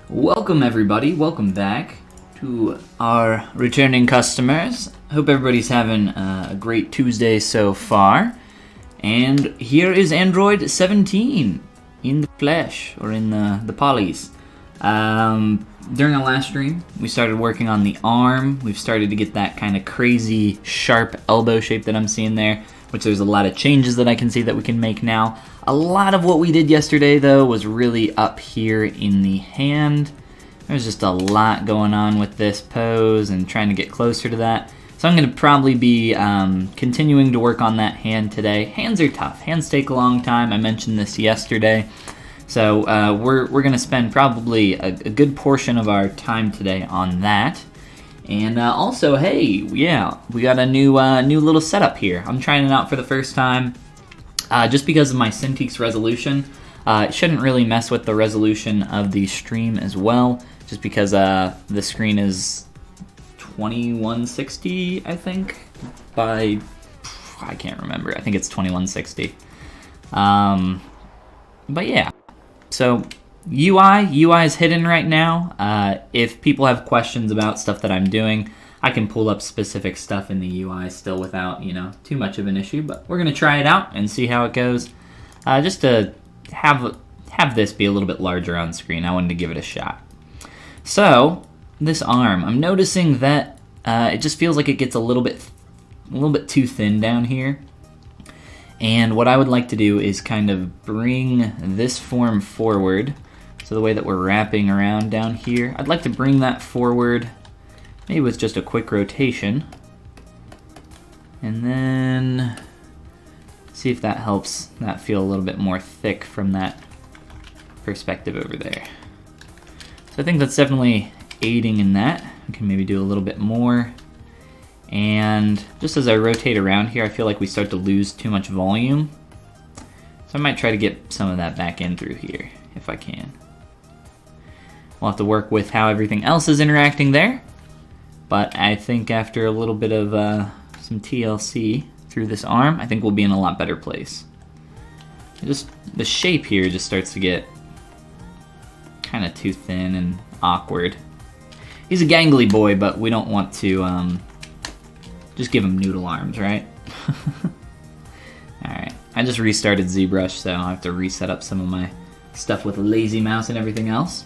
Welcome everybody, welcome back to our returning customers. Hope everybody's having a great Tuesday so far. And here is Android 17 in the flesh, or in the polys. During our last stream, we started working on the arm. We've started to get that kind of crazy sharp elbow shape that I'm seeing there, which there's a lot of changes that I can see that we can make now. A lot of what we did yesterday, though, was really up here in the hand. There's just a lot going on with this pose and trying to get closer to that. So I'm going to probably be continuing to work on that hand today. Hands are tough. Hands take a long time. I mentioned this yesterday. So we're going to spend probably a good portion of our time today on that. And also, hey, yeah, we got a new little setup here. I'm trying it out for the first time. Just because of my Cintiq's resolution, it shouldn't really mess with the resolution of the stream as well, just because the screen is 2160, I think, by, I can't remember, I think it's 2160. But yeah, so UI is hidden right now. If people have questions about stuff that I'm doing, I can pull up specific stuff in the UI still without, too much of an issue, but we're going to try it out and see how it goes. Just to have this be a little bit larger on screen, I wanted to give it a shot. So, this arm, I'm noticing that it just feels like it gets a little bit too thin down here. And what I would like to do is kind of bring this form forward. So the way that we're wrapping around down here, I'd like to bring that forward, maybe with just a quick rotation, and then see if that helps that feel a little bit more thick from that perspective over there. So I think that's definitely aiding in that. I can maybe do a little bit more. And just as I rotate around here, I feel like we start to lose too much volume. So I might try to get some of that back in through here, if I can. We'll have to work with how everything else is interacting there. But I think after a little bit of some TLC through this arm, I think we'll be in a lot better place. Just the shape here just starts to get kind of too thin and awkward. He's a gangly boy, but we don't want to just give him noodle arms, right? Alright, I just restarted ZBrush, so I'll have to reset up some of my stuff with a lazy mouse and everything else.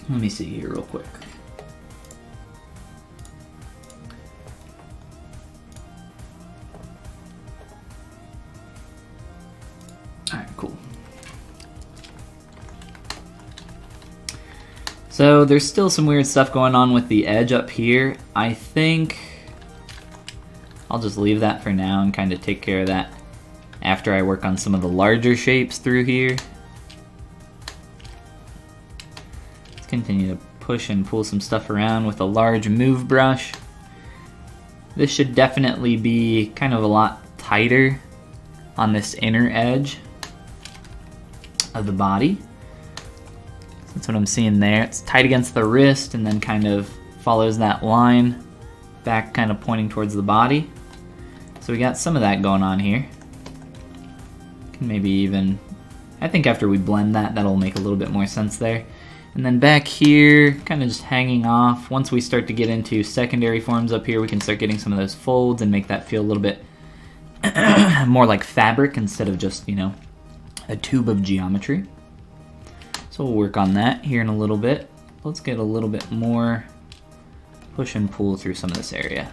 Let me see here real quick. Alright, cool. So there's still some weird stuff going on with the edge up here. I think I'll just leave that for now and kind of take care of that after I work on some of the larger shapes through here. Continue to push and pull some stuff around with a large move brush. This should definitely be kind of a lot tighter on this inner edge of the body. That's what I'm seeing there. It's tight against the wrist and then kind of follows that line back, kind of pointing towards the body. So we got some of that going on here. Can maybe even, I think after we blend that, that'll make a little bit more sense there. And then back here, kind of just hanging off. Once we start to get into secondary forms up here, we can start getting some of those folds and make that feel a little bit more like fabric instead of just, a tube of geometry. So we'll work on that here in a little bit. Let's get a little bit more push and pull through some of this area.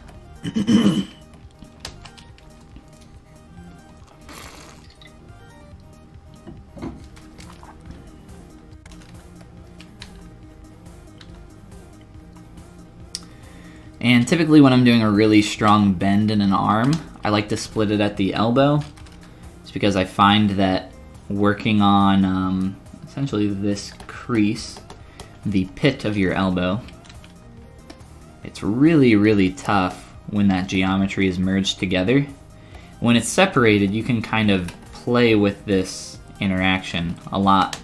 And typically when I'm doing a really strong bend in an arm, I like to split it at the elbow. It's because I find that working on essentially this crease, the pit of your elbow, it's really, really tough when that geometry is merged together. When it's separated, you can kind of play with this interaction a lot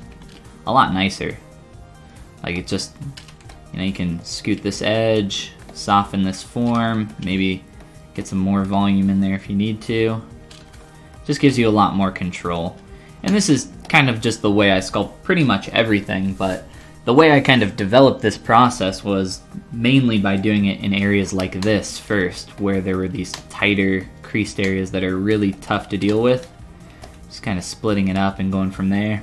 nicer. Like it just, you can scoot this edge, soften this form, maybe get some more volume in there if you need to. Just gives you a lot more control. And this is kind of just the way I sculpt pretty much everything, but the way I kind of developed this process was mainly by doing it in areas like this first, where there were these tighter creased areas that are really tough to deal with. Just kind of splitting it up and going from there.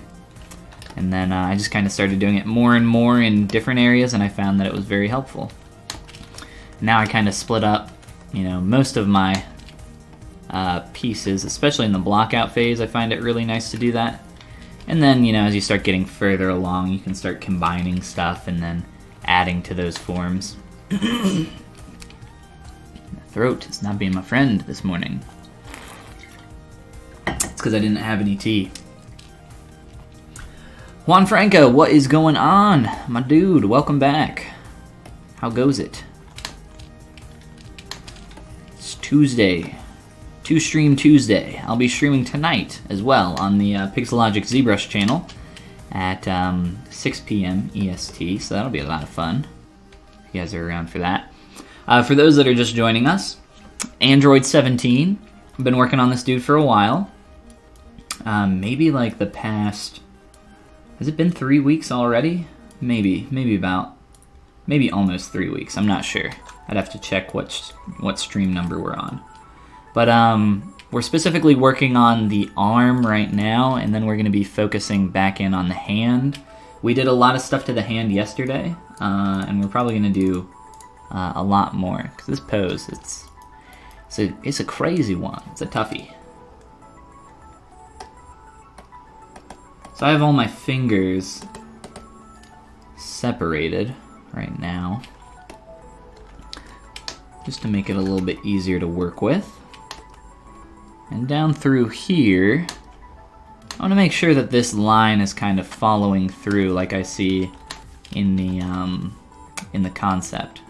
And then I just kind of started doing it more and more in different areas, and I found that it was very helpful. Now I kind of split up, you know, most of my pieces, especially in the blockout phase. I find it really nice to do that. And then, you know, as you start getting further along, you can start combining stuff and then adding to those forms. My throat is not being my friend this morning. It's because I didn't have any tea. Juan Franco, what is going on? My dude, welcome back. How goes it? It's Tuesday. Stream Tuesday. I'll be streaming tonight as well on the Pixelogic ZBrush channel at 6 p.m. EST, so that'll be a lot of fun if you guys are around for that. For those that are just joining us, Android 17. I've been working on this dude for a while. Maybe like the past... Has it been 3 weeks already? Maybe almost 3 weeks. I'm not sure. I'd have to check what stream number we're on. But we're specifically working on the arm right now, and then we're going to be focusing back in on the hand. We did a lot of stuff to the hand yesterday, and we're probably going to do a lot more. Because this pose, it's a crazy one. It's a toughie. So I have all my fingers separated right now, just to make it a little bit easier to work with. And down through here, I want to make sure that this line is kind of following through like I see in the concept.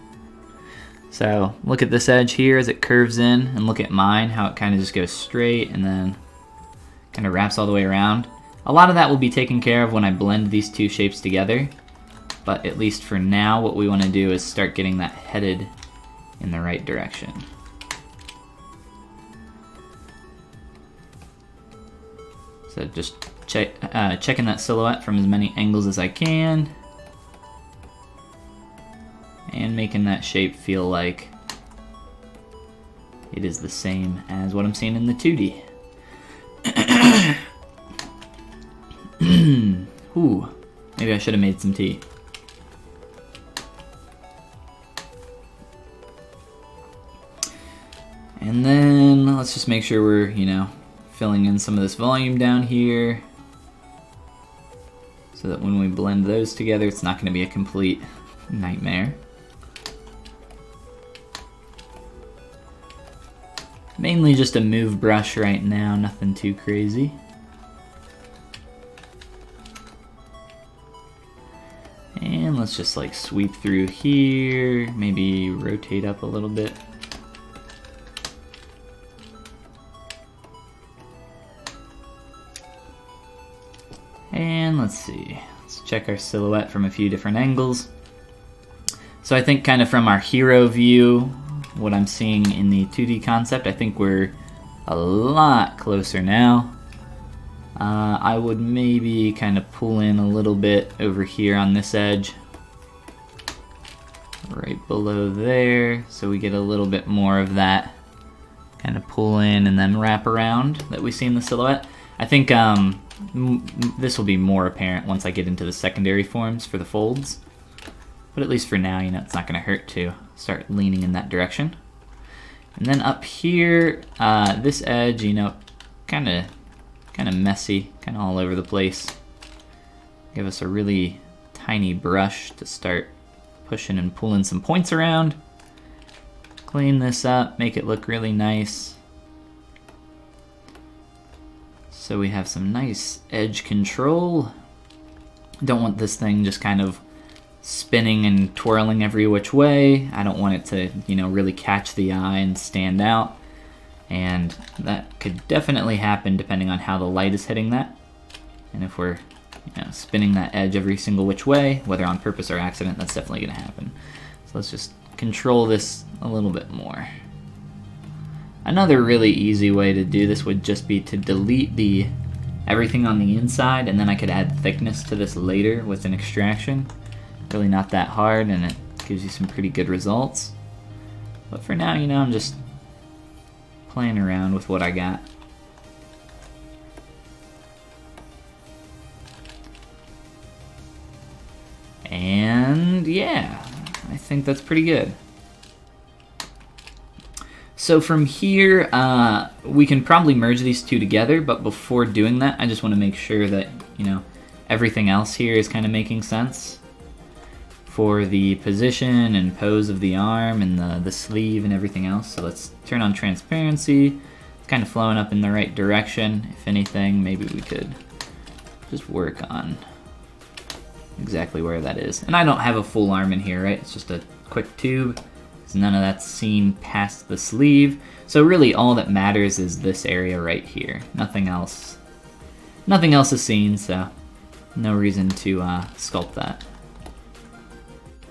So look at this edge here as it curves in, and look at mine, how it kind of just goes straight and then kind of wraps all the way around. A lot of that will be taken care of when I blend these two shapes together, but at least for now what we want to do is start getting that headed in the right direction. So just checking that silhouette from as many angles as I can, and making that shape feel like it is the same as what I'm seeing in the 2D. Ooh, maybe I should have made some tea. And then let's just make sure we're, you know, filling in some of this volume down here, so that when we blend those together, it's not going to be a complete nightmare. Mainly just a move brush right now, nothing too crazy. And let's just like sweep through here, maybe rotate up a little bit. And let's see, let's check our silhouette from a few different angles. So I think kind of from our hero view, what I'm seeing in the 2D concept, I think we're a lot closer now. I would maybe kind of pull in a little bit over here on this edge, right below there, so we get a little bit more of that kind of pull in and then wrap around that we see in the silhouette. I think this will be more apparent once I get into the secondary forms for the folds, but at least for now, you know, it's not going to hurt to start leaning in that direction. And then up here, this edge, you know, kind of messy, kind of all over the place. Give us a really tiny brush to start pushing and pulling some points around. Clean this up, make it look really nice. So we have some nice edge control. Don't want this thing just kind of spinning and twirling every which way. I don't want it to, you know, really catch the eye and stand out. And that could definitely happen depending on how the light is hitting that. And if we're, you know, spinning that edge every single which way, whether on purpose or accident, that's definitely going to happen. So let's just control this a little bit more. Another really easy way to do this would just be to delete the everything on the inside, and then I could add thickness to this later with an extraction. Really not that hard, and it gives you some pretty good results. But for now, you know, I'm just playing around with what I got. And yeah, I think that's pretty good. So from here, we can probably merge these two together, but before doing that, I just want to make sure that, you know, everything else here is kind of making sense for the position and pose of the arm and the sleeve and everything else. So let's turn on transparency. It's kind of flowing up in the right direction. If anything, maybe we could just work on exactly where that is. And I don't have a full arm in here, right? It's just a quick tube. None of that's seen past the sleeve. So really all that matters is this area right here. Nothing else is seen, so no reason to sculpt that.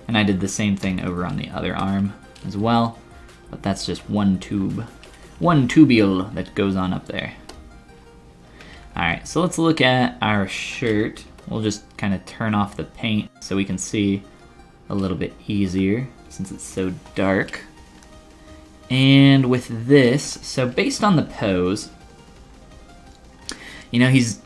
And I did the same thing over on the other arm as well, but that's just one tube, one tubule that goes on up there. Alright, so let's look at our shirt. We'll just kind of turn off the paint so we can see a little bit easier, since it's so dark. And with this, so based on the pose, you know, he's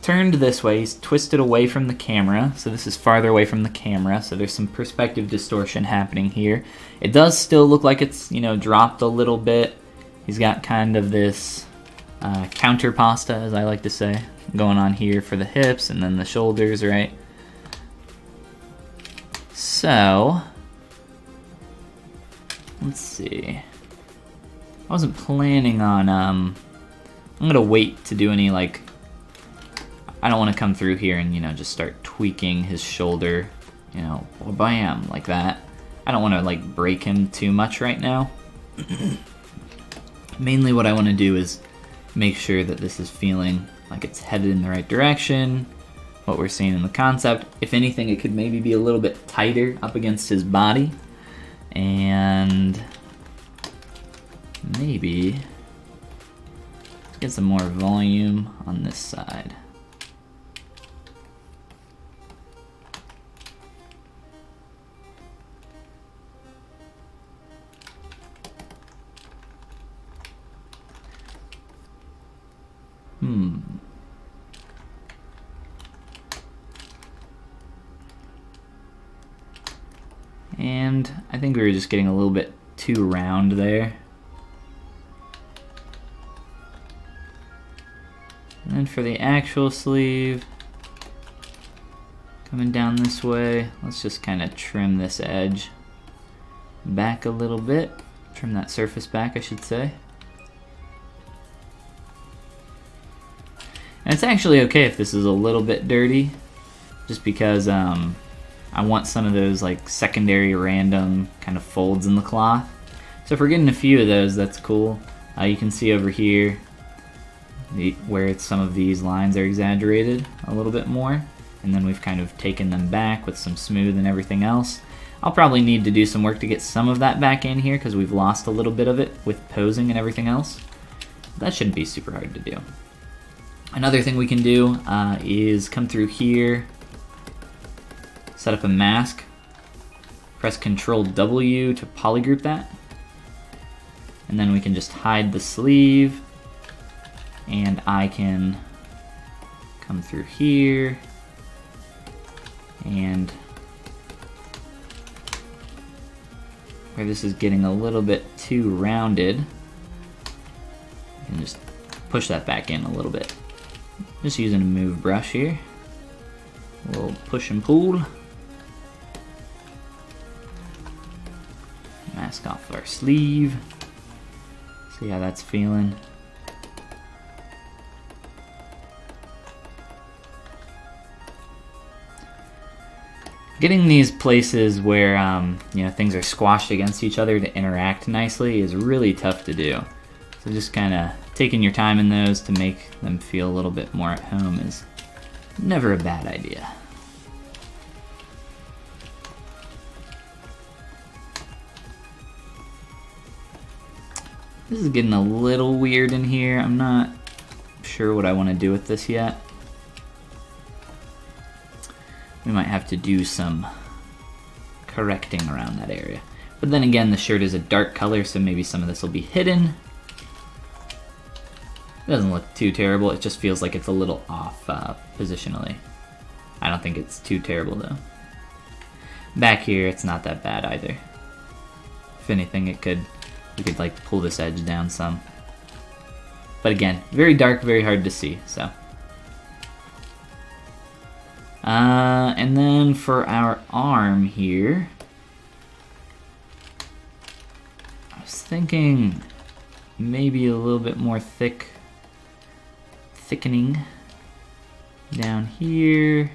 turned this way, he's twisted away from the camera, so this is farther away from the camera, so there's some perspective distortion happening here. It does still look like it's, you know, dropped a little bit. He's got kind of this Contrapposto, as I like to say, going on here for the hips and then the shoulders, right? So, let's see. I wasn't planning on, I'm gonna wait to do any, like, I don't want to come through here and, you know, just start tweaking his shoulder, you know, bam, like that. I don't want to, like, break him too much right now. Mainly what I want to do is make sure that this is feeling like it's headed in the right direction, what we're seeing in the concept. If anything, it could maybe be a little bit tighter up against his body, and maybe get some more volume on this side. And I think we were just getting a little bit too round there. And then for the actual sleeve, coming down this way, let's just kind of trim this edge back a little bit. Trim that surface back, I should say. And it's actually okay if this is a little bit dirty, just because I want some of those like secondary random kind of folds in the cloth. So if we're getting a few of those, that's cool. You can see over here where some of these lines are exaggerated a little bit more, and then we've kind of taken them back with some smooth and everything else. I'll probably need to do some work to get some of that back in here because we've lost a little bit of it with posing and everything else. That shouldn't be super hard to do. Another thing we can do is come through here, set up a mask, press Ctrl W to polygroup that, and then we can just hide the sleeve, and I can come through here and where this is getting a little bit too rounded, I can just push that back in a little bit. Just using a move brush here. A little push and pull. Mask off our sleeve. See how that's feeling. Getting these places where you know, things are squashed against each other to interact nicely is really tough to do. So just kind of taking your time in those to make them feel a little bit more at home is never a bad idea. This is getting a little weird in here. I'm not sure what I want to do with this yet. We might have to do some correcting around that area. But then again, the shirt is a dark color, so maybe some of this will be hidden. It doesn't look too terrible, it just feels like it's a little off positionally. I don't think it's too terrible though. Back here, it's not that bad either. If anything, we could like pull this edge down some. But again, very dark, very hard to see, so. And then for our arm here, I was thinking maybe a little bit more thickening down here,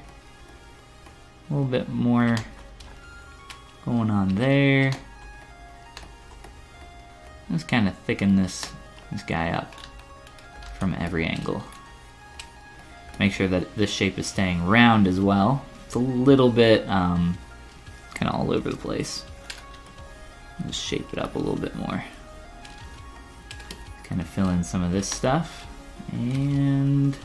a little bit more going on there. Let's kind of thicken this guy up from every angle. Make sure that this shape is staying round as well. It's a little bit kind of all over the place. Just shape it up a little bit more. Kind of fill in some of this stuff. And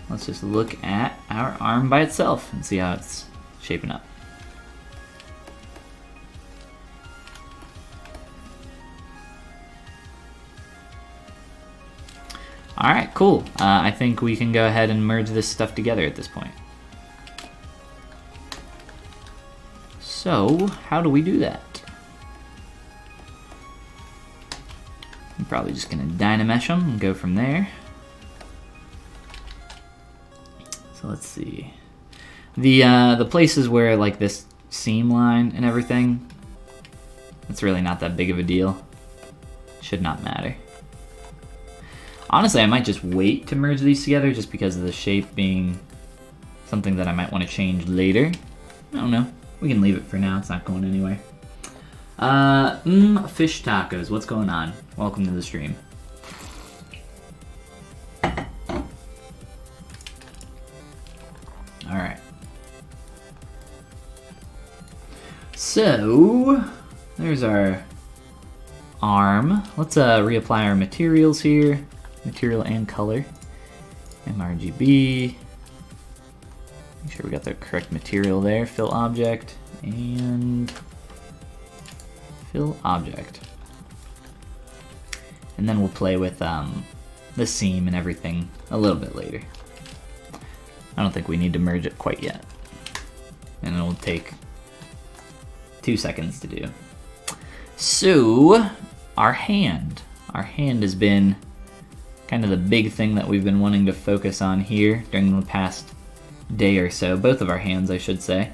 let's just look at our arm by itself and see how it's shaping up. Alright, cool. I think we can go ahead and merge this stuff together at this point. So, how do we do that? I'm probably just going to Dynamesh them and go from there. So let's see. The places where like this seam line and everything, it's really not that big of a deal. Should not matter. Honestly, I might just wait to merge these together just because of the shape being something that I might want to change later. I don't know. We can leave it for now. It's not going anywhere. Fish tacos. What's going on? Welcome to the stream. Alright. So, there's our arm. Let's reapply our materials here. Material and color. MRGB. Make sure we got the correct material there. Fill object and fill object. And then we'll play with the seam and everything a little bit later. I don't think we need to merge it quite yet. And it'll take 2 seconds to do. So, our hand. Our hand has been kind of the big thing that we've been wanting to focus on here during the past day or so. Both of our hands, I should say.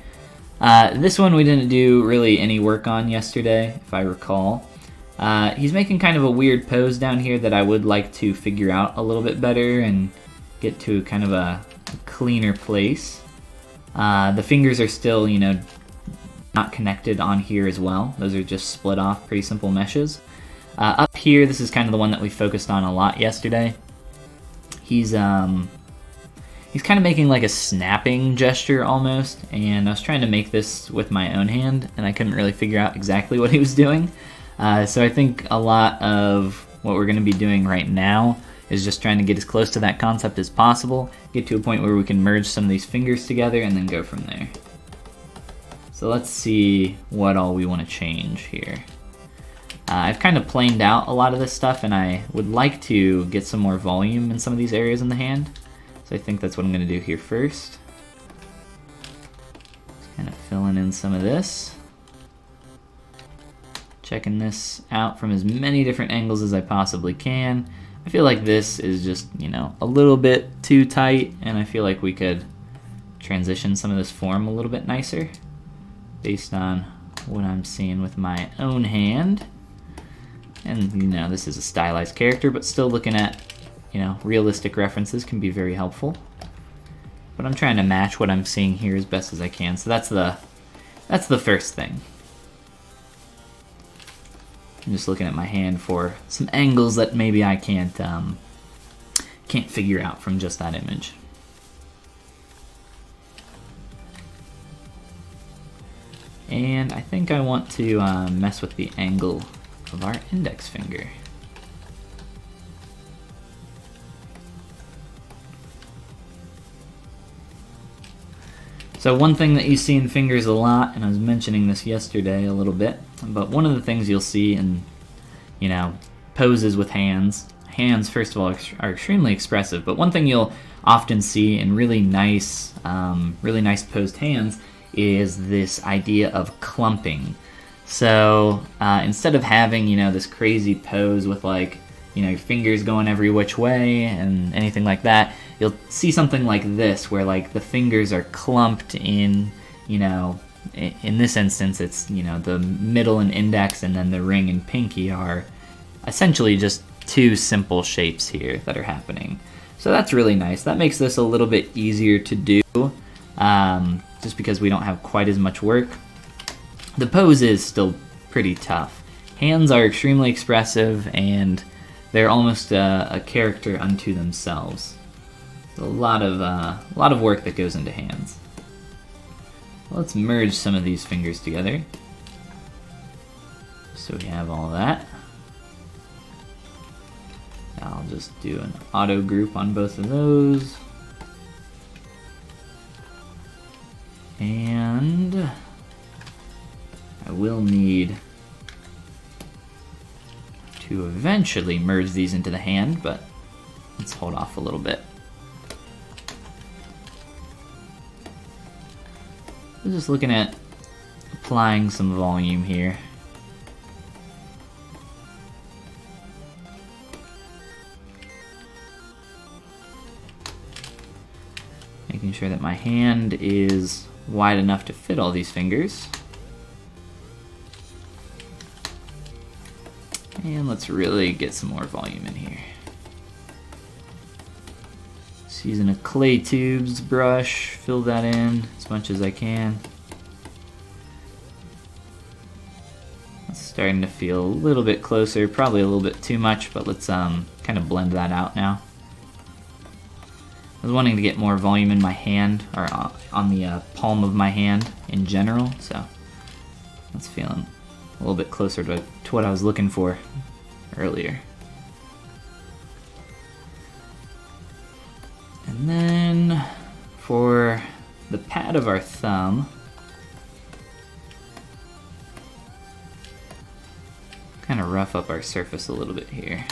This one we didn't do really any work on yesterday, if I recall. He's making kind of a weird pose down here that I would like to figure out a little bit better and get to kind of a cleaner place. The fingers are still, you know, not connected on here as well. Those are just split off, pretty simple meshes. Up here, this is kind of the one that we focused on a lot yesterday. He's kind of making like a snapping gesture almost, and I was trying to make this with my own hand, and I couldn't really figure out exactly what he was doing. So I think a lot of what we're going to be doing right now is just trying to get as close to that concept as possible, get to a point where we can merge some of these fingers together, and then go from there. So let's see what all we want to change here. I've kind of planed out a lot of this stuff, and I would like to get some more volume in some of these areas in the hand. So I think that's what I'm going to do here first. Just kind of filling in some of this. Checking this out from as many different angles as I possibly can. I feel like this is just, you know, a little bit too tight, and I feel like we could transition some of this form a little bit nicer based on what I'm seeing with my own hand. And, you know, this is a stylized character, but still looking at, you know, realistic references can be very helpful. But I'm trying to match what I'm seeing here as best as I can. So that's the first thing. I'm just looking at my hand for some angles that maybe I can't figure out from just that image. And I think I want to mess with the angle of our index finger. So one thing that you see in fingers a lot, and I was mentioning this yesterday a little bit, but one of the things you'll see in, you know, poses with hands, first of all are extremely expressive, but one thing you'll often see in really nice posed hands is this idea of clumping. So instead of having, you know, this crazy pose with like, you know, your fingers going every which way and anything like that, you'll see something like this where like the fingers are clumped in, you know, in this instance it's, you know, the middle and index, and then the ring and pinky are essentially just two simple shapes here that are happening. So that's really nice. That makes this a little bit easier to do, just because we don't have quite as much work. The pose is still pretty tough. Hands are extremely expressive, and they're almost a character unto themselves. A lot of work that goes into hands. Let's merge some of these fingers together, so we have all that. I'll just do an auto group on both of those. And I will need to eventually merge these into the hand, but let's hold off a little bit. I'm just looking at applying some volume here. Making sure that my hand is wide enough to fit all these fingers. And let's really get some more volume in here. Just using a clay tubes brush, fill that in as much as I can. It's starting to feel a little bit closer, probably a little bit too much, but let's kind of blend that out now. I was wanting to get more volume in my hand, or on the palm of my hand in general, so that's feeling a little bit closer to what I was looking for earlier. And then for the pad of our thumb, kind of rough up our surface a little bit here.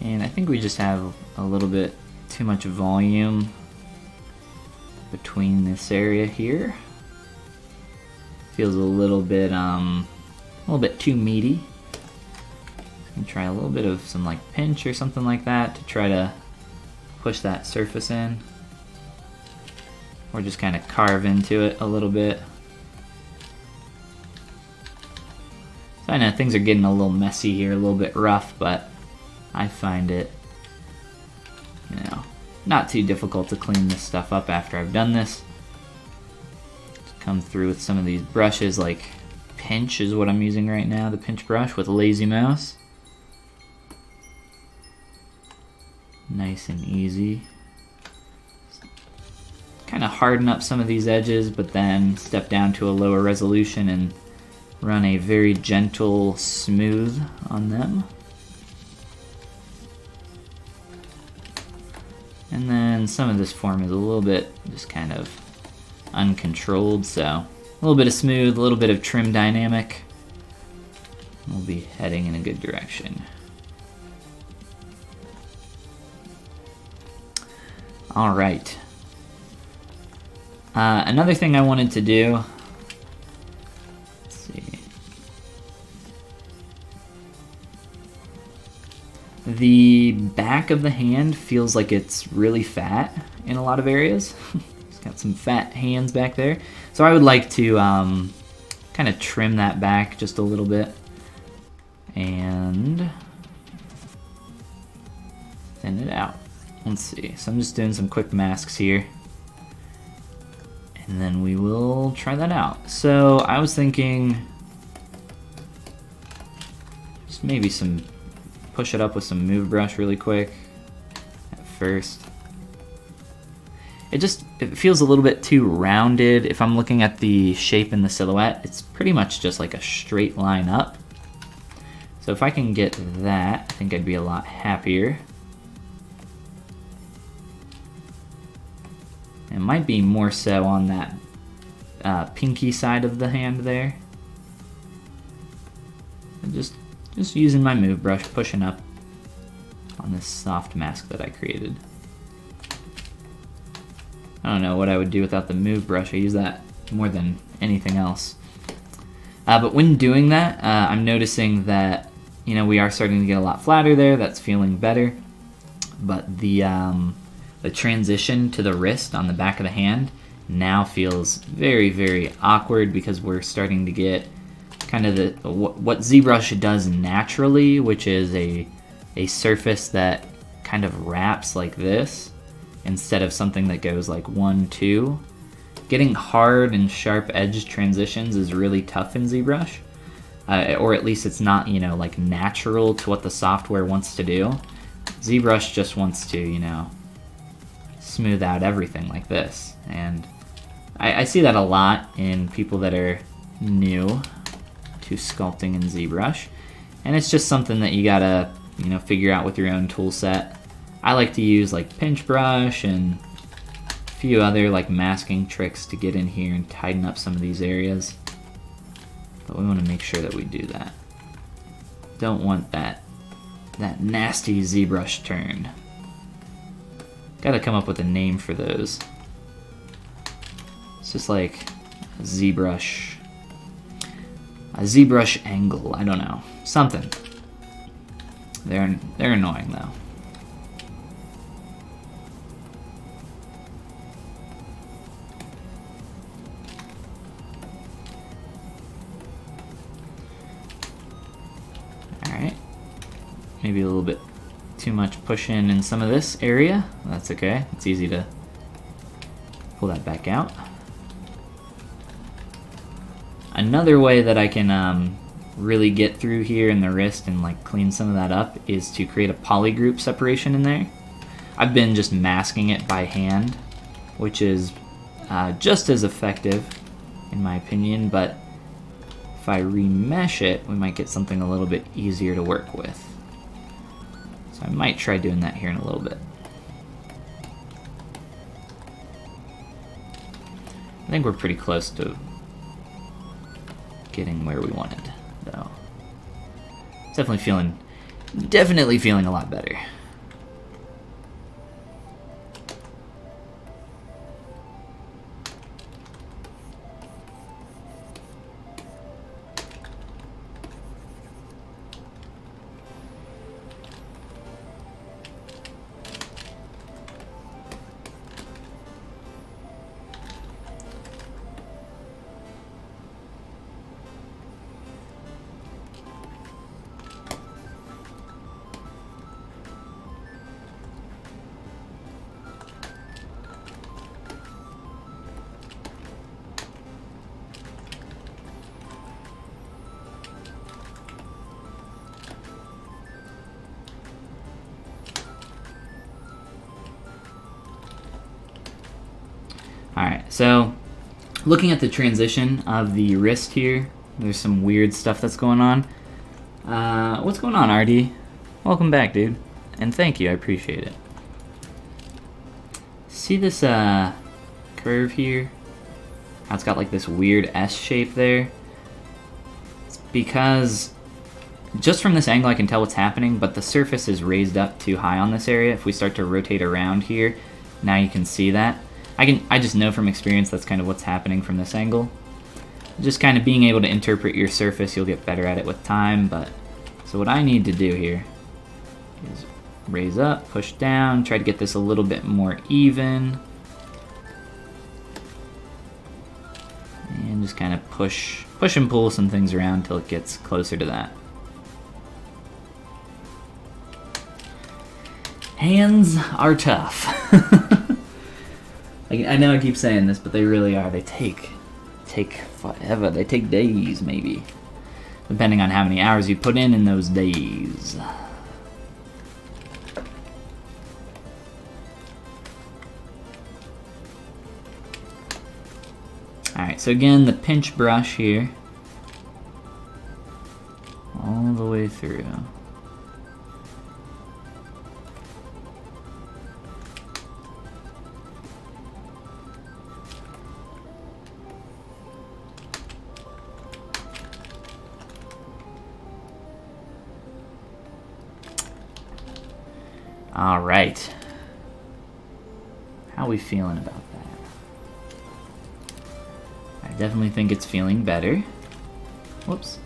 And I think we just have a little bit too much volume between this area here. Feels a little bit too meaty. I'm gonna try a little bit of some like pinch or something like that to try to push that surface in, or just kind of carve into it a little bit. So I know things are getting a little messy here, a little bit rough, but I find it, you know, not too difficult to clean this stuff up after I've done this. Just come through with some of these brushes, like Pinch is what I'm using right now, the Pinch brush with a lazy mouse. Nice and easy. Kind of harden up some of these edges, but then step down to a lower resolution and run a very gentle smooth on them. And then some of this form is a little bit just kind of uncontrolled, so a little bit of smooth, a little bit of trim dynamic. We'll be heading in a good direction. All right. Another thing I wanted to do, let's see. The back of the hand feels like it's really fat in a lot of areas. It's got some fat hands back there. So I would like to kind of trim that back just a little bit and thin it out. Let's see. So I'm just doing some quick masks here, and then we will try that out. So I was thinking just maybe push it up with some move brush really quick at first. it feels a little bit too rounded. If I'm looking at the shape in the silhouette, it's pretty much just like a straight line up. So if I can get that, I think I'd be a lot happier. It might be more so on that pinky side of the hand there. And just using my move brush, pushing up on this soft mask that I created. I don't know what I would do without the move brush. I use that more than anything else. But when doing that, I'm noticing that, you know, we are starting to get a lot flatter there. That's feeling better. But the transition to the wrist on the back of the hand now feels very, very awkward because we're starting to get kind of what ZBrush does naturally, which is a surface that kind of wraps like this instead of something that goes like 1, 2. Getting hard and sharp edge transitions is really tough in ZBrush, or at least it's not, you know, like natural to what the software wants to do. ZBrush just wants to, you know, smooth out everything like this, and I see that a lot in people that are new to sculpting in ZBrush, and it's just something that you gotta, you know, figure out with your own tool set. I like to use like pinch brush and a few other like masking tricks to get in here and tighten up some of these areas, but we want to make sure that we do that. Don't want that nasty ZBrush turn. Gotta come up with a name for those. It's just like a ZBrush angle, I don't know. Something. They're annoying though. Alright. Maybe a little bit too much push in some of this area. That's okay. It's easy to pull that back out. Another way that I can really get through here in the wrist and like clean some of that up is to create a polygroup separation in there. I've been just masking it by hand, which is just as effective in my opinion, but if I remesh it, we might get something a little bit easier to work with. So I might try doing that here in a little bit. I think we're pretty close to getting where we wanted, though. Definitely feeling a lot better. Alright, so looking at the transition of the wrist here, there's some weird stuff that's going on. What's going on, RD? Welcome back, dude. And thank you, I appreciate it. See this curve here? How it's got like this weird S shape there? It's because just from this angle I can tell what's happening, but the surface is raised up too high on this area. If we start to rotate around here, now you can see that. I just know from experience that's kind of what's happening from this angle. Just kind of being able to interpret your surface, you'll get better at it with time, but so what I need to do here is raise up, push down, try to get this a little bit more even. And just kind of push and pull some things around until it gets closer to that. Hands are tough. I know I keep saying this, but they really are. They take forever. They take days, maybe, depending on how many hours you put in those days. Alright, so again, the pinch brush here. All the way through. All right. How are we feeling about that? I definitely think it's feeling better. Whoops.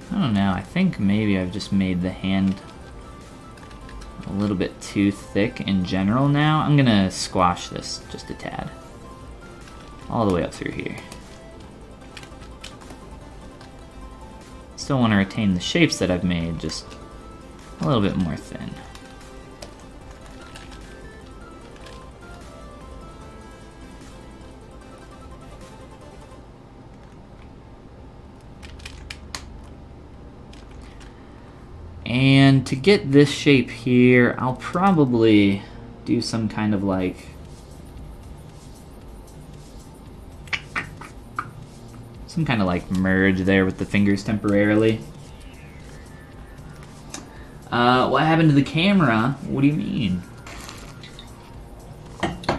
I don't know, I think maybe I've just made the hand a little bit too thick in general now. I'm gonna squash this just a tad. All the way up through here. Still want to retain the shapes that I've made, just a little bit more thin. And to get this shape here, I'll probably do some kind of like merge there with the fingers temporarily. What happened to the camera? What do you mean?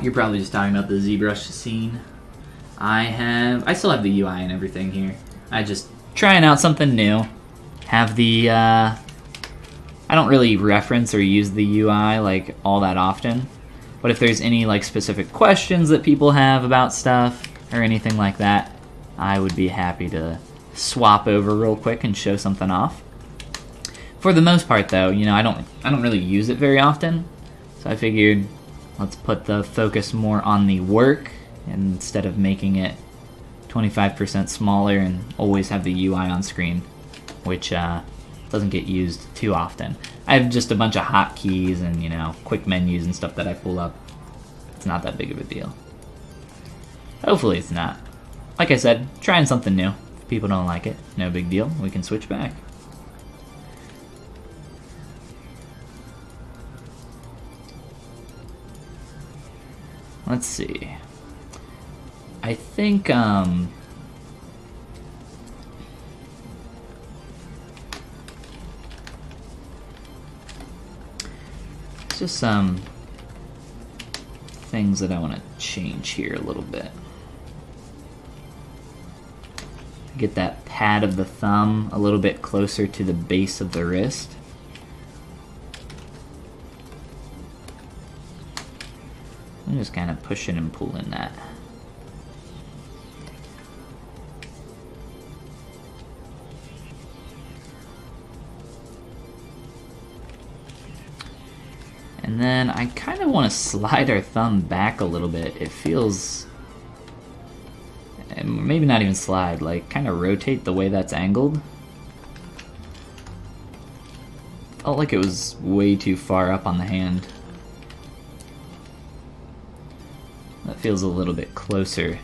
You're probably just talking about the ZBrush scene. I still have the UI and everything here. I just trying out something new. Have the I don't really reference or use the UI like all that often, but if there's any like specific questions that people have about stuff or anything like that, I would be happy to swap over real quick and show something off. For the most part though, you know, I don't really use it very often, so I figured let's put the focus more on the work instead of making it 25% smaller and always have the UI on screen, which doesn't get used too often. I have just a bunch of hotkeys and, you know, quick menus and stuff that I pull up. It's not that big of a deal. Hopefully it's not. Like I said, trying something new. If people don't like it, no big deal. We can switch back. Let's see. I think, just some things that I want to change here a little bit. Get that pad of the thumb a little bit closer to the base of the wrist. I'm just kind of pushing and pulling that. And then I kind of want to slide our thumb back a little bit. It feels, and maybe not even slide, like kind of rotate the way that's angled. Felt like it was way too far up on the hand. That feels a little bit closer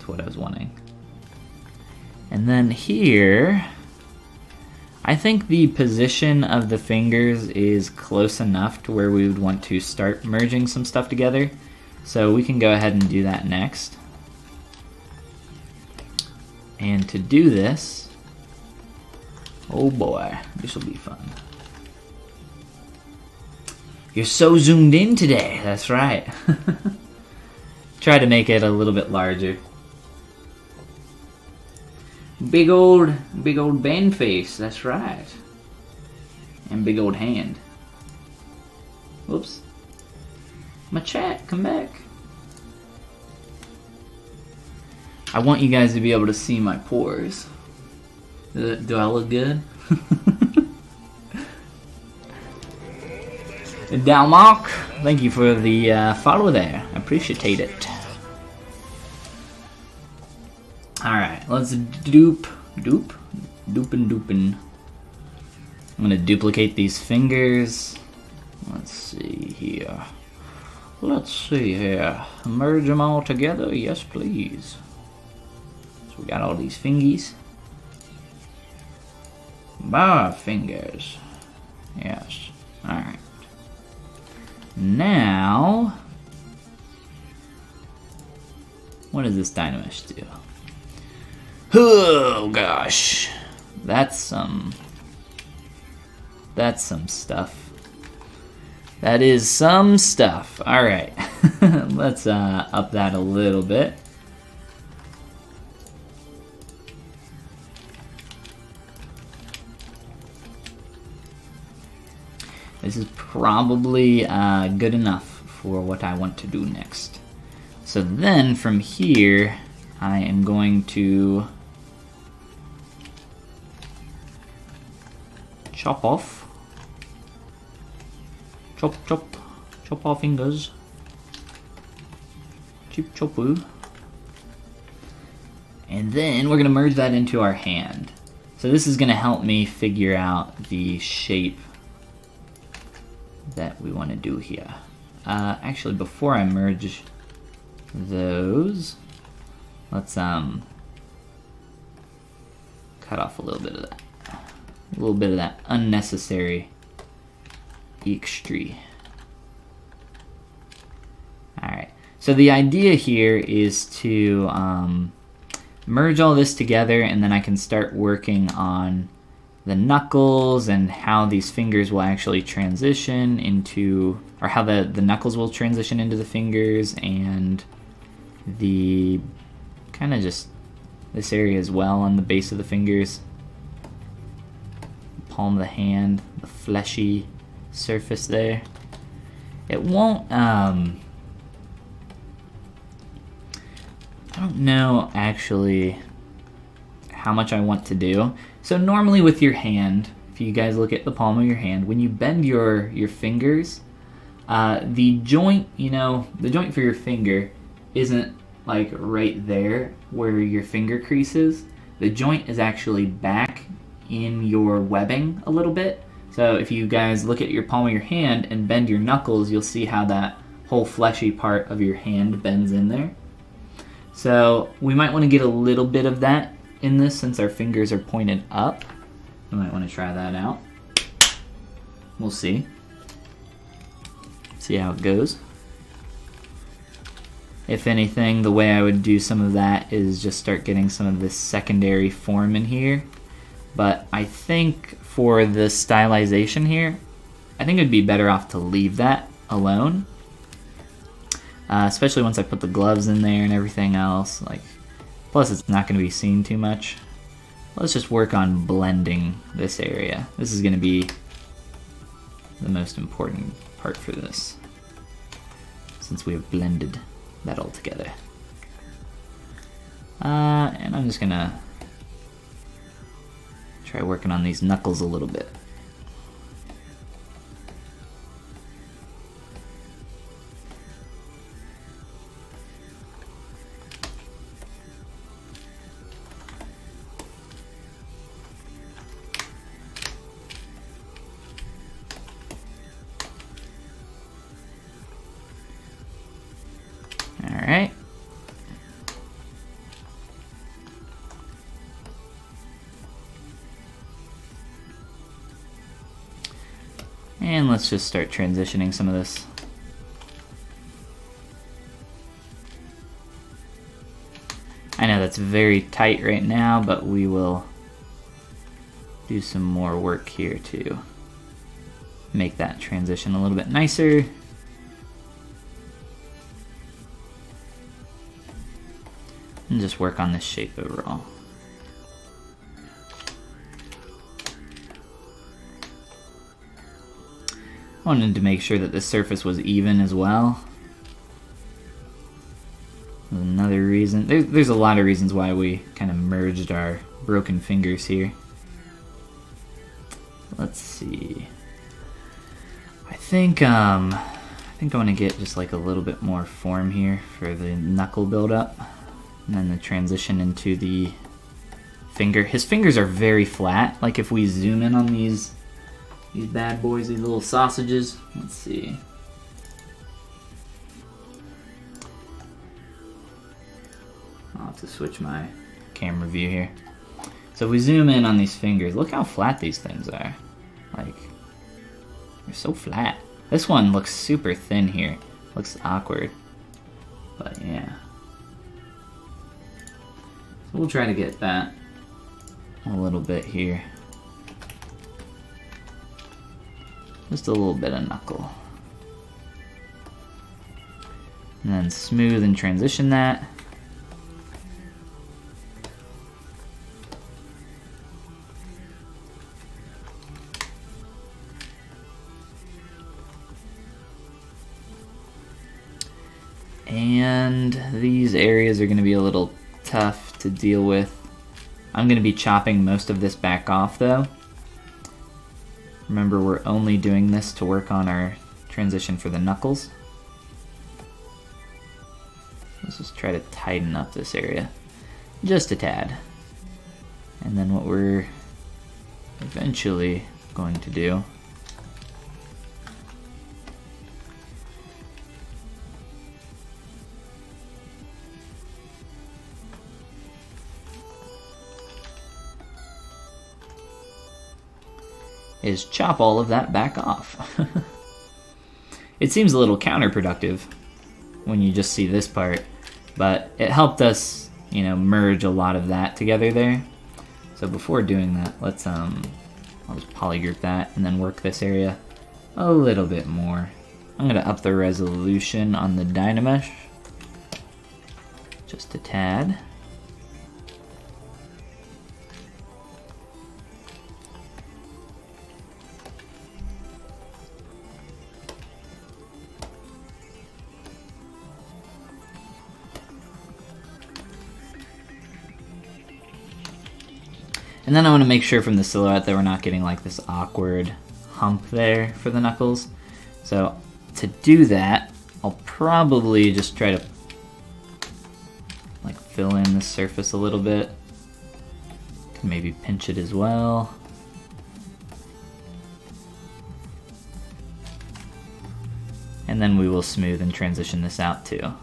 to what I was wanting. And then here, I think the position of the fingers is close enough to where we would want to start merging some stuff together. So we can go ahead and do that next. And to do this, oh boy, this will be fun. You're so zoomed in today, that's right. Try to make it a little bit larger. Big old band face, that's right. And big old hand. Whoops. My chat, come back. I want you guys to be able to see my pores. Do I look good? Dalmark, thank you for the follow there. I appreciate it. Alright, let's dupe. I'm gonna duplicate these fingers. Let's see here. Let's see here. Merge them all together. Yes, please. So we got all these fingies. Bar fingers. Yes. Alright. Now, what does this Dynamesh do? Oh gosh. That's some stuff. That is some stuff. Alright. Let's up that a little bit. This is probably good enough for what I want to do next. So then from here, I am going to chop off. Chop, chop, chop our fingers. Chip chopu. And then we're gonna merge that into our hand. So this is gonna help me figure out the shape that we want to do here. Actually, before I merge those, let's cut off a little bit of that. A little bit of that unnecessary extra. Alright, so the idea here is to merge all this together, and then I can start working on the knuckles and how these fingers will actually transition into, or how the knuckles will transition into the fingers, and the kind of just this area as well on the base of the fingers, palm of the hand, the fleshy surface there. It won't, I don't know actually how much I want to do. So normally with your hand, if you guys look at the palm of your hand, when you bend your fingers, the joint, the joint for your finger isn't like right there where your finger crease is. The joint is actually back in your webbing a little bit. So if you guys look at your palm of your hand and bend your knuckles, you'll see how that whole fleshy part of your hand bends in there. So we might want to get a little bit of that in this since our fingers are pointed up. We might want to try that out. We'll see. See how it goes. If anything, the way I would do some of that is just start getting some of this secondary form in here. But I think for the stylization here, I think it'd be better off to leave that alone. Especially once I put the gloves in there and everything else. Plus it's not going to be seen too much. Let's just work on blending this area. This is going to be the most important part for this, since we have blended that all together. And I'm just going to try working on these knuckles a little bit. Alright. And let's just start transitioning some of this. I know that's very tight right now, but we will do some more work here to make that transition a little bit nicer. And just work on this shape overall. I wanted to make sure that the surface was even as well. Another reason, there's a lot of reasons why we kind of merged our broken fingers here. Let's see. I think I want to get just like a little bit more form here for the knuckle buildup. And then the transition into the finger. His fingers are very flat. Like if we zoom in on these bad boys, these little sausages. Let's see. have to switch my camera view here. So if we zoom in on these fingers, look how flat these things are. Like, they're so flat. This one looks super thin here. Looks awkward. But yeah. So we'll try to get that a little bit here. Just a little bit of knuckle. And then smooth and transition that. And these areas are going to be a little tough to deal with. I'm going to be chopping most of this back off though. Remember, we're only doing this to work on our transition for the knuckles. Let's just try to tighten up this area just a tad. And then what we're eventually going to do is chop all of that back off. It seems a little counterproductive when you just see this part, but it helped us, you know, merge a lot of that together there. So before doing that, let's I'll just polygroup that and then work this area a little bit more. I'm gonna up the resolution on the Dynamesh just a tad. And then I want to make sure from the silhouette that we're not getting like this awkward hump there for the knuckles. So to do that, I'll probably just try to like fill in the surface a little bit. Can maybe pinch it as well. And then we will smooth and transition this out too.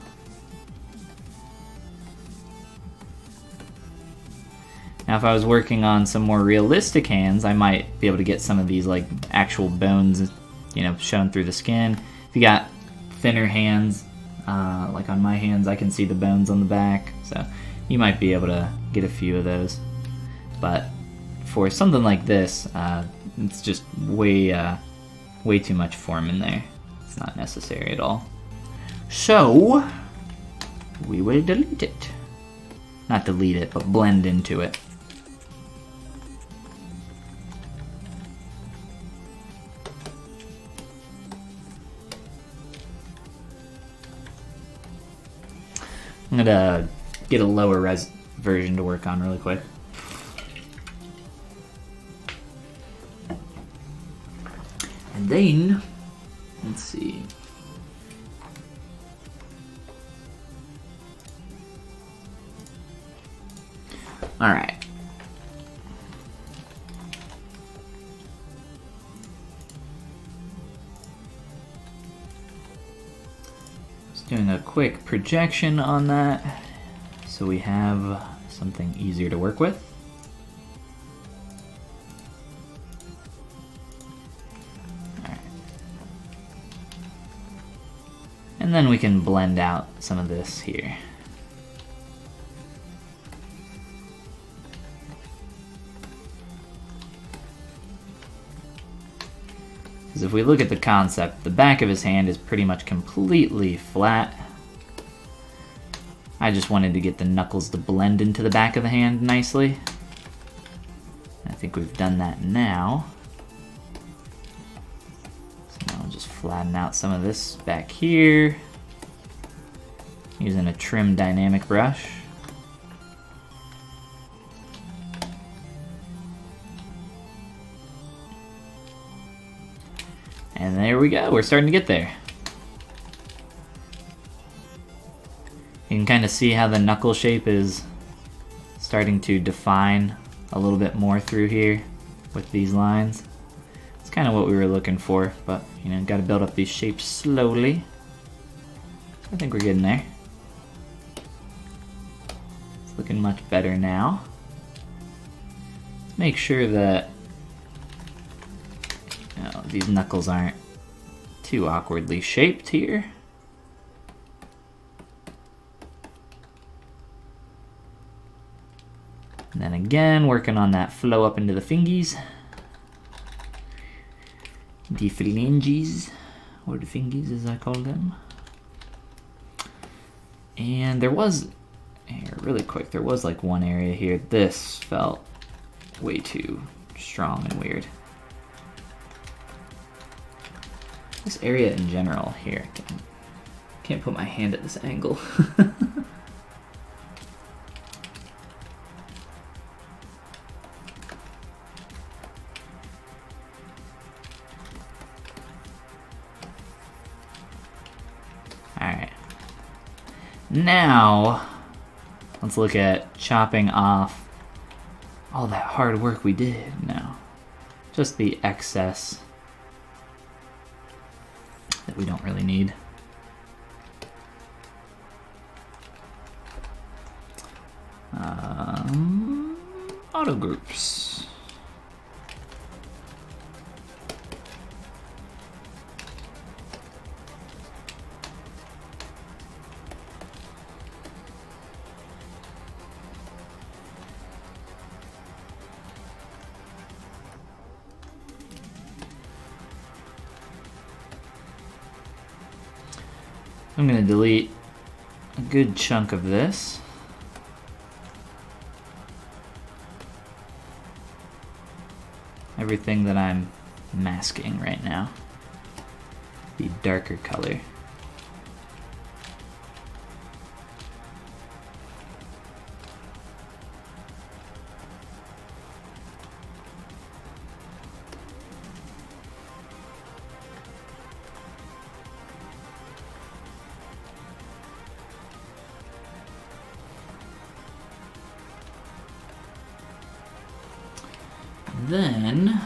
Now if I was working on some more realistic hands, I might be able to get some of these like actual bones, you know, shown through the skin. If you got thinner hands, like on my hands, I can see the bones on the back, so you might be able to get a few of those. But for something like this, it's just way too much form in there. It's not necessary at all. So we will delete it. Not delete it, but blend into it. I'm gonna get a lower res version to work on really quick. And then, let's see. All right. Doing a quick projection on that so we have something easier to work with. All right. And then we can blend out some of this here. Because if we look at the concept, the back of his hand is pretty much completely flat. I just wanted to get the knuckles to blend into the back of the hand nicely. I think we've done that now. So now I'll just flatten out some of this back here using a trim dynamic brush. And there we go, we're starting to get there. You can kind of see how the knuckle shape is starting to define a little bit more through here with these lines. It's kind of what we were looking for, but you know, got to build up these shapes slowly. I think we're getting there. looking much better now. Let's make sure that these knuckles aren't too awkwardly shaped here. And then again, working on that flow up into the fingies. The phalanges, or the fingies as I call them. And there was, here, really quick, there was like one area here. This felt way too strong and weird. This area in general here, can't put my hand at this angle. Alright. Now, let's look at chopping off all that hard work we did now. Just the excess that we don't really need. Auto groups. I'm going to delete a good chunk of this. Everything that I'm masking right now. The darker color. Then,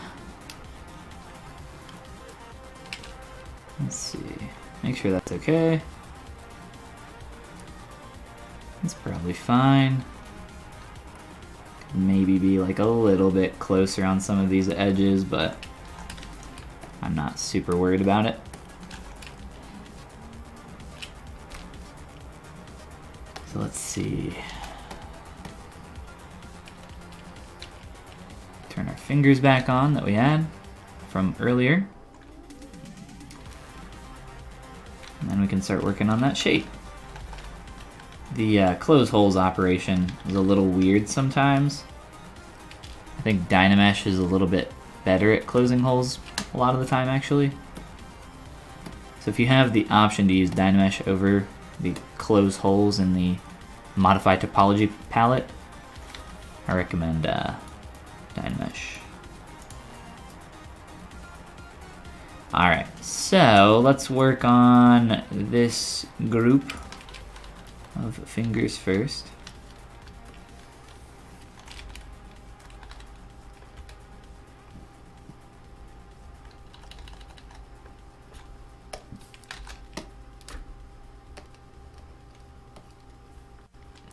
let's see, make sure that's okay. That's probably fine. Maybe be like a little bit closer on some of these edges, but I'm not super worried about it. So let's see. Turn our fingers back on that we had from earlier. And then we can start working on that shape. The close holes operation is a little weird sometimes. I think Dynamesh is a little bit better at closing holes a lot of the time actually. So if you have the option to use Dynamesh over the close holes in the Modify Topology palette, I recommend Dynamesh. Alright, so let's work on this group of fingers first.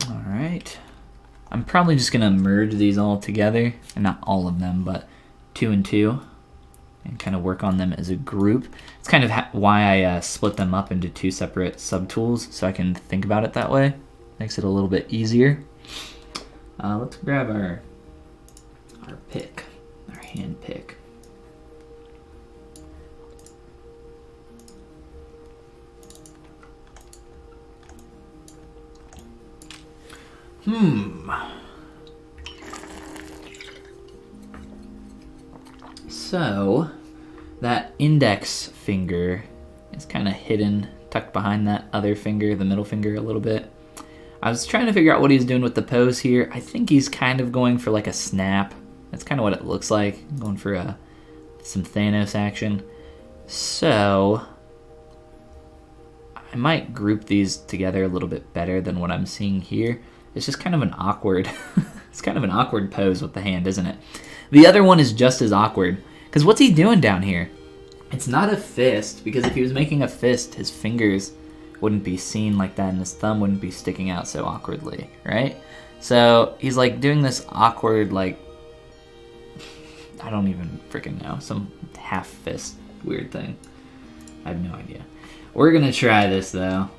Alright. I'm probably just going to merge these all together, and not all of them, but 2 and 2, and kind of work on them as a group. It's kind of why I split them up into 2 separate subtools, so I can think about it that way. Makes it a little bit easier. Let's grab our pick, our hand pick. So, that index finger is kind of hidden, tucked behind that other finger, the middle finger a little bit. I was trying to figure out what he's doing with the pose here. I think he's kind of going for like a snap. That's kind of what it looks like, going for some Thanos action. So, I might group these together a little bit better than what I'm seeing here. It's just kind of an awkward, it's kind of an awkward pose with the hand, isn't it? The other one is just as awkward, because what's he doing down here? It's not a fist, because if he was making a fist, his fingers wouldn't be seen like that, and his thumb wouldn't be sticking out so awkwardly, right? So he's like doing this awkward, like, I don't even freaking know, some half fist weird thing. I have no idea. We're gonna try this though.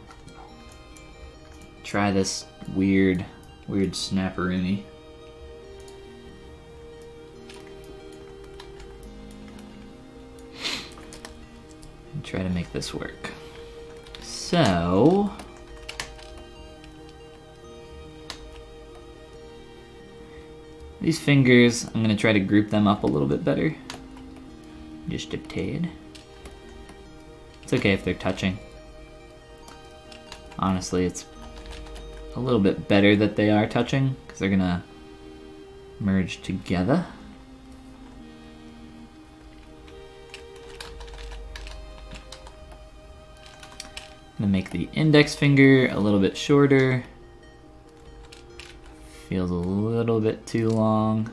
Try this weird snapperoonie. And try to make this work. So these fingers, I'm gonna try to group them up a little bit better. Just a tad. It's okay if they're touching. Honestly, it's a little bit better that they are touching because they're gonna merge together. I'm gonna make the index finger a little bit shorter. Feels a little bit too long.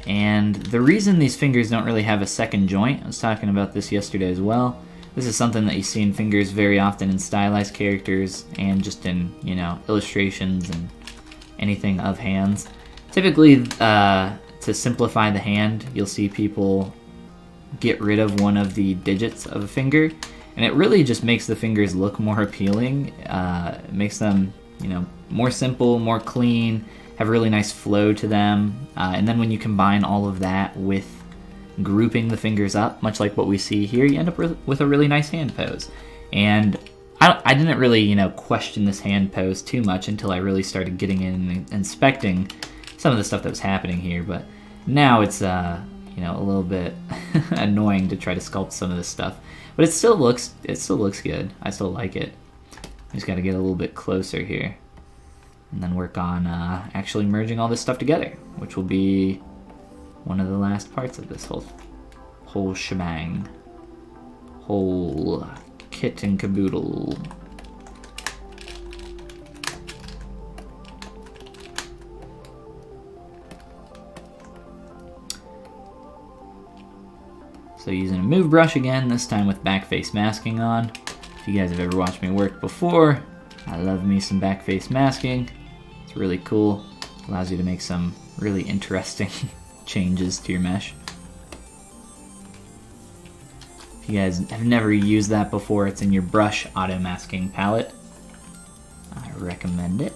And the reason these fingers don't really have a second joint, I was talking about this yesterday as well. This is something that you see in fingers very often in stylized characters and just in, you know, illustrations and anything of hands. Typically, to simplify the hand, you'll see people get rid of one of the digits of a finger, and it really just makes the fingers look more appealing. It makes them, you know, more simple, more clean, have a really nice flow to them. And then when you combine all of that with grouping the fingers up, much like what we see here, you end up with a really nice hand pose. And I didn't really, you know, question this hand pose too much until I really started getting in and inspecting some of the stuff that was happening here. But now it's, you know, a little bit annoying to try to sculpt some of this stuff. But it still looks good. I still like it. Just got to get a little bit closer here, and then work on actually merging all this stuff together, which will be one of the last parts of this whole shebang, whole kit and caboodle. So using a move brush again, this time with back face masking on. If you guys have ever watched me work before, I love me some back face masking. It's really cool. Allows you to make some really interesting changes to your mesh. If you guys have never used that before, it's in your brush auto masking palette. I recommend it.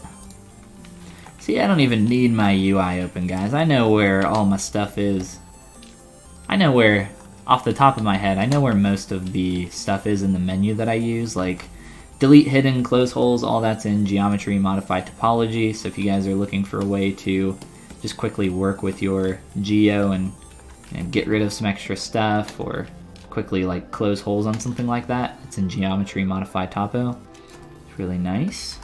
See, I don't even need my UI open, guys. I know where all my stuff is. I know where, off the top of my head, I know where most of the stuff is in the menu that I use, like delete hidden, close holes, all that's in geometry modified topology. So if you guys are looking for a way to just quickly work with your geo and get rid of some extra stuff, or quickly like close holes on something like that, it's in geometry modified topo. It's really nice.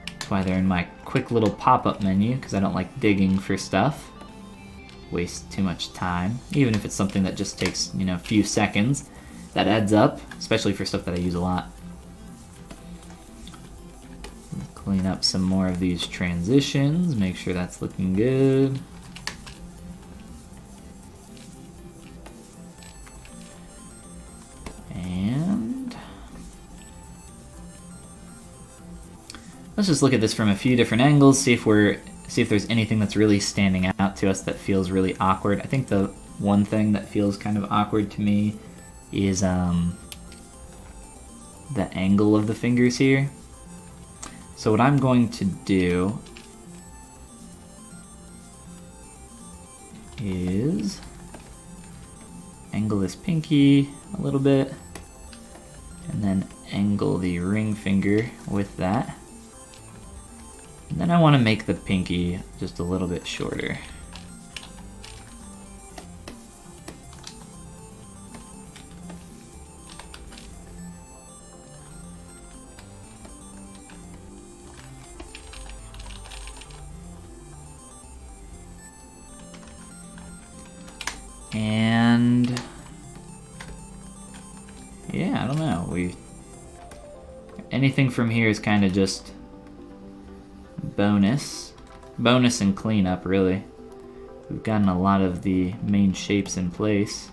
That's why they're in my quick little pop-up menu, because I don't like digging for stuff. Waste too much time, even if it's something that just takes, you know, a few seconds. That adds up, especially for stuff that I use a lot. Clean up some more of these transitions, make sure that's looking good. And let's just look at this from a few different angles, see if there's anything that's really standing out to us that feels really awkward. I think the one thing that feels kind of awkward to me is the angle of the fingers here. So what I'm going to do is angle this pinky a little bit, and then angle the ring finger with that. And then I want to make the pinky just a little bit shorter. And yeah, I don't know. Anything from here is kind of just bonus and cleanup, really. We've gotten a lot of the main shapes in place.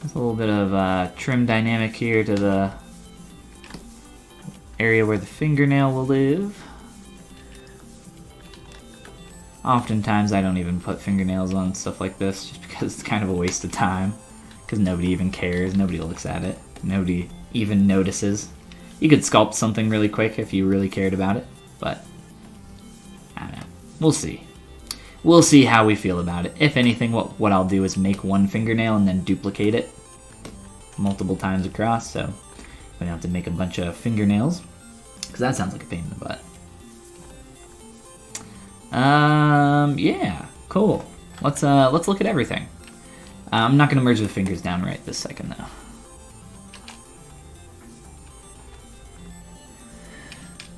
There's a little bit of trim dynamic here to the area where the fingernail will live. Oftentimes I don't even put fingernails on stuff like this just because it's kind of a waste of time. Because nobody even cares, nobody looks at it, nobody even notices. You could sculpt something really quick if you really cared about it, but I don't know. We'll see. We'll see how we feel about it. If anything, what I'll do is make one fingernail and then duplicate it multiple times across, so we don't have to make a bunch of fingernails, because that sounds like a pain in the butt. Yeah, cool. Let's look at everything. I'm not gonna merge the fingers down right this second though.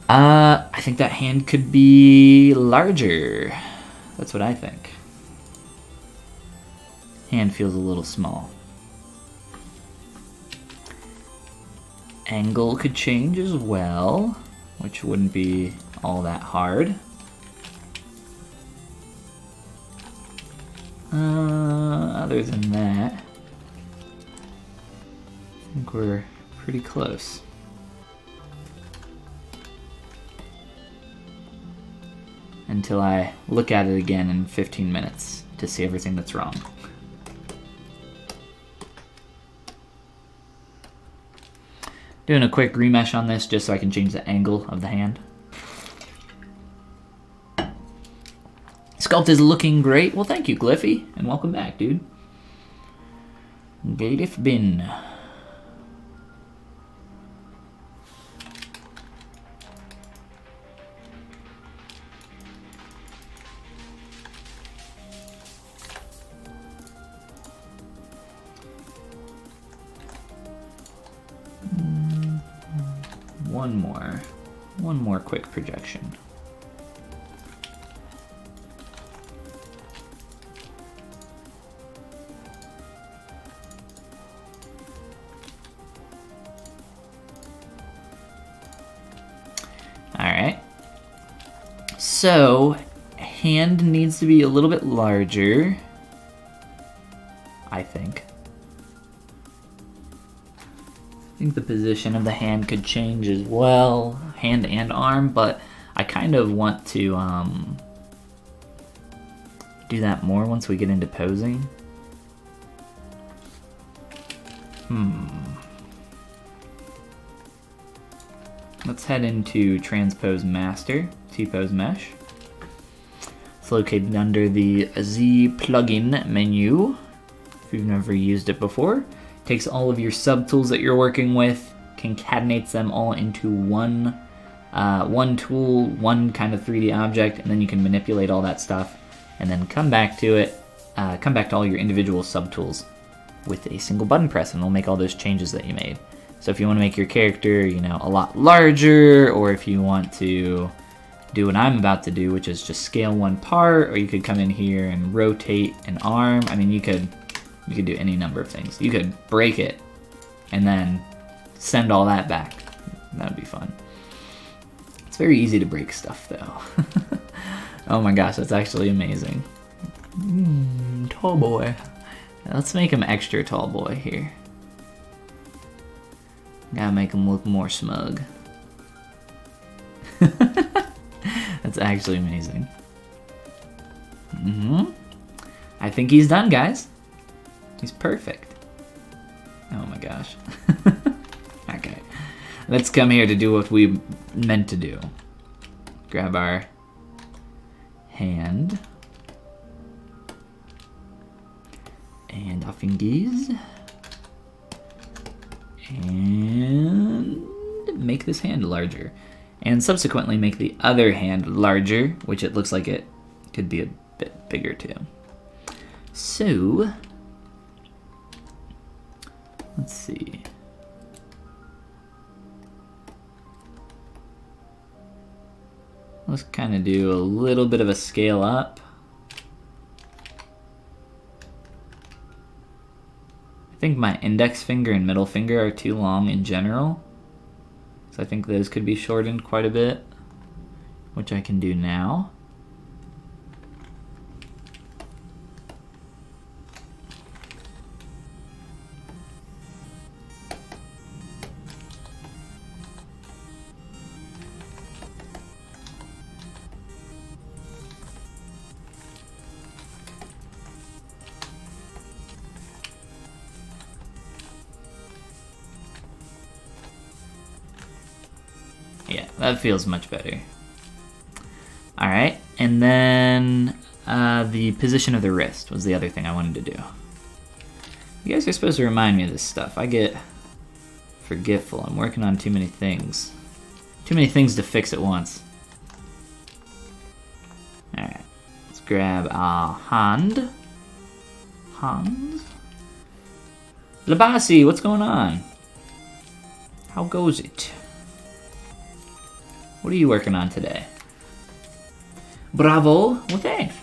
I think that hand could be larger. That's what I think. Hand feels a little small. Angle could change as well, which wouldn't be all that hard. Other than that, I think we're pretty close. Until I look at it again in 15 minutes to see everything that's wrong. Doing a quick remesh on this just so I can change the angle of the hand. Sculpt is looking great. Well, thank you, Glyphy, and welcome back, dude. Gatif bin. One more quick projection. Alright. So, hand needs to be a little bit larger, I think. I think the position of the hand could change as well, hand and arm, but I kind of want to do that more once we get into posing. Let's head into Transpose Master, T-Pose Mesh. It's located under the Z plugin menu, if you've never used it before. Takes all of your subtools that you're working with, concatenates them all into one tool, one kind of 3D object, and then you can manipulate all that stuff, and then come back to it, come back to all your individual subtools with a single button press, and it'll make all those changes that you made. So if you want to make your character, you know, a lot larger, or if you want to do what I'm about to do, which is just scale one part, or you could come in here and rotate an arm. I mean, you could do any number of things. You could break it and then send all that back. That would be fun. It's very easy to break stuff though. Oh my gosh, that's actually amazing. Tall boy. Let's make him extra tall boy here. Gotta make him look more smug. That's actually amazing. I think he's done, guys. He's perfect. Oh my gosh. Okay. Let's come here to do what we meant to do. Grab our hand. And our fingers. And make this hand larger. And subsequently make the other hand larger, which it looks like it could be a bit bigger too. So, let's see. Let's kind of do a little bit of a scale up. I think my index finger and middle finger are too long in general. So I think those could be shortened quite a bit, which I can do now. Yeah, that feels much better. Alright, and then the position of the wrist was the other thing I wanted to do. You guys are supposed to remind me of this stuff. I get forgetful. I'm working on too many things. Too many things to fix at once. Alright, let's grab our hand. Hans? Labasi, what's going on? How goes it? What are you working on today? Bravo. Well, thanks.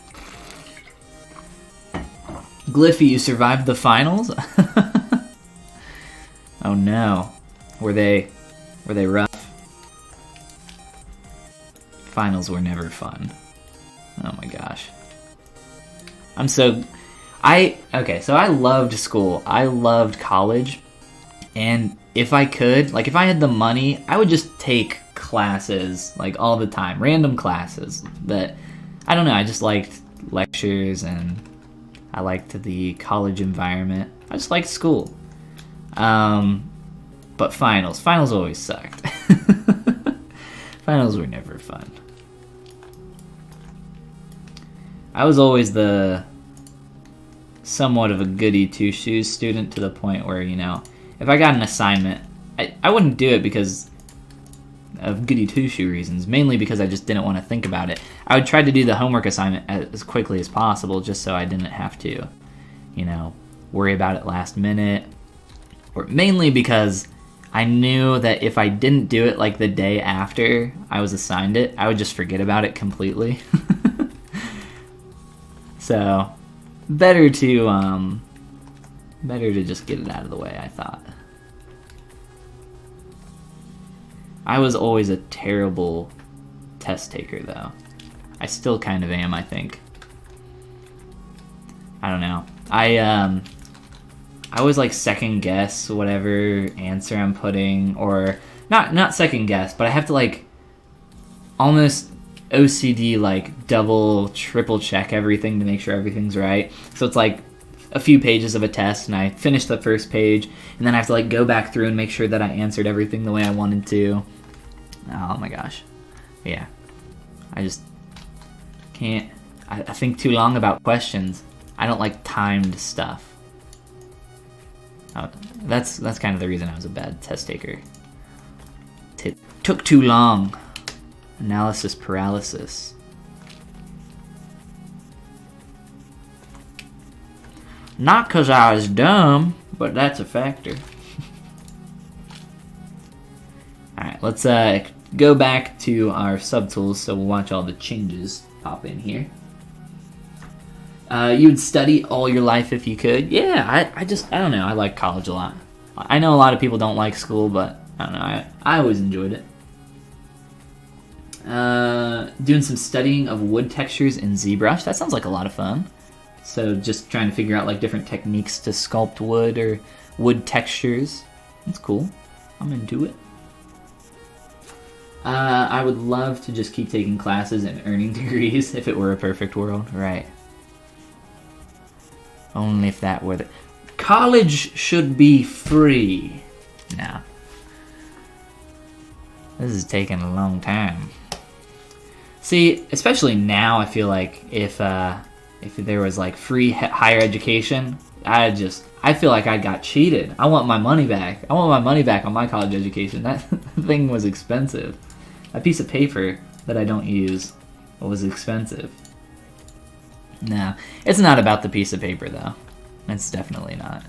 Gliffy, you survived the finals? Oh no. Were they rough? Finals were never fun. Oh my gosh. Okay, so I loved school. I loved college. And if I could, like if I had the money, I would just take classes like all the time, random classes that, I don't know, I just liked lectures and I liked the college environment. I just liked school. But finals always sucked. Finals were never fun. I was always the somewhat of a goody two-shoes student to the point where, you know, if I got an assignment, I wouldn't do it because of goody two-shoe reasons, mainly because I just didn't want to think about it. I would try to do the homework assignment as quickly as possible just so I didn't have to, you know, worry about it last minute. Or mainly because I knew that if I didn't do it like the day after I was assigned it, I would just forget about it completely. So, better to just get it out of the way, I thought. I was always a terrible test taker, though. I still kind of am, I think. I don't know. I always like second guess whatever answer I'm putting, or not second guess, but I have to like almost OCD like double, triple check everything to make sure everything's right. So it's like a few pages of a test and I finish the first page and then I have to like go back through and make sure that I answered everything the way I wanted to. Oh my gosh. Yeah. I just can't. I think too long about questions. I don't like timed stuff. That's kind of the reason I was a bad test taker. It took too long. Analysis paralysis. Not 'cause I was dumb, but that's a factor. Alright, let's go back to our subtools so we'll watch all the changes pop in here. You would study all your life if you could. Yeah, I don't know, I like college a lot. I know a lot of people don't like school, but I don't know, I always enjoyed it. Doing some studying of wood textures in ZBrush. That sounds like a lot of fun. So just trying to figure out like different techniques to sculpt wood or wood textures. That's cool. I'm into it. I would love to just keep taking classes and earning degrees if it were a perfect world. Right. Only if that were the... College should be free. No. This is taking a long time. See, especially now, I feel like if there was like free higher education, I feel like I got cheated. I want my money back. I want my money back on my college education. That thing was expensive. That piece of paper that I don't use was expensive. No, it's not about the piece of paper though. It's definitely not.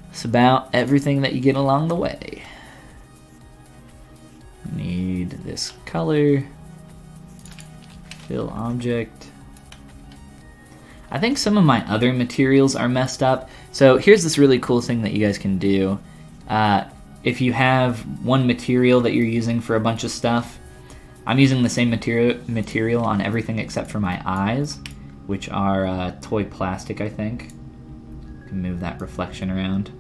It's about everything that you get along the way. Need this color. Fill object. I think some of my other materials are messed up. So here's this really cool thing that you guys can do. If you have one material that you're using for a bunch of stuff, I'm using the same material on everything except for my eyes, which are toy plastic, I think. Can move that reflection around.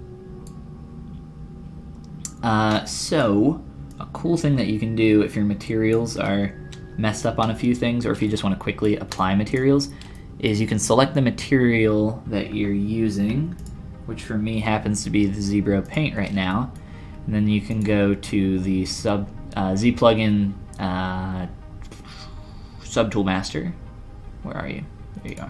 So a cool thing that you can do if your materials are messed up on a few things, or if you just want to quickly apply materials, is you can select the material that you're using, which for me happens to be the ZBrush paint right now, and then you can go to the Z plugin, Subtool Master. Where are you? There you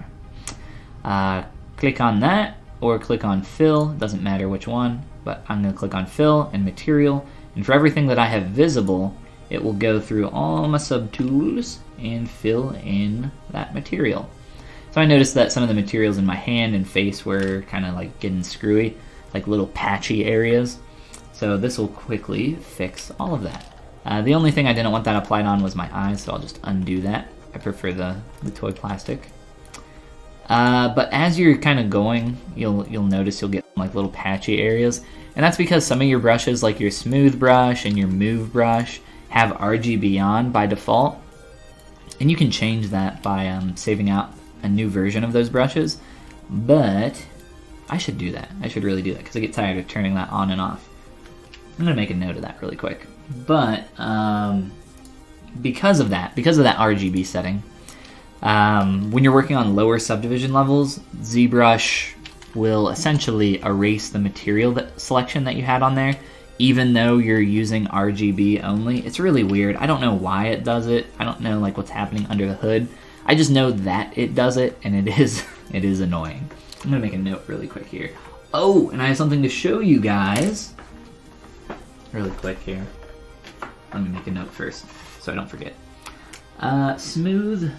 are. Click on that or click on Fill. Doesn't matter which one, but I'm going to click on Fill and Material. And for everything that I have visible, it will go through all my subtools and fill in that material. So I noticed that some of the materials in my hand and face were kind of like getting screwy, like little patchy areas. So this will quickly fix all of that. The only thing I didn't want that applied on was my eyes, so I'll just undo that. I prefer the toy plastic. But as you're kind of going, you'll notice you'll get like little patchy areas. And that's because some of your brushes, like your smooth brush and your move brush, have RGB on by default. And you can change that by saving out a new version of those brushes. But I should do that. I should really do that because I get tired of turning that on and off. I'm going to make a note of that really quick. But because of that RGB setting, when you're working on lower subdivision levels, ZBrush will essentially erase the material selection that you had on there, even though you're using RGB only. It's really weird. I don't know why it does it. I don't know like what's happening under the hood. I just know that it does it, and it is annoying. I'm gonna make a note really quick here. Oh, and I have something to show you guys. Really quick here. Let me make a note first so I don't forget. Smooth,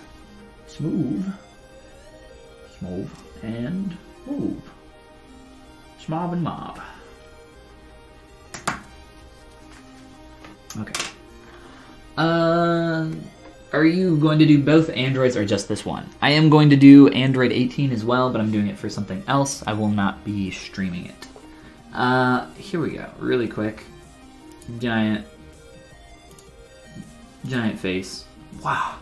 and move. Smob and mob. Okay. Are you going to do both Androids or just this one? I am going to do Android 18 as well, but I'm doing it for something else. I will not be streaming it. Here we go, really quick. Giant face. Wow.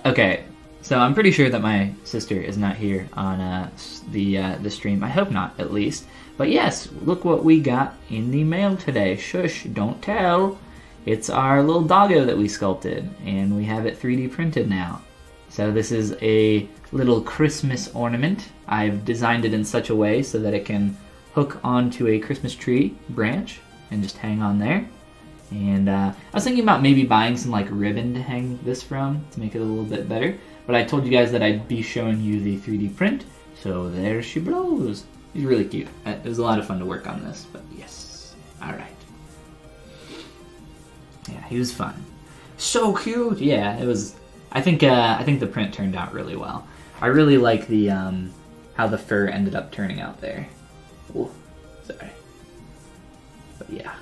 Okay, so I'm pretty sure that my sister is not here on the stream. I hope not, at least. But yes, look what we got in the mail today. Shush, don't tell. It's our little doggo that we sculpted, and we have it 3D printed now. So this is a little Christmas ornament. I've designed it in such a way so that it can hook onto a Christmas tree branch and just hang on there. And I was thinking about maybe buying some like ribbon to hang this from to make it a little bit better. But I told you guys that I'd be showing you the 3D print, so there she blows. He's really cute. It was a lot of fun to work on this, but yes. All right. Yeah, he was fun. So cute. Yeah, it was. I think the print turned out really well. I really like the how the fur ended up turning out there. Oh, sorry. But yeah.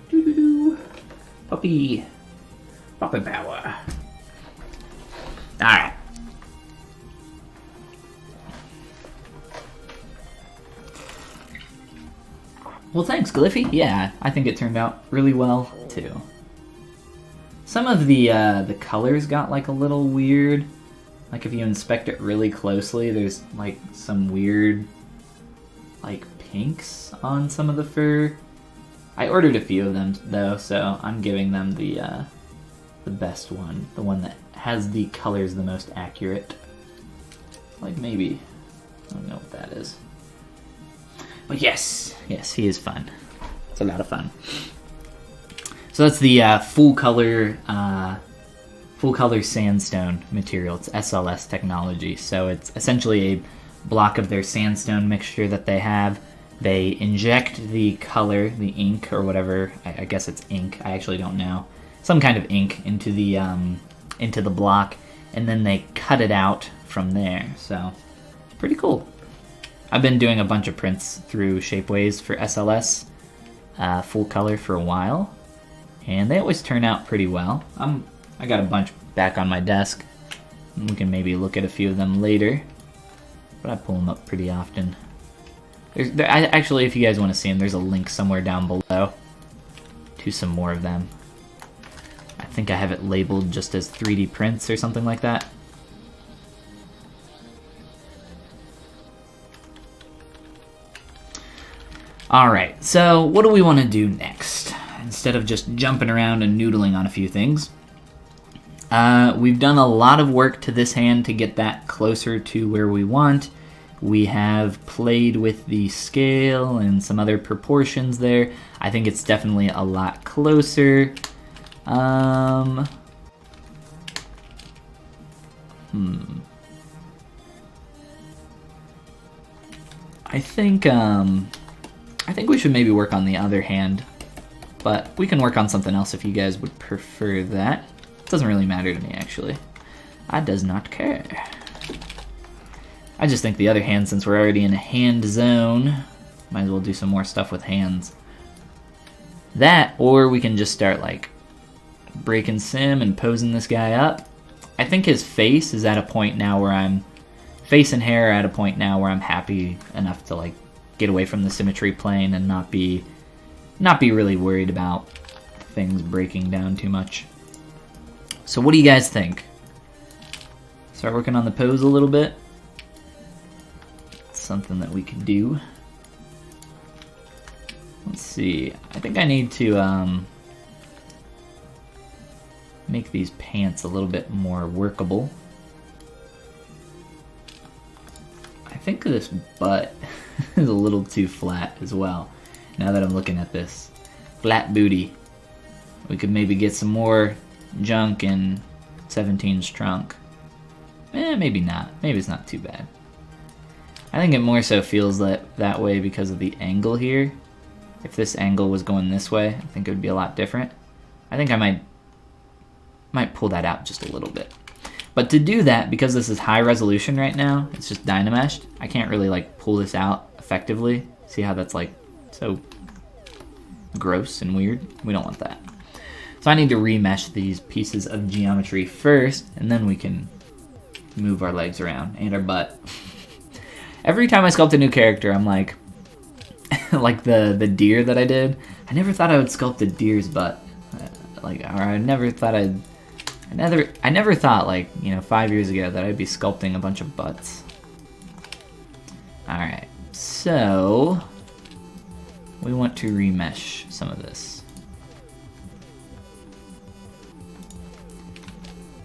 Doo-doo-doo. Puppy power. All right. Well, thanks, Gliffy. Yeah, I think it turned out really well too. Some of the colors got like a little weird. Like if you inspect it really closely, there's like some weird like pinks on some of the fur. I ordered a few of them though, so I'm giving them the best one, the one that has the colors the most accurate. Like maybe, I don't know what that is. But yes, he is fun. It's a lot of fun. So that's the full color sandstone material. It's SLS technology. So it's essentially a block of their sandstone mixture that they have. They inject the color, the ink or whatever. I guess it's ink. I actually don't know. Some kind of ink into the block, and then they cut it out from there. So it's pretty cool. I've been doing a bunch of prints through Shapeways for SLS full color for a while, and they always turn out pretty well. I got a bunch back on my desk. We can maybe look at a few of them later, but I pull them up pretty often. Actually, if you guys want to see them, there's a link somewhere down below to some more of them. I think I have it labeled just as 3D prints or something like that. Alright, so what do we want to do next? Instead of just jumping around and noodling on a few things. We've done a lot of work to this hand to get that closer to where we want. We have played with the scale and some other proportions there. I think it's definitely a lot closer. I think we should maybe work on the other hand, but we can work on something else if you guys would prefer that. It doesn't really matter to me, actually. I does not care. I just think the other hand, since we're already in a hand zone, might as well do some more stuff with hands. That, or we can just start like breaking sim and posing this guy up. I think his face is at a point now where face and hair are at a point now where I'm happy enough to like get away from the symmetry plane and not be really worried about things breaking down too much. So what do you guys think? Start working on the pose a little bit. Something that we could do. Let's see. I think I need to make these pants a little bit more workable. I think this butt is a little too flat as well. Now that I'm looking at this. Flat booty. We could maybe get some more junk in 17's trunk. Maybe not. Maybe it's not too bad. I think it more so feels that way because of the angle here. If this angle was going this way, I think it would be a lot different. I think I might pull that out just a little bit. But to do that, because this is high resolution right now, it's just dynameshed, I can't really like pull this out effectively. See how that's like so gross and weird? We don't want that. So I need to remesh these pieces of geometry first, and then we can move our legs around and our butt. Every time I sculpt a new character, I'm like, like the deer that I did. I never thought I would sculpt a deer's butt. I never thought, like, you know, 5 years ago that I'd be sculpting a bunch of butts. Alright, so we want to remesh some of this.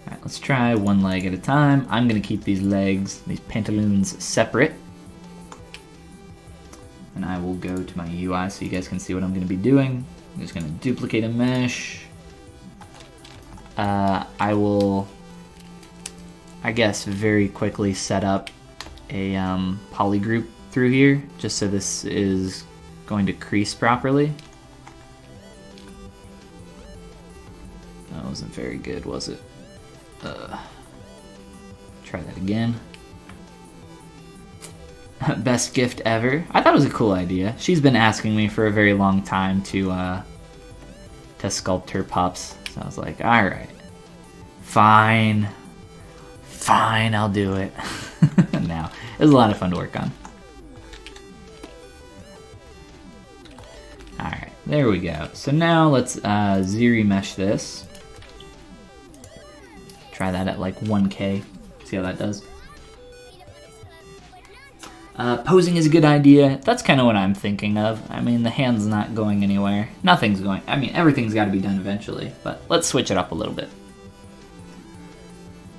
Alright, let's try one leg at a time. I'm going to keep these legs, these pantaloons, separate. And I will go to my UI so you guys can see what I'm going to be doing. I'm just going to duplicate a mesh. I will, I guess, very quickly set up a poly group through here, just so this is going to crease properly. That wasn't very good, was it? Try that again. Best gift ever. I thought it was a cool idea. She's been asking me for a very long time to sculpt her pups. So I was like, alright. Fine, I'll do it. Now, it was a lot of fun to work on. Alright, there we go. So now let's Z-remesh this. Try that at like 1K. See how that does. Posing is a good idea. That's kind of what I'm thinking of. I mean, the hand's not going anywhere. Nothing's going... I mean, everything's got to be done eventually. But let's switch it up a little bit.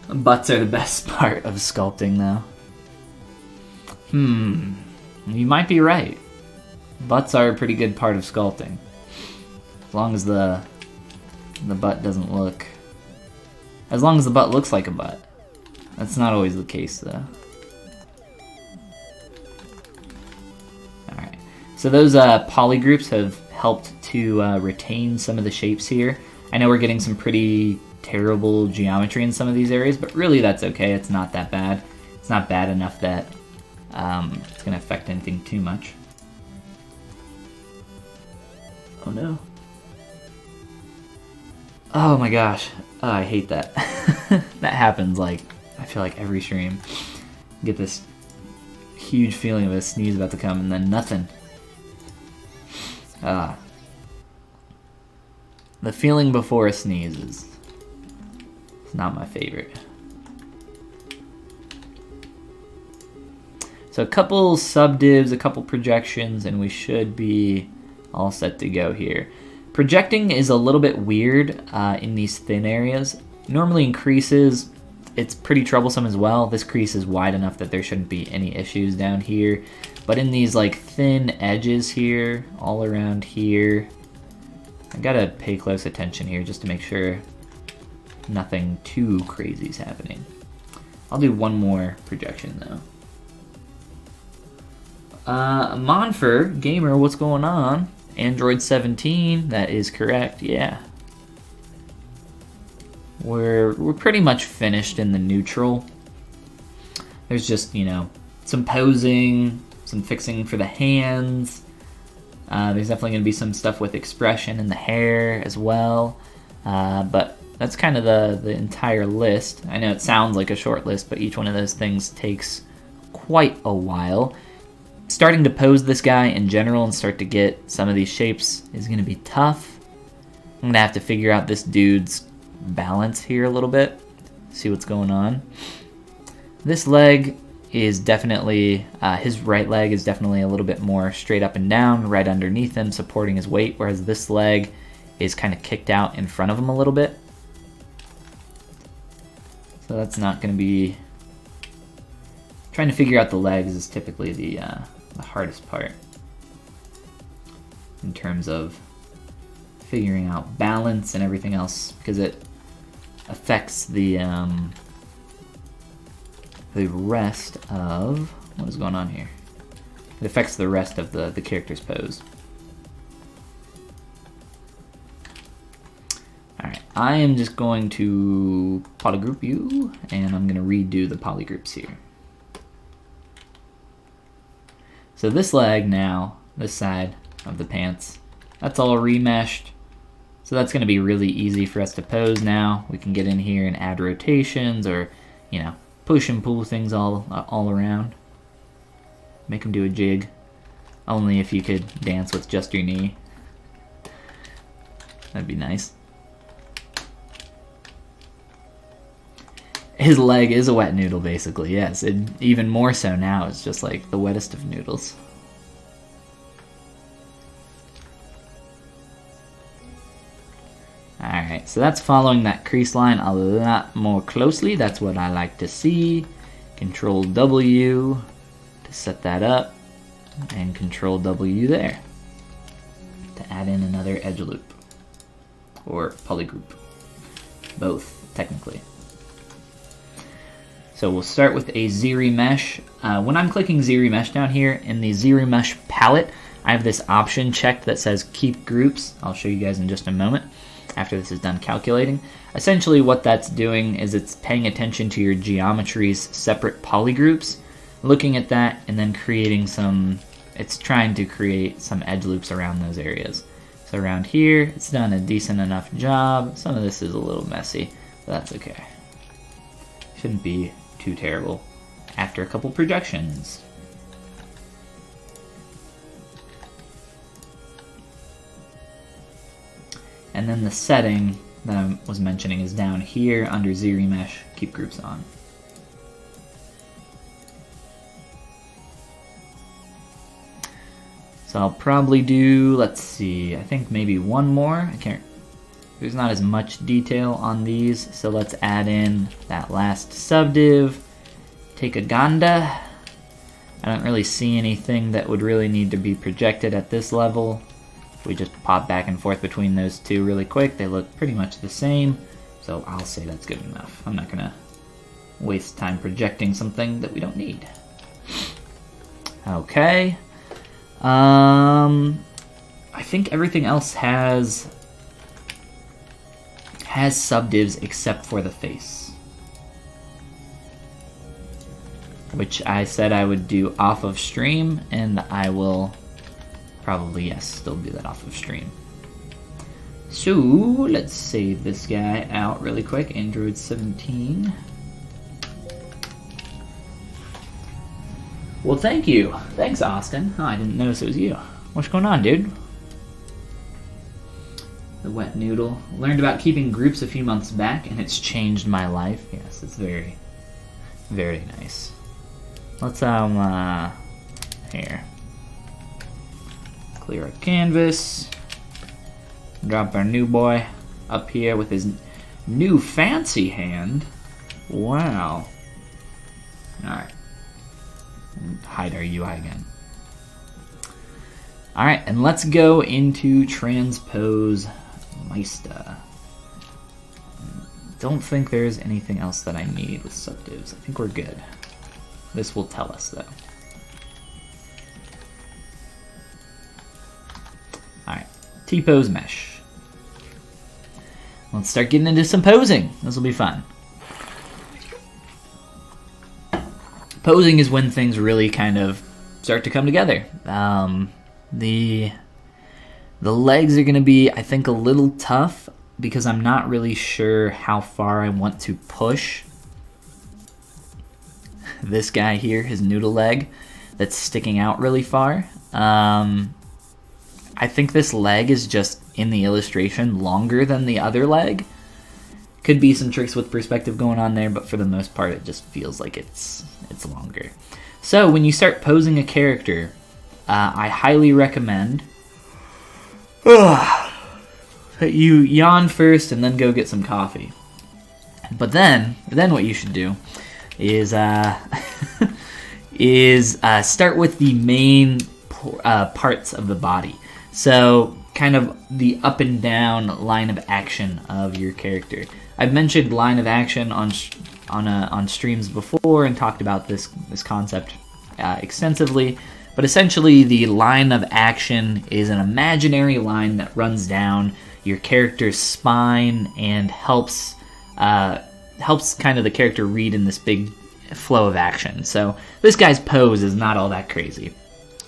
Butts are the best part of sculpting, though. You might be right. Butts are a pretty good part of sculpting. As long as the butt doesn't look... As long as the butt looks like a butt. That's not always the case, though. Alright. So those poly groups have helped to retain some of the shapes here. I know we're getting some pretty terrible geometry in some of these areas, but really that's okay. It's not that bad. It's not bad enough that it's going to affect anything too much. Oh no. Oh my gosh. Oh, I hate that. That happens, like, I feel like every stream. Get this huge feeling of a sneeze about to come and then nothing. The feeling before a sneeze is not my favorite. So a couple subdivs, a couple projections, and we should be all set to go here. Projecting is a little bit weird in these thin areas. Normally in creases, it's pretty troublesome as well. This crease is wide enough that there shouldn't be any issues down here. But in these like thin edges here, all around here, I gotta pay close attention here just to make sure nothing too crazy is happening. I'll do one more projection though. Monfer, gamer, what's going on? Android 17, that is correct, yeah. We're pretty much finished in the neutral. There's just, you know, some posing, some fixing for the hands. There's definitely going to be some stuff with expression in the hair as well. But that's kind of the entire list. I know it sounds like a short list, but each one of those things takes quite a while. Starting to pose this guy in general and start to get some of these shapes is going to be tough. I'm going to have to figure out this dude's balance here a little bit, see what's going on. This leg is definitely, his right leg is definitely a little bit more straight up and down, right underneath him, supporting his weight, whereas this leg is kind of kicked out in front of him a little bit. So that's not going to be... Trying to figure out the legs is typically the hardest part in terms of figuring out balance and everything else, because it affects the rest of... What is going on here? It affects the rest of the character's pose. Alright, I am just going to polygroup you, and I'm going to redo the polygroups here. So this leg now, this side of the pants, that's all remeshed. So that's going to be really easy for us to pose now. We can get in here and add rotations or, you know, push and pull things all around. Make them do a jig. Only if you could dance with just your knee. That'd be nice. His leg is a wet noodle, basically, yes. Even more so now, it's just like the wettest of noodles. Alright, so that's following that crease line a lot more closely. That's what I like to see. Control W to set that up, and Control W there to add in another edge loop, or polygroup. Both, technically. So we'll start with a ZBrush. When I'm clicking ZBrush down here in the ZBrush palette, I have this option checked that says Keep Groups. I'll show you guys in just a moment after this is done calculating. Essentially what that's doing is it's paying attention to your geometry's separate polygroups, looking at that, and then creating some, it's trying to create some edge loops around those areas. So around here, it's done a decent enough job. Some of this is a little messy, but that's okay. Shouldn't be too terrible after a couple projections. And then the setting that I was mentioning is down here under ZBrush, Keep Groups On. So I'll probably do, let's see, I think maybe one more. There's not as much detail on these, so let's add in that last subdiv. Take a Ganda. I don't really see anything that would really need to be projected at this level. If we just pop back and forth between those two really quick, they look pretty much the same, so I'll say that's good enough. I'm not gonna waste time projecting something that we don't need. Okay. I think everything else has subdivs except for the face, which I said I would do off of stream, and I will probably, yes, still do that off of stream. So let's save this guy out really quick. Android 17. Well, thank you. Thanks, Austin. Oh, I didn't notice it was you. What's going on, dude? The wet noodle. Learned about keeping groups a few months back, and it's changed my life. Yes, it's very, very nice. Let's, here. Clear our canvas. Drop our new boy up here with his new fancy hand. Wow. Alright. Hide our UI again. All right, and let's go into Transpose Meister. Don't think there's anything else that I need with subdivs. I think we're good. This will tell us though. All right, T-pose mesh. Let's start getting into some posing. This will be fun. Posing is when things really kind of start to come together. The legs are going to be, I think, a little tough because I'm not really sure how far I want to push this guy here, his noodle leg, that's sticking out really far. I think this leg is just, in the illustration, longer than the other leg. Could be some tricks with perspective going on there, but for the most part, it just feels like it's longer. So when you start posing a character, I highly recommend that you yawn first and then go get some coffee. But then what you should do is start with the main parts of the body. So kind of the up and down line of action of your character. I've mentioned line of action on streams before and talked about this concept extensively. But essentially, the line of action is an imaginary line that runs down your character's spine and helps kind of the character read in this big flow of action. So this guy's pose is not all that crazy.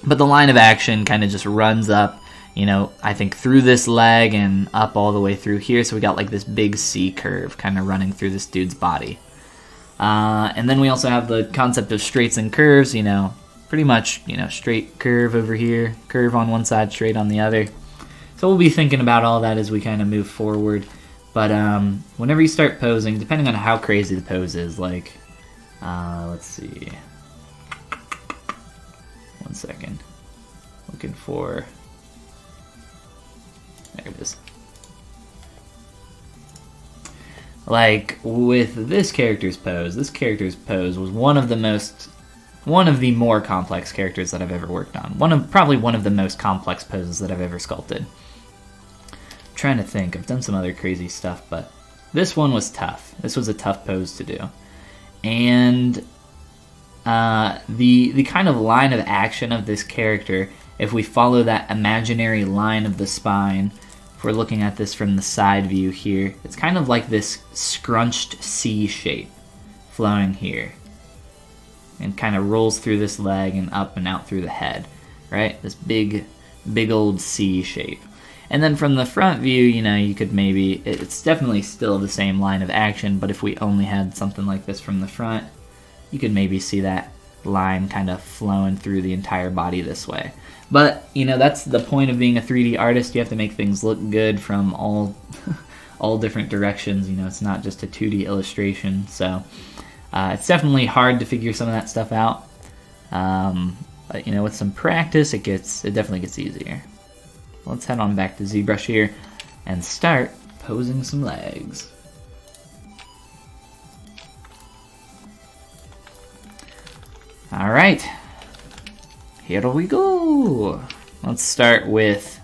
But the line of action kind of just runs up, I think through this leg and up all the way through here. So we got like this big C curve kind of running through this dude's body. And then we also have the concept of straights and curves, pretty much, straight curve over here, curve on one side, straight on the other. So we'll be thinking about all that as we kind of move forward. But whenever you start posing, depending on how crazy the pose is, like, let's see. 1 second. Looking for, there it is. Like with this character's pose was one of the more complex characters that I've ever worked on. Probably one of the most complex poses that I've ever sculpted. I'm trying to think, I've done some other crazy stuff, but this one was tough. This was a tough pose to do. And the kind of line of action of this character, if we follow that imaginary line of the spine, if we're looking at this from the side view here, it's kind of like this scrunched C shape flowing here. And kind of rolls through this leg and up and out through the head, right? This big old C shape. And then from the front view, you could maybe, it's definitely still the same line of action, but if we only had something like this from the front, you could maybe see that line kind of flowing through the entire body this way. But, that's the point of being a 3D artist. You have to make things look good from all different directions. It's not just a 2D illustration. So it's definitely hard to figure some of that stuff out. But, with some practice, it definitely gets easier. Let's head on back to ZBrush here and start posing some legs. All right. Here we go. Let's start with,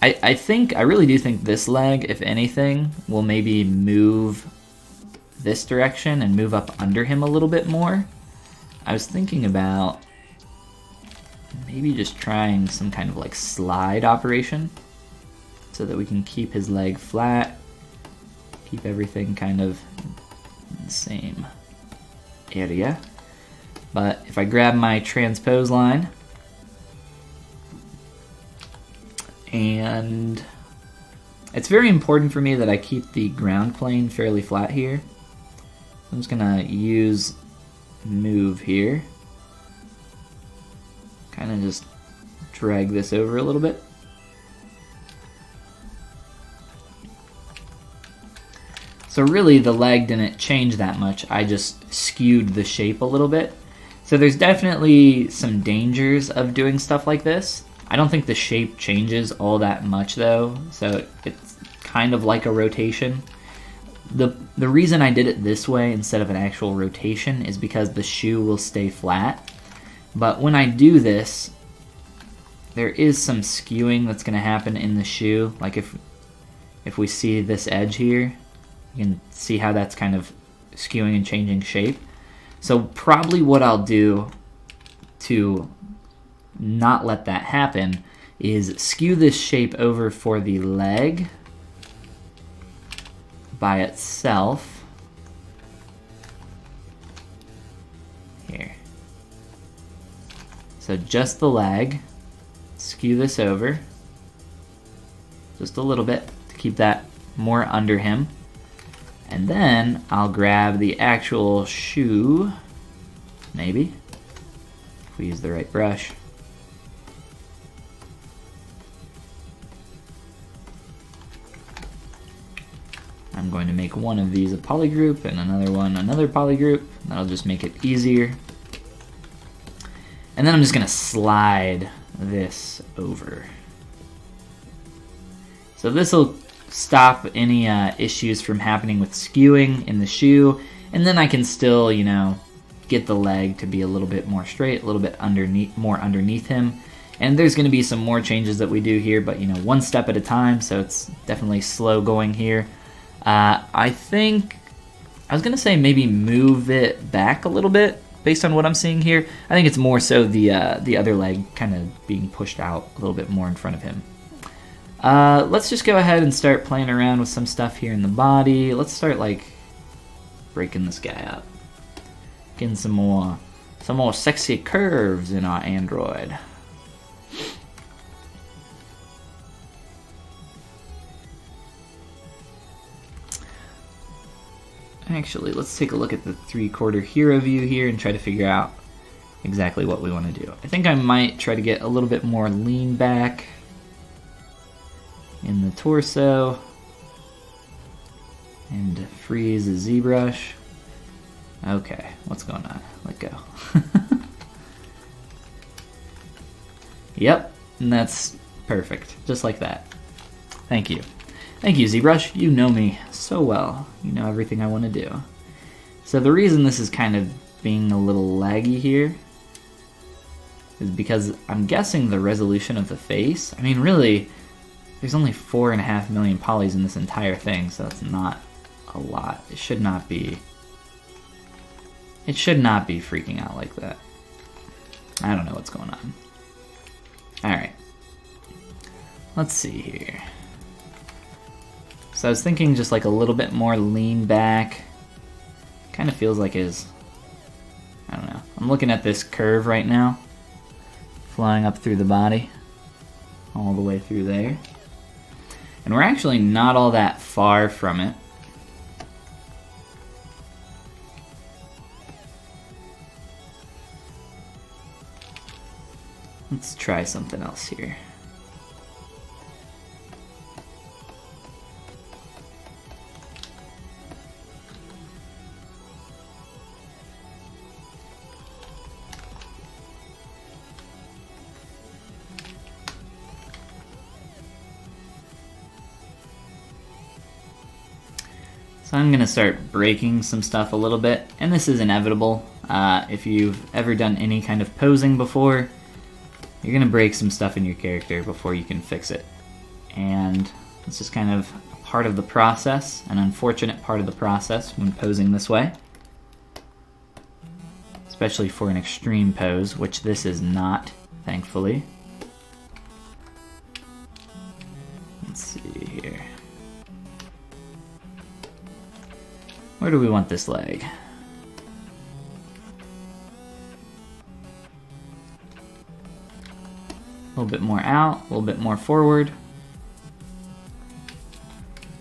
I really do think this leg, if anything, will maybe move this direction and move up under him a little bit more. I was thinking about maybe just trying some kind of like slide operation so that we can keep his leg flat, keep everything kind of in the same area. But if I grab my transpose line and it's very important for me that I keep the ground plane fairly flat here. I'm just gonna use move here, kind of just drag this over a little bit. So really the leg didn't change that much, I just skewed the shape a little bit. So there's definitely some dangers of doing stuff like this. I don't think the shape changes all that much though, so it's kind of like a rotation. The reason I did it this way instead of an actual rotation is because the shoe will stay flat. But when I do this, there is some skewing that's going to happen in the shoe. Like if we see this edge here, you can see how that's kind of skewing and changing shape. So probably what I'll do to not let that happen is skew this shape over for the leg by itself. Here. So just the leg. Skew this over just a little bit to keep that more under him. And then I'll grab the actual shoe, maybe, if we use the right brush. I'm going to make one of these a polygroup and another one another polygroup. That'll just make it easier. And then I'm just going to slide this over. So this will stop any issues from happening with skewing in the shoe, and then I can still, you know, get the leg to be a little bit more straight, a little bit more underneath him. And there's going to be some more changes that we do here, but you know, one step at a time, so it's definitely slow going here. I think I was going to say maybe move it back a little bit based on what I'm seeing here. I think it's more so the other leg kind of being pushed out a little bit more in front of him. Let's just go ahead and start playing around with some stuff here in the body. Let's start like breaking this guy up. Getting some more sexy curves in our android. Actually, let's take a look at the 3/4 hero view here and try to figure out exactly what we want to do. I think I might try to get a little bit more lean back in the torso and freeze the ZBrush. Okay, what's going on? Let go. Yep, and that's perfect, just like that. Thank you. Thank you, ZBrush. You know me so well. You know everything I want to do. So the reason this is kind of being a little laggy here is because I'm guessing the resolution of the face. I mean, really, there's only 4.5 million polys in this entire thing, so that's not a lot. It should not be freaking out like that. I don't know what's going on. Alright. Let's see here. So I was thinking just like a little bit more lean back. Kind of feels like his, I don't know. I'm looking at this curve right now. Flying up through the body. All the way through there. And we're actually not all that far from it. Let's try something else here. So I'm going to start breaking some stuff a little bit, and this is inevitable. If you've ever done any kind of posing before, you're going to break some stuff in your character before you can fix it. And it's just kind of a part of the process, an unfortunate part of the process when posing this way. Especially for an extreme pose, which this is not, thankfully. Let's see here. Where do we want this leg? A little bit more out, a little bit more forward.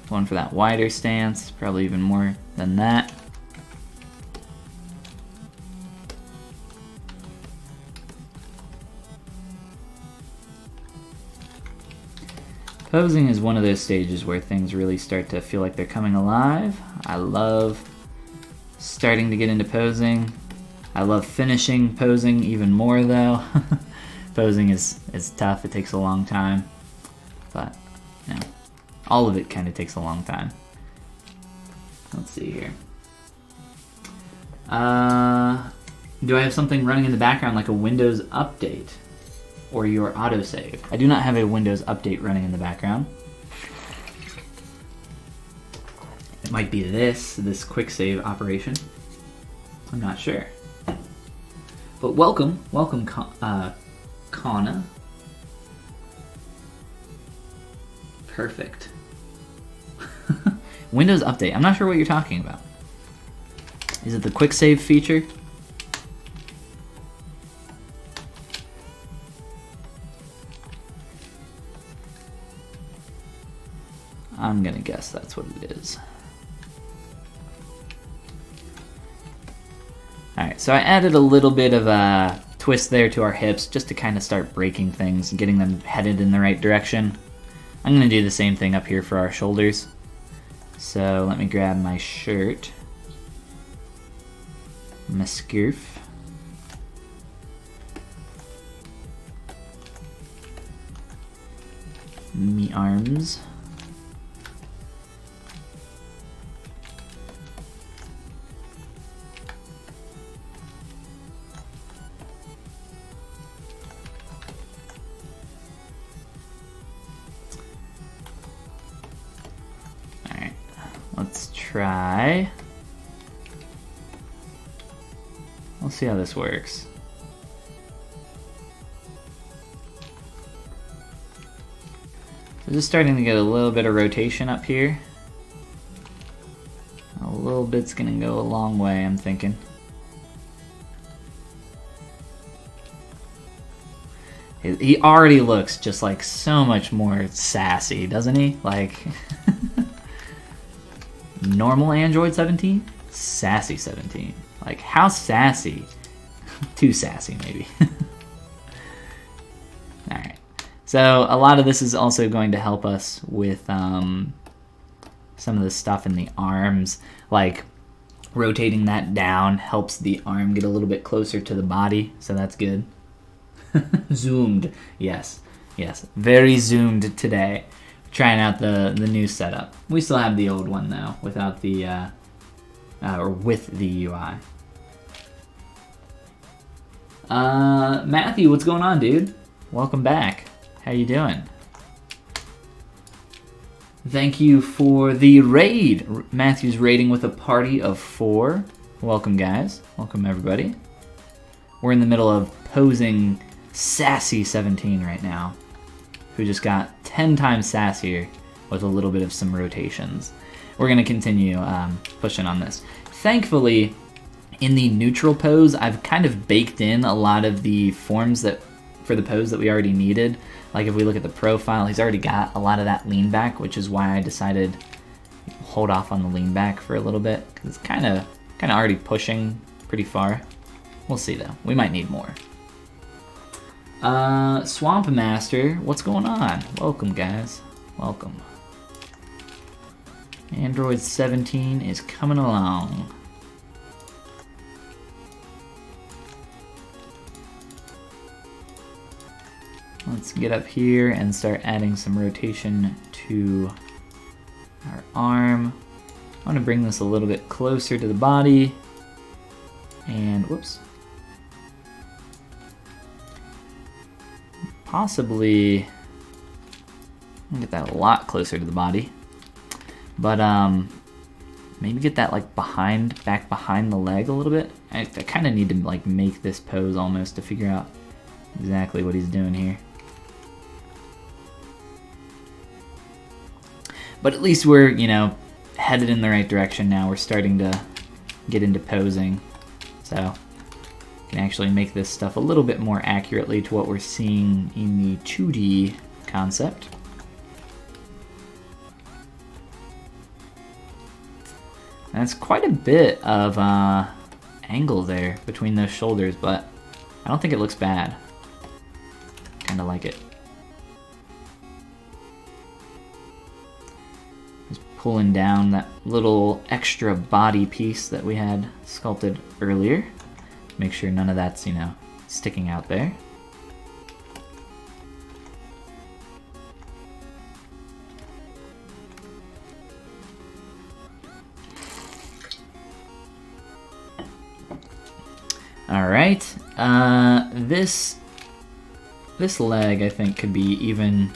Going for that wider stance, probably even more than that. Posing is one of those stages where things really start to feel like they're coming alive. I love starting to get into posing. I love finishing posing even more though. Posing is tough, it takes a long time. But, you know, all of it kind of takes a long time. Let's see here. Do I have something running in the background like a Windows update? or your autosave. I do not have a Windows update running in the background. It might be this quick save operation. I'm not sure. But welcome, Kana. Perfect. Windows update. I'm not sure what you're talking about. Is it the quick save feature? I'm gonna guess that's what it is. Alright, so I added a little bit of a twist there to our hips just to kind of start breaking things and getting them headed in the right direction. I'm gonna do the same thing up here for our shoulders. So let me grab my shirt, my scarf, me arms, let's try. We'll see how this works. So just starting to get a little bit of rotation up here. A little bit's gonna go a long way, I'm thinking. He already looks just like so much more sassy, doesn't he? Like normal Android 17? Sassy 17. Like, how sassy? Too sassy, maybe. Alright. So, a lot of this is also going to help us with some of the stuff in the arms. Like, rotating that down helps the arm get a little bit closer to the body, so that's good. Zoomed. Yes. Yes. Very zoomed today. Trying out the new setup. We still have the old one though, without the or with the UI. Matthew, what's going on, dude? Welcome back. How you doing? Thank you for the raid. Matthew's raiding with a party of 4. Welcome, guys. Welcome, everybody. We're in the middle of posing Sassy 17 right now, who just got 10 times sassier with a little bit of some rotations. We're going to continue pushing on this. Thankfully, in the neutral pose, I've kind of baked in a lot of the forms that for the pose that we already needed. Like if we look at the profile, he's already got a lot of that lean back, which is why I decided to hold off on the lean back for a little bit, because it's kind of already pushing pretty far. We'll see though. We might need more. Swamp Master, what's going on? Welcome, guys. Welcome. Android 17 is coming along. Let's get up here and start adding some rotation to our arm. I want to bring this a little bit closer to the body. And whoops. Possibly get that a lot closer to the body, but maybe get that like back behind the leg a little bit. I kind of need to like make this pose almost to figure out exactly what he's doing here. But at least we're, you know, headed in the right direction now. We're starting to get into posing, so can actually make this stuff a little bit more accurately to what we're seeing in the 2D concept. And that's quite a bit of angle there between those shoulders, but I don't think it looks bad. Kind of like it. Just pulling down that little extra body piece that we had sculpted earlier. Make sure none of that's, you know, sticking out there. All right, this this leg I think could be even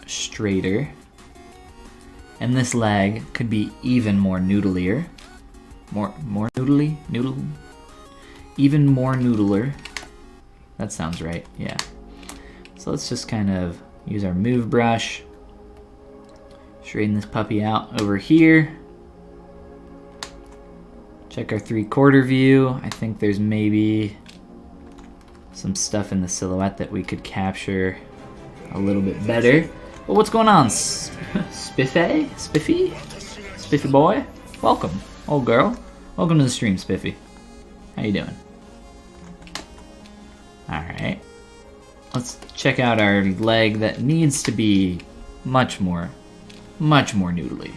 straighter. And this leg could be even more noodlier. More noodly? Noodle? Even more noodler. That sounds right, yeah. So let's just kind of use our move brush. Straighten this puppy out over here. Check our 3/4 view. I think there's maybe some stuff in the silhouette that we could capture a little bit better. But what's going on, Spiffy? Spiffy? Spiffy boy? Welcome, old girl. Welcome to the stream, Spiffy. How you doing? Alright. Let's check out our leg that needs to be much more noodly.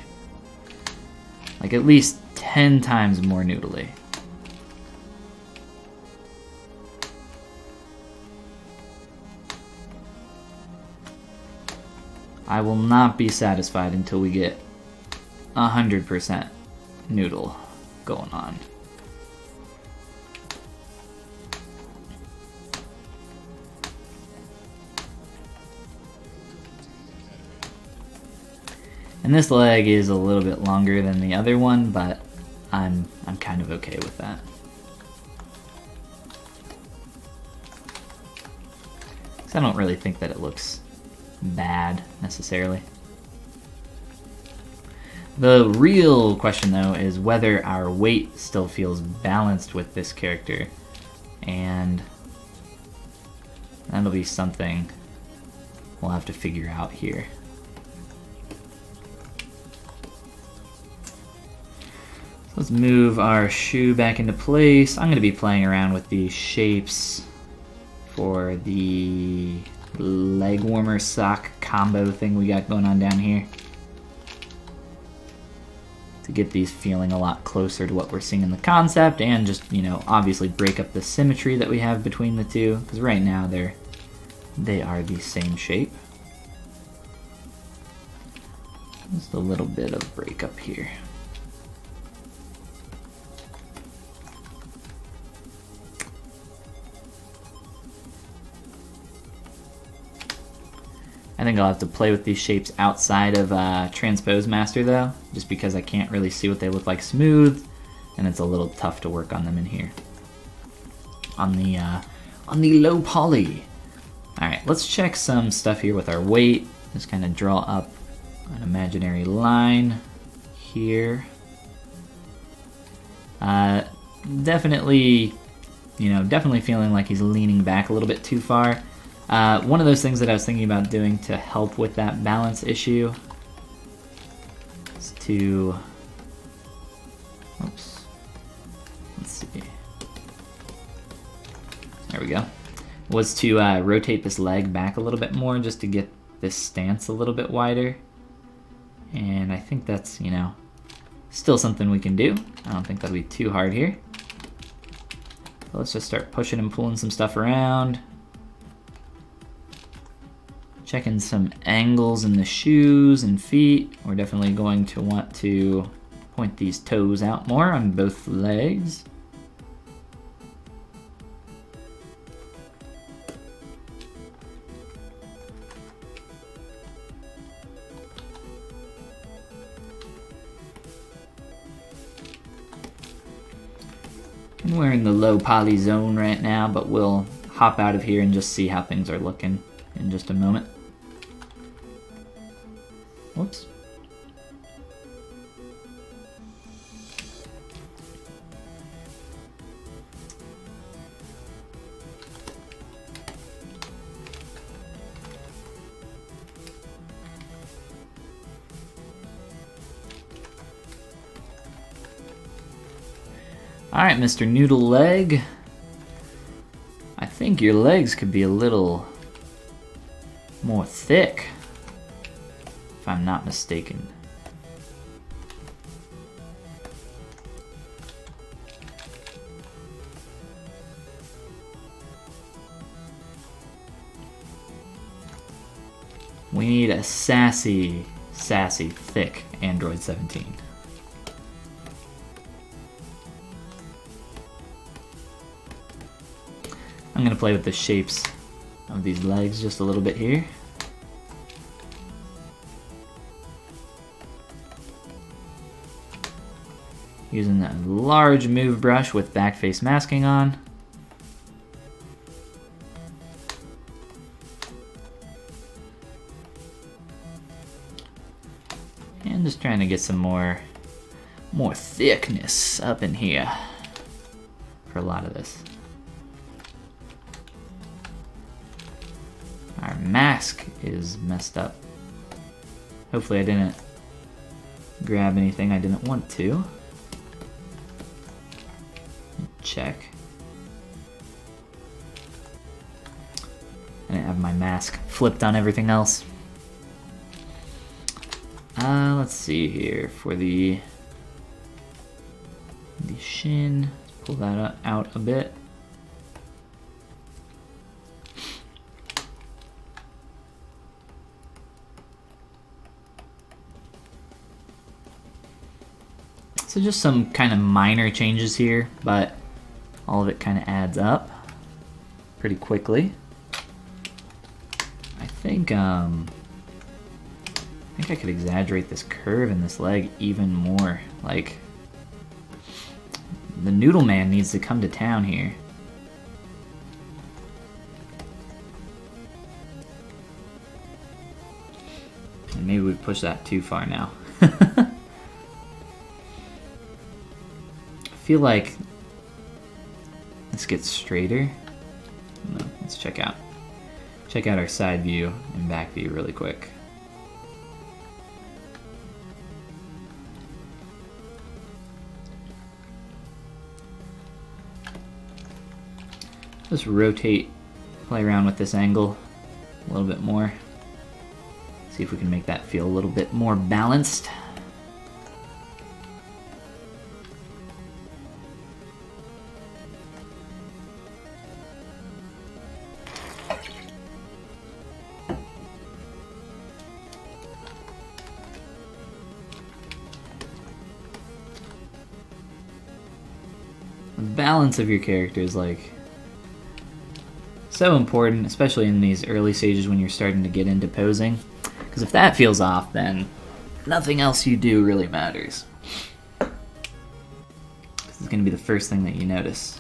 Like at least 10 times more noodly. I will not be satisfied until we get 100% noodle going on. And this leg is a little bit longer than the other one, but I'm kind of okay with that. So I don't really think that it looks bad necessarily. The real question though is whether our weight still feels balanced with this character, and that'll be something we'll have to figure out here. Let's move our shoe back into place. I'm going to be playing around with these shapes for the leg warmer sock combo thing we got going on down here, to get these feeling a lot closer to what we're seeing in the concept, and just, you know, obviously break up the symmetry that we have between the two, because right now they are the same shape. Just a little bit of breakup here. I think I'll have to play with these shapes outside of Transpose Master though, just because I can't really see what they look like smooth, and it's a little tough to work on them in here. On the low poly. All right, let's check some stuff here with our weight. Just kind of draw up an imaginary line here. Definitely feeling like he's leaning back a little bit too far. One of those things that I was thinking about doing to help with that balance issue is to, oops, let's see, there we go, was to rotate this leg back a little bit more just to get this stance a little bit wider. And I think that's, you know, still something we can do. I don't think that'll be too hard here. But let's just start pushing and pulling some stuff around. Checking some angles in the shoes and feet. We're definitely going to want to point these toes out more on both legs. And we're in the low poly zone right now, but we'll hop out of here and just see how things are looking in just a moment. Whoops. Alright, Mr. Noodle Leg. I think your legs could be a little more thick, if I'm not mistaken. We need a sassy, thick Android 17. I'm gonna play with the shapes of these legs just a little bit here. Using a large move brush with backface masking on. And just trying to get some more thickness up in here for a lot of this. Our mask is messed up. Hopefully I didn't grab anything I didn't want to. Check. I didn't have my mask flipped on everything else. Let's see here for the shin. Let's pull that out a bit. So just some kind of minor changes here, but all of it kind of adds up pretty quickly. I think I could exaggerate this curve in this leg even more. Like, the Noodle Man needs to come to town here. And maybe we've pushed that too far now. I feel like this gets straighter. No, let's check out our side view and back view really quick. Just rotate, play around with this angle a little bit more. See if we can make that feel a little bit more balanced. The balance of your character is like so important, especially in these early stages when you're starting to get into posing. Because if that feels off, then nothing else you do really matters. This is going to be the first thing that you notice.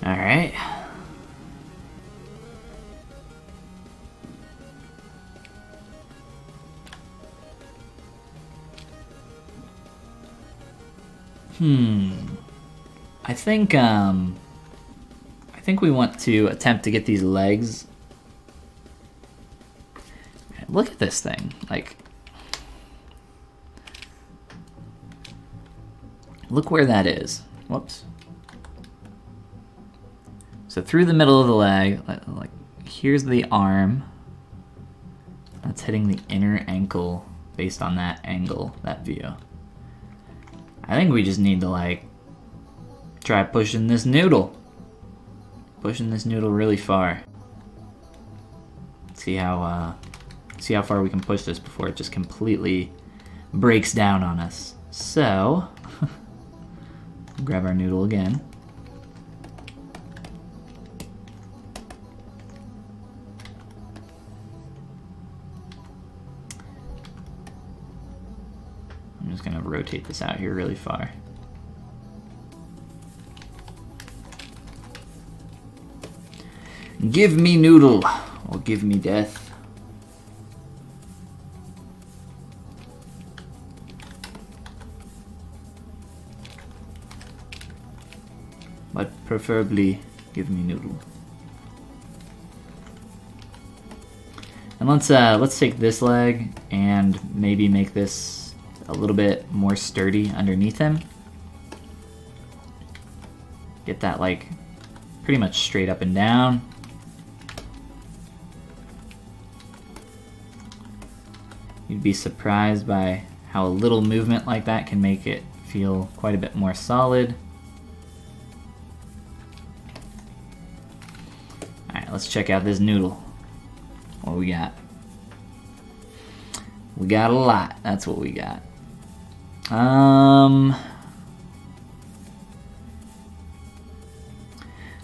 All right. I think we want to attempt to get these legs. Look at this thing. Like, look where that is. Whoops. So through the middle of the leg, like here's the arm. That's hitting the inner ankle based on that angle, that view. I think we just need to like try pushing this noodle. Pushing this noodle really far. See how far we can push this before it just completely breaks down on us. So, grab our noodle again. I'm just gonna rotate this out here really far. Give me noodle, or give me death. But preferably, give me noodle. And let's take this leg and maybe make this a little bit more sturdy underneath him. Get that like pretty much straight up and down. You'd be surprised by how a little movement like that can make it feel quite a bit more solid. Alright, let's check out this noodle. What we got? We got a lot. That's what we got.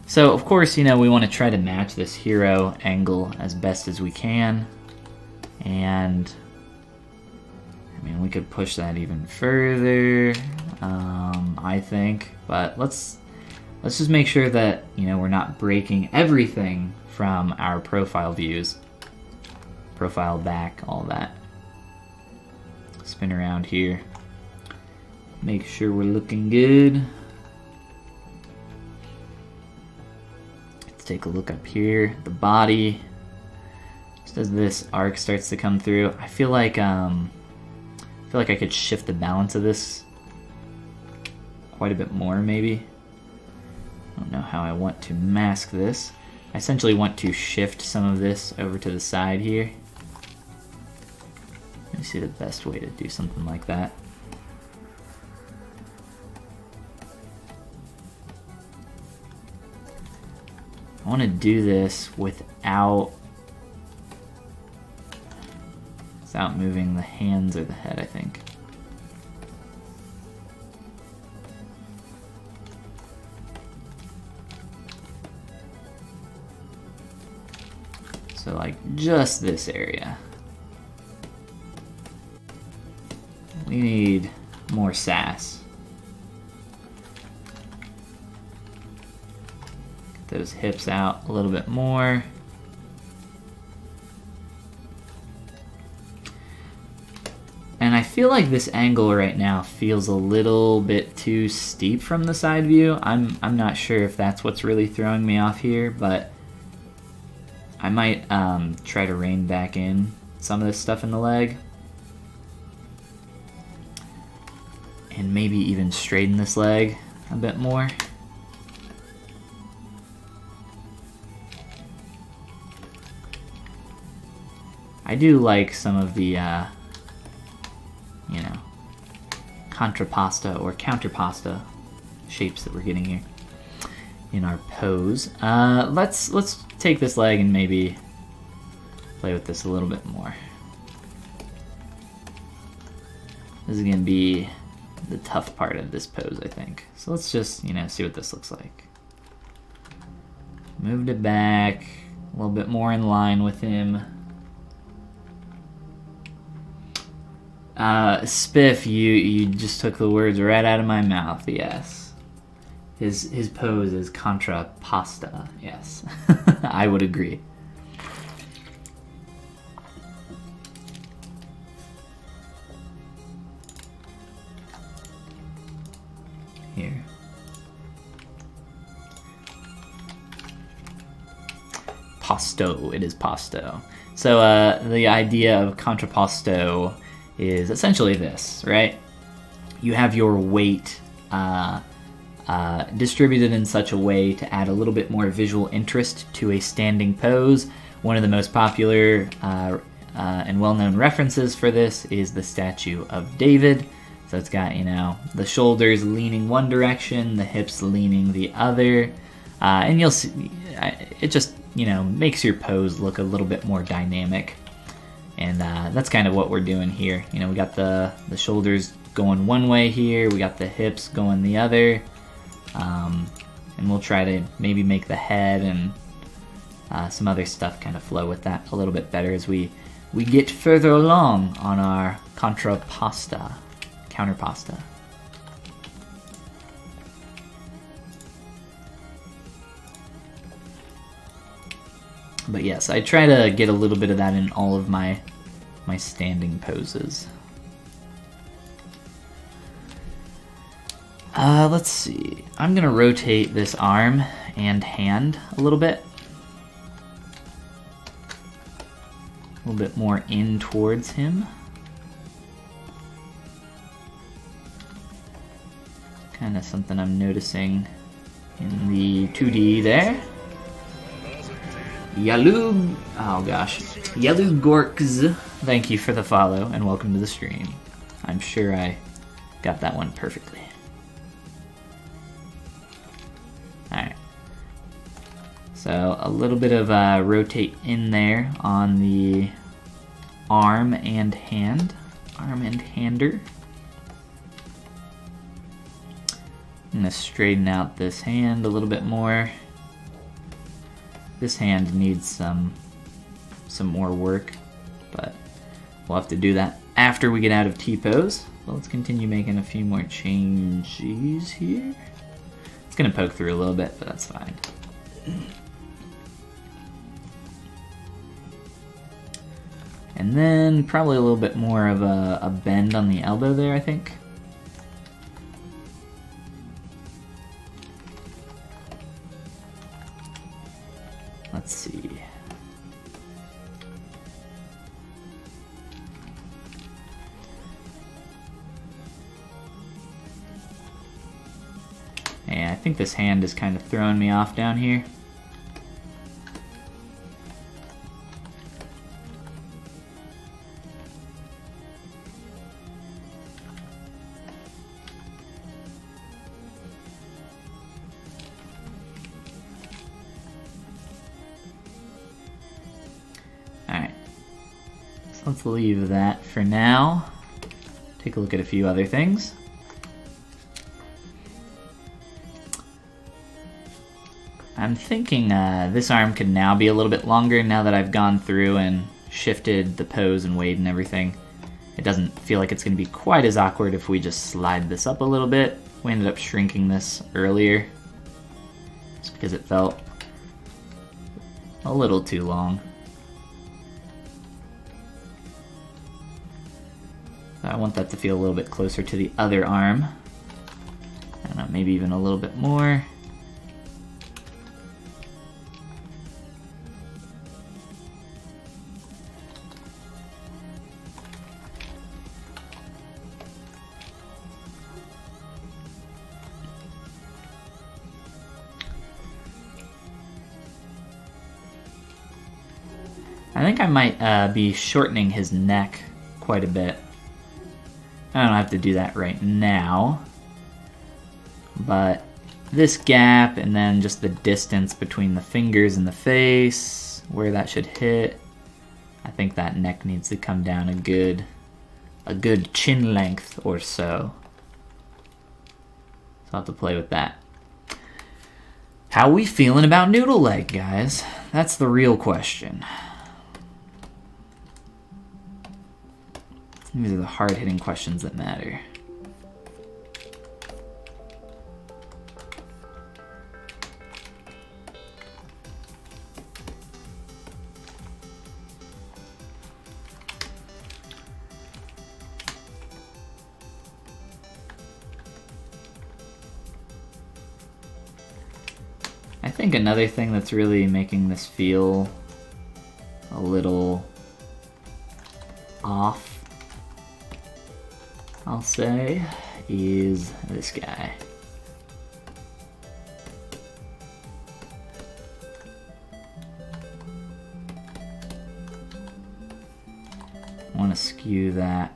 So of course, you know, we want to try to match this hero angle as best as we can. And I mean, we could push that even further, I think. But let's just make sure that, you know, we're not breaking everything from our profile views. Profile back, all that. Spin around here. Make sure we're looking good. Let's take a look up here. The body. Just as this arc starts to come through, I feel like I could shift the balance of this quite a bit more, maybe. I don't know how I want to mask this. I essentially want to shift some of this over to the side here. Let me see the best way to do something like that. I want to do this without moving the hands or the head, I think. So like just this area. We need more sass. Get those hips out a little bit more. And I feel like this angle right now feels a little bit too steep from the side view. I'm not sure if that's what's really throwing me off here, but I might try to rein back in some of this stuff in the leg. And maybe even straighten this leg a bit more. I do like some of the you know, contrapposto or counterpasta shapes that we're getting here in our pose. Let's take this leg and maybe play with this a little bit more. This is gonna be the tough part of this pose, I think. So let's just, you know, see what this looks like. Moved it back a little bit more in line with him. Spiff, you just took the words right out of my mouth. Yes, his pose is contrapposto. Yes, I would agree. Here, posto. It is posto. So the idea of contrapposto is essentially this, right? You have your weight distributed in such a way to add a little bit more visual interest to a standing pose. One of the most popular and well-known references for this is the statue of David. So it's got, you know, the shoulders leaning one direction, the hips leaning the other, and you'll see it just, you know, makes your pose look a little bit more dynamic. And that's kind of what we're doing here. You know, we got the shoulders going one way here, we got the hips going the other, and we'll try to maybe make the head and some other stuff kind of flow with that a little bit better as we get further along on our counterpasta. But yes, I try to get a little bit of that in all of my standing poses. Let's see. I'm gonna rotate this arm and hand a little bit. A little bit more in towards him. Kind of something I'm noticing in the 2D there. Yalu, oh gosh, Yalu Gorks Thank you for the follow and welcome to the stream. I'm sure I got that one perfectly. Alright. So a little bit of rotate in there on the arm and hand. Arm and hander. I'm going to straighten out this hand a little bit more. This hand needs some more work, but we'll have to do that after we get out of T-pose. So let's continue making a few more changes here. It's going to poke through a little bit, but that's fine. And then probably a little bit more of a bend on the elbow there, I think. Let's see. Yeah, I think this hand is kind of throwing me off down here. Let's leave that for now. Take a look at a few other things. I'm thinking this arm could now be a little bit longer now that I've gone through and shifted the pose and weight and everything. It doesn't feel like it's going to be quite as awkward if we just slide this up a little bit. We ended up shrinking this earlier just because it felt a little too long. I want that to feel a little bit closer to the other arm. I don't know, maybe even a little bit more. I think I might be shortening his neck quite a bit. I don't have to do that right now, but this gap and then just the distance between the fingers and the face, where that should hit, I think that neck needs to come down a good chin length or so. So I'll have to play with that. How we feeling about noodle leg, guys? That's the real question. These are the hard-hitting questions that matter. I think another thing that's really making this feel a little off, I'll say, is this guy. I want to skew that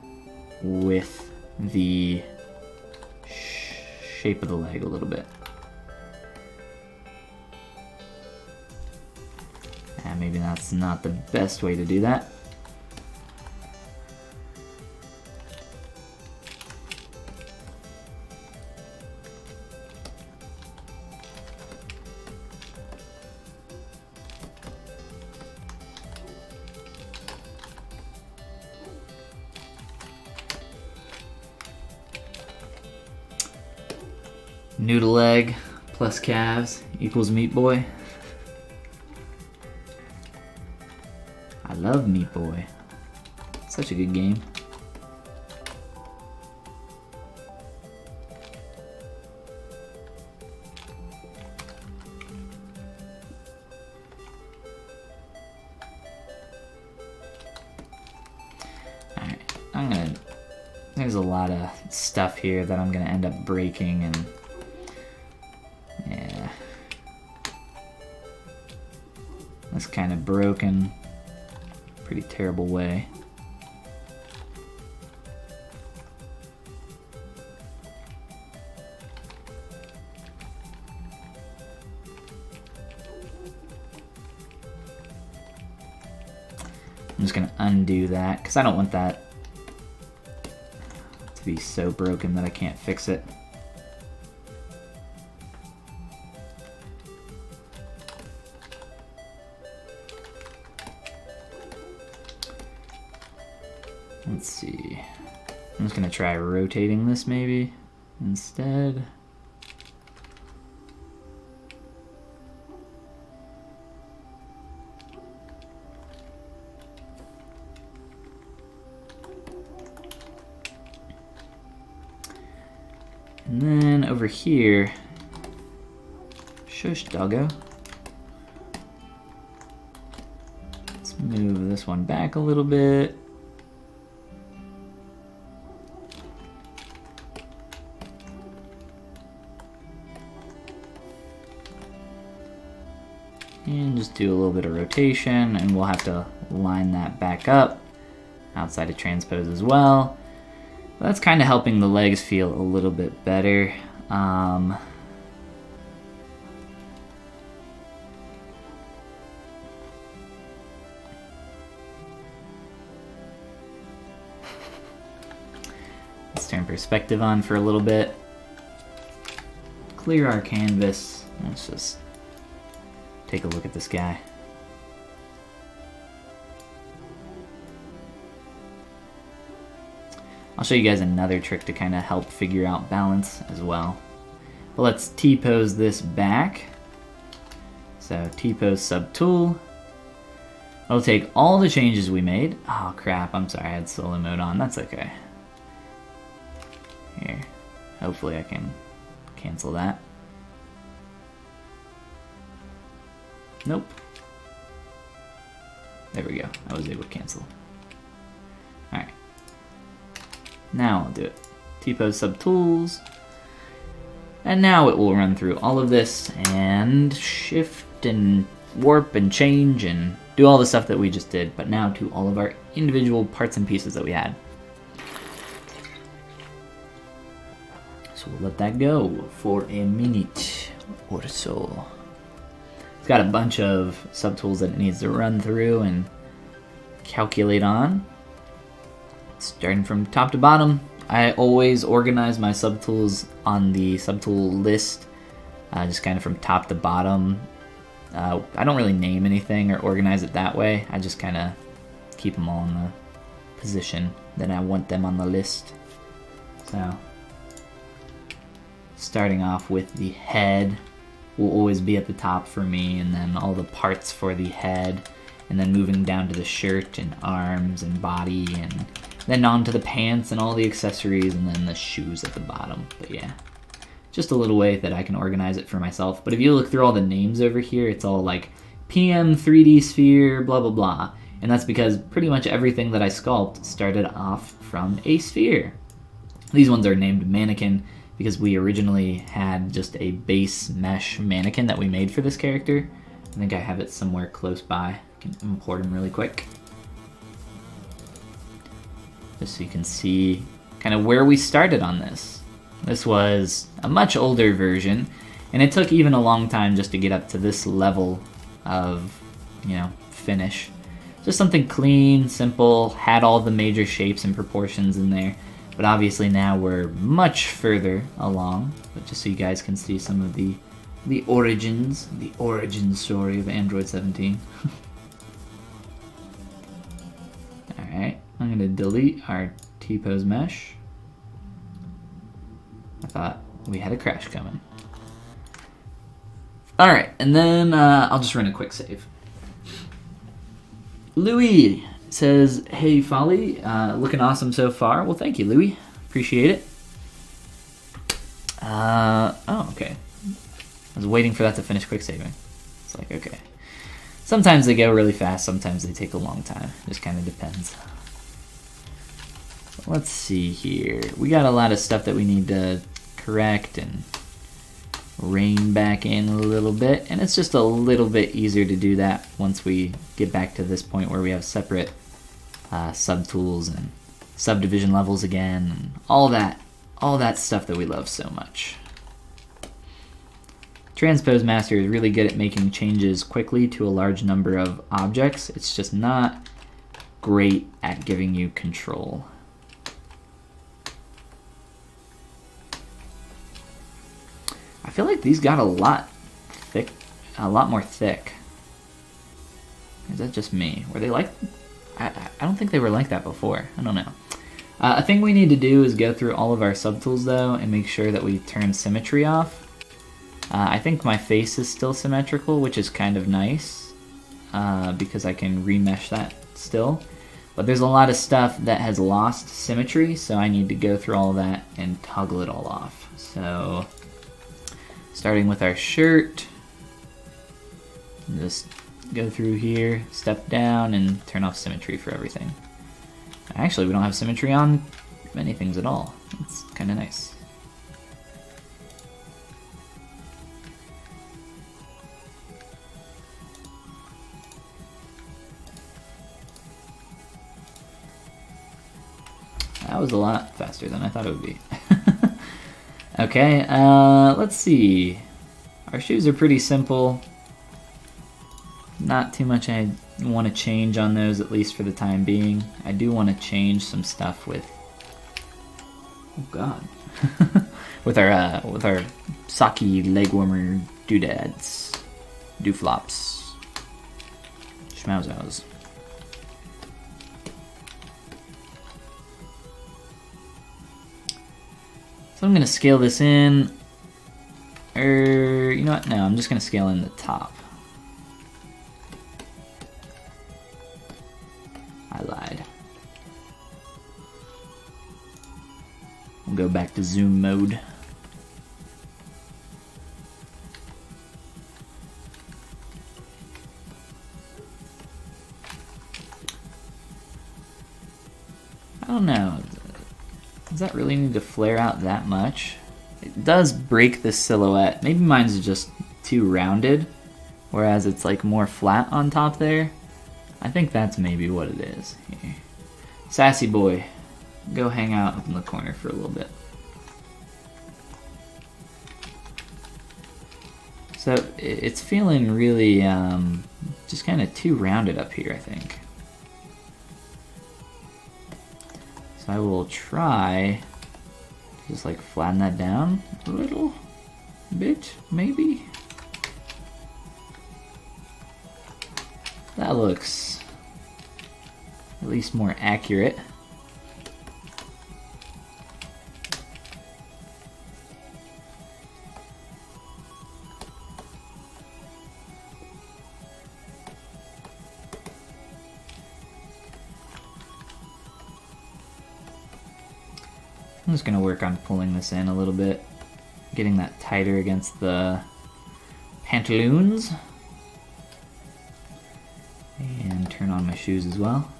with the shape of the leg a little bit. And maybe that's not the best way to do that. Noodle leg plus calves equals Meat Boy. I love Meat Boy. Such a good game. Alright, there's a lot of stuff here that I'm gonna end up breaking, and yeah, that's kind of broken. Pretty terrible way. just gonna undo that because I don't want that to be so broken that I can't fix it. Let's see. I'm just gonna try rotating this maybe instead. And then over here, shush doggo. Let's move this one back a little bit. And just do a little bit of rotation, and we'll have to line that back up outside of transpose as well. But that's kind of helping the legs feel a little bit better. Let's turn perspective on for a little bit. Clear our canvas. Let's just take a look at this guy. I'll show you guys another trick to kind of help figure out balance as well. But let's T-pose this back. So T-pose subtool. I'll take all the changes we made. Oh crap, I'm sorry, I had solo mode on. That's okay. Here, hopefully I can cancel that. Nope. There we go, I was able to cancel. Alright. Now I'll do it. T-pose subtools. And now it will run through all of this and shift and warp and change and do all the stuff that we just did, but now to all of our individual parts and pieces that we had. So we'll let that go for a minute or so. It's got a bunch of subtools that it needs to run through and calculate on. Starting from top to bottom, I always organize my subtools on the subtool list, just kind of from top to bottom. I don't really name anything or organize it that way. I just kind of keep them all in the position that I want them on the list. So, starting off with the head will always be at the top for me, and then all the parts for the head, and then moving down to the shirt and arms and body, and then on to the pants and all the accessories, and then the shoes at the bottom. But yeah, just a little way that I can organize it for myself. But if you look through all the names over here, it's all like PM 3D sphere, blah blah blah. And that's because pretty much everything that I sculpt started off from a sphere. These ones are named mannequin because we originally had just a base mesh mannequin that we made for this character. I think I have it somewhere close by. I can import him really quick. Just so you can see kind of where we started on this. This was a much older version, and it took even a long time just to get up to this level of, you know, finish. Just something clean, simple, had all the major shapes and proportions in there. But obviously now we're much further along. But just so you guys can see some of the origin story of Android 17. Alright, I'm going to delete our T-pose mesh. I thought we had a crash coming. Alright, and then I'll just run a quick save. Louis says, hey Folly, looking awesome so far. Well, thank you, Louis. Appreciate it. Oh, okay. I was waiting for that to finish quick saving. It's like, okay. Sometimes they go really fast, sometimes they take a long time. Just kind of depends. Let's see here. We got a lot of stuff that we need to correct and rein back in a little bit, and it's just a little bit easier to do that once we get back to this point where we have separate subtools and subdivision levels again, and all that stuff that we love so much. Transpose Master is really good at making changes quickly to a large number of objects. It's just not great at giving you control. I feel like these got a lot more thick. Is that just me? Were they like... I don't think they were like that before. I don't know. A thing we need to do is go through all of our subtools though and make sure that we turn symmetry off. I think my face is still symmetrical, which is kind of nice because I can remesh that still. But there's a lot of stuff that has lost symmetry, so I need to go through all of that and toggle it all off. So starting with our shirt, just go through here, step down, and turn off symmetry for everything. Actually, we don't have symmetry on many things at all. It's kind of nice. That was a lot faster than I thought it would be. Okay, let's see. Our shoes are pretty simple. Not too much I want to change on those, at least for the time being. I do want to change some stuff with... Oh god. with our socky leg warmer doodads. Dooflops. Schmauzos. So I'm going to scale this in. You know what? No, I'm just going to scale in the top. I lied. We'll go back to zoom mode. I don't know. Does that really need to flare out that much? It does break the silhouette. Maybe mine's just too rounded, whereas it's like more flat on top there. I think that's maybe what it is. Here. Sassy boy, go hang out in the corner for a little bit. So it's feeling really just kind of too rounded up here, I think. So I will try to just like flatten that down a little bit, maybe. That looks at least more accurate. I'm just going to work on pulling this in a little bit, getting that tighter against the pantaloons. And turn on my shoes as well.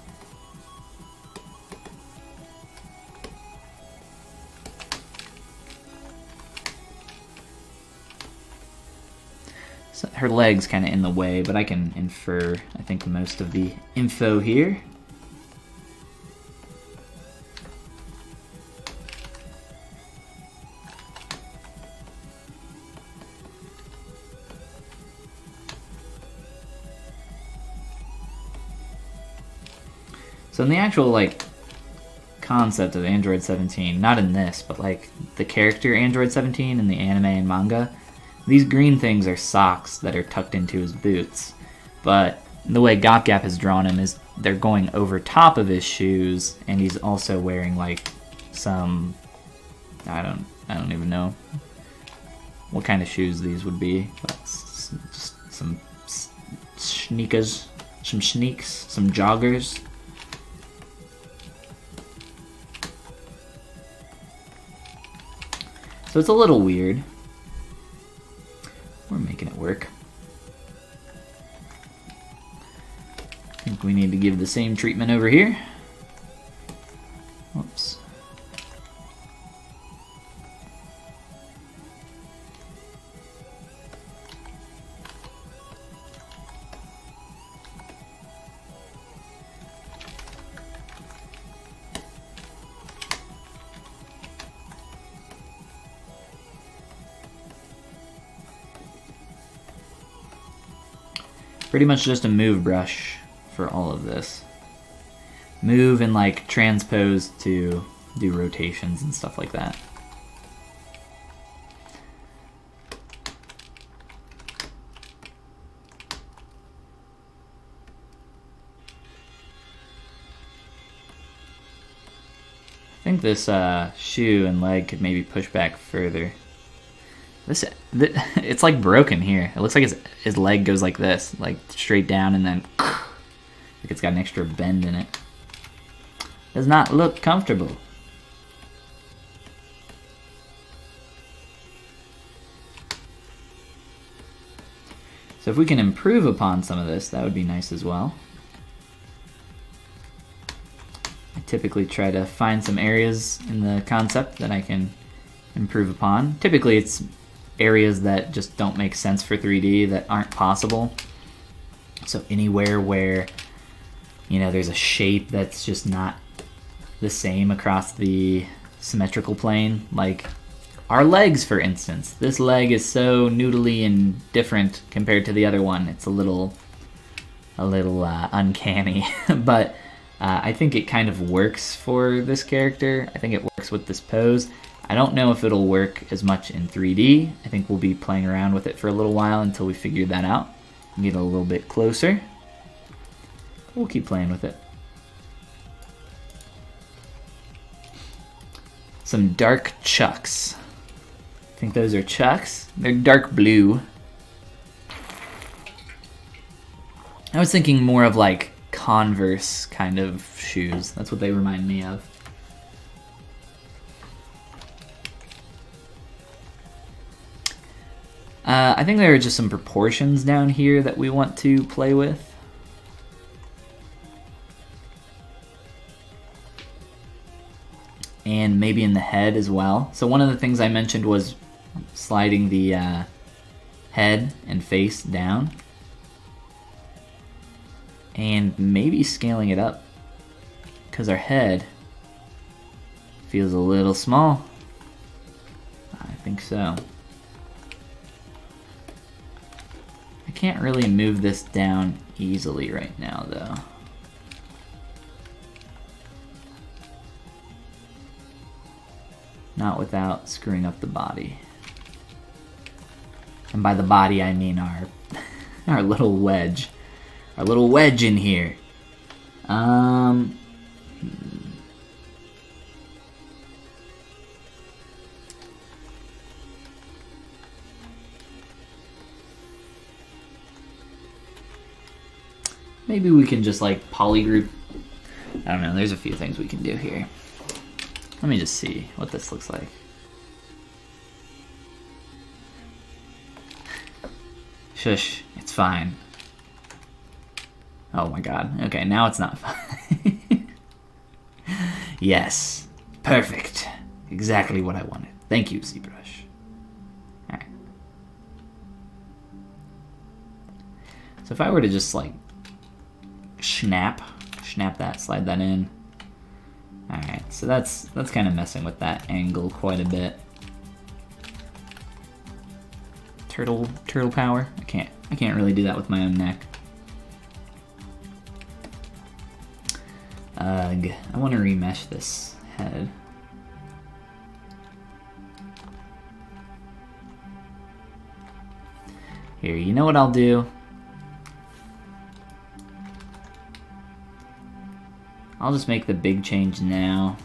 So her leg's kind of in the way, but I can infer, I think, most of the info here. So in the actual, like, concept of Android 17, not in this, but, like, the character Android 17 in the anime and manga, these green things are socks that are tucked into his boots. But the way GopGap has drawn him is they're going over top of his shoes, and he's also wearing, like, some... I don't even know what kind of shoes these would be, but just some sneakers, some sneaks, some joggers. So it's a little weird. We're making it work. I think we need to give the same treatment over here. Whoops. Pretty much just a move brush for all of this. move and like transpose to do rotations and stuff like that. I think this shoe and leg could maybe push back further. It's like broken here. It looks like his leg goes like this, like straight down, and then like it's got an extra bend in it. Does not look comfortable. So if we can improve upon some of this, that would be nice as well. I typically try to find some areas in the concept that I can improve upon. Typically it's areas that just don't make sense for 3D, that aren't possible. So anywhere where, you know, there's a shape that's just not the same across the symmetrical plane, like our legs, for instance. This leg is so noodly and different compared to the other one. It's a little uncanny, but I think it kind of works for this character. I think it works with this pose. I don't know if it'll work as much in 3D. I think we'll be playing around with it for a little while until we figure that out and get a little bit closer. We'll keep playing with it. Some dark chucks. I think those are chucks. They're dark blue. I was thinking more of like Converse kind of shoes. That's what they remind me of. I think there are just some proportions down here that we want to play with. And maybe in the head as well. So one of the things I mentioned was sliding the head and face down. And maybe scaling it up, because our head feels a little small. I think so. I can't really move this down easily right now, though. Not without screwing up the body. And by the body, I mean our little wedge. Our little wedge in here. Maybe we can just like polygroup. I don't know, there's a few things we can do here. Let me just see what this looks like. Shush, it's fine. Oh my god. Okay, now it's not fine. Yes. Perfect. Exactly what I wanted. Thank you, ZBrush. Alright. So if I were to just like snap that, slide that in. Alright, so that's kind of messing with that angle quite a bit. Turtle power? I can't really do that with my own neck. Ugh, I want to remesh this head. Here, you know what I'll do? I'll just make the big change now,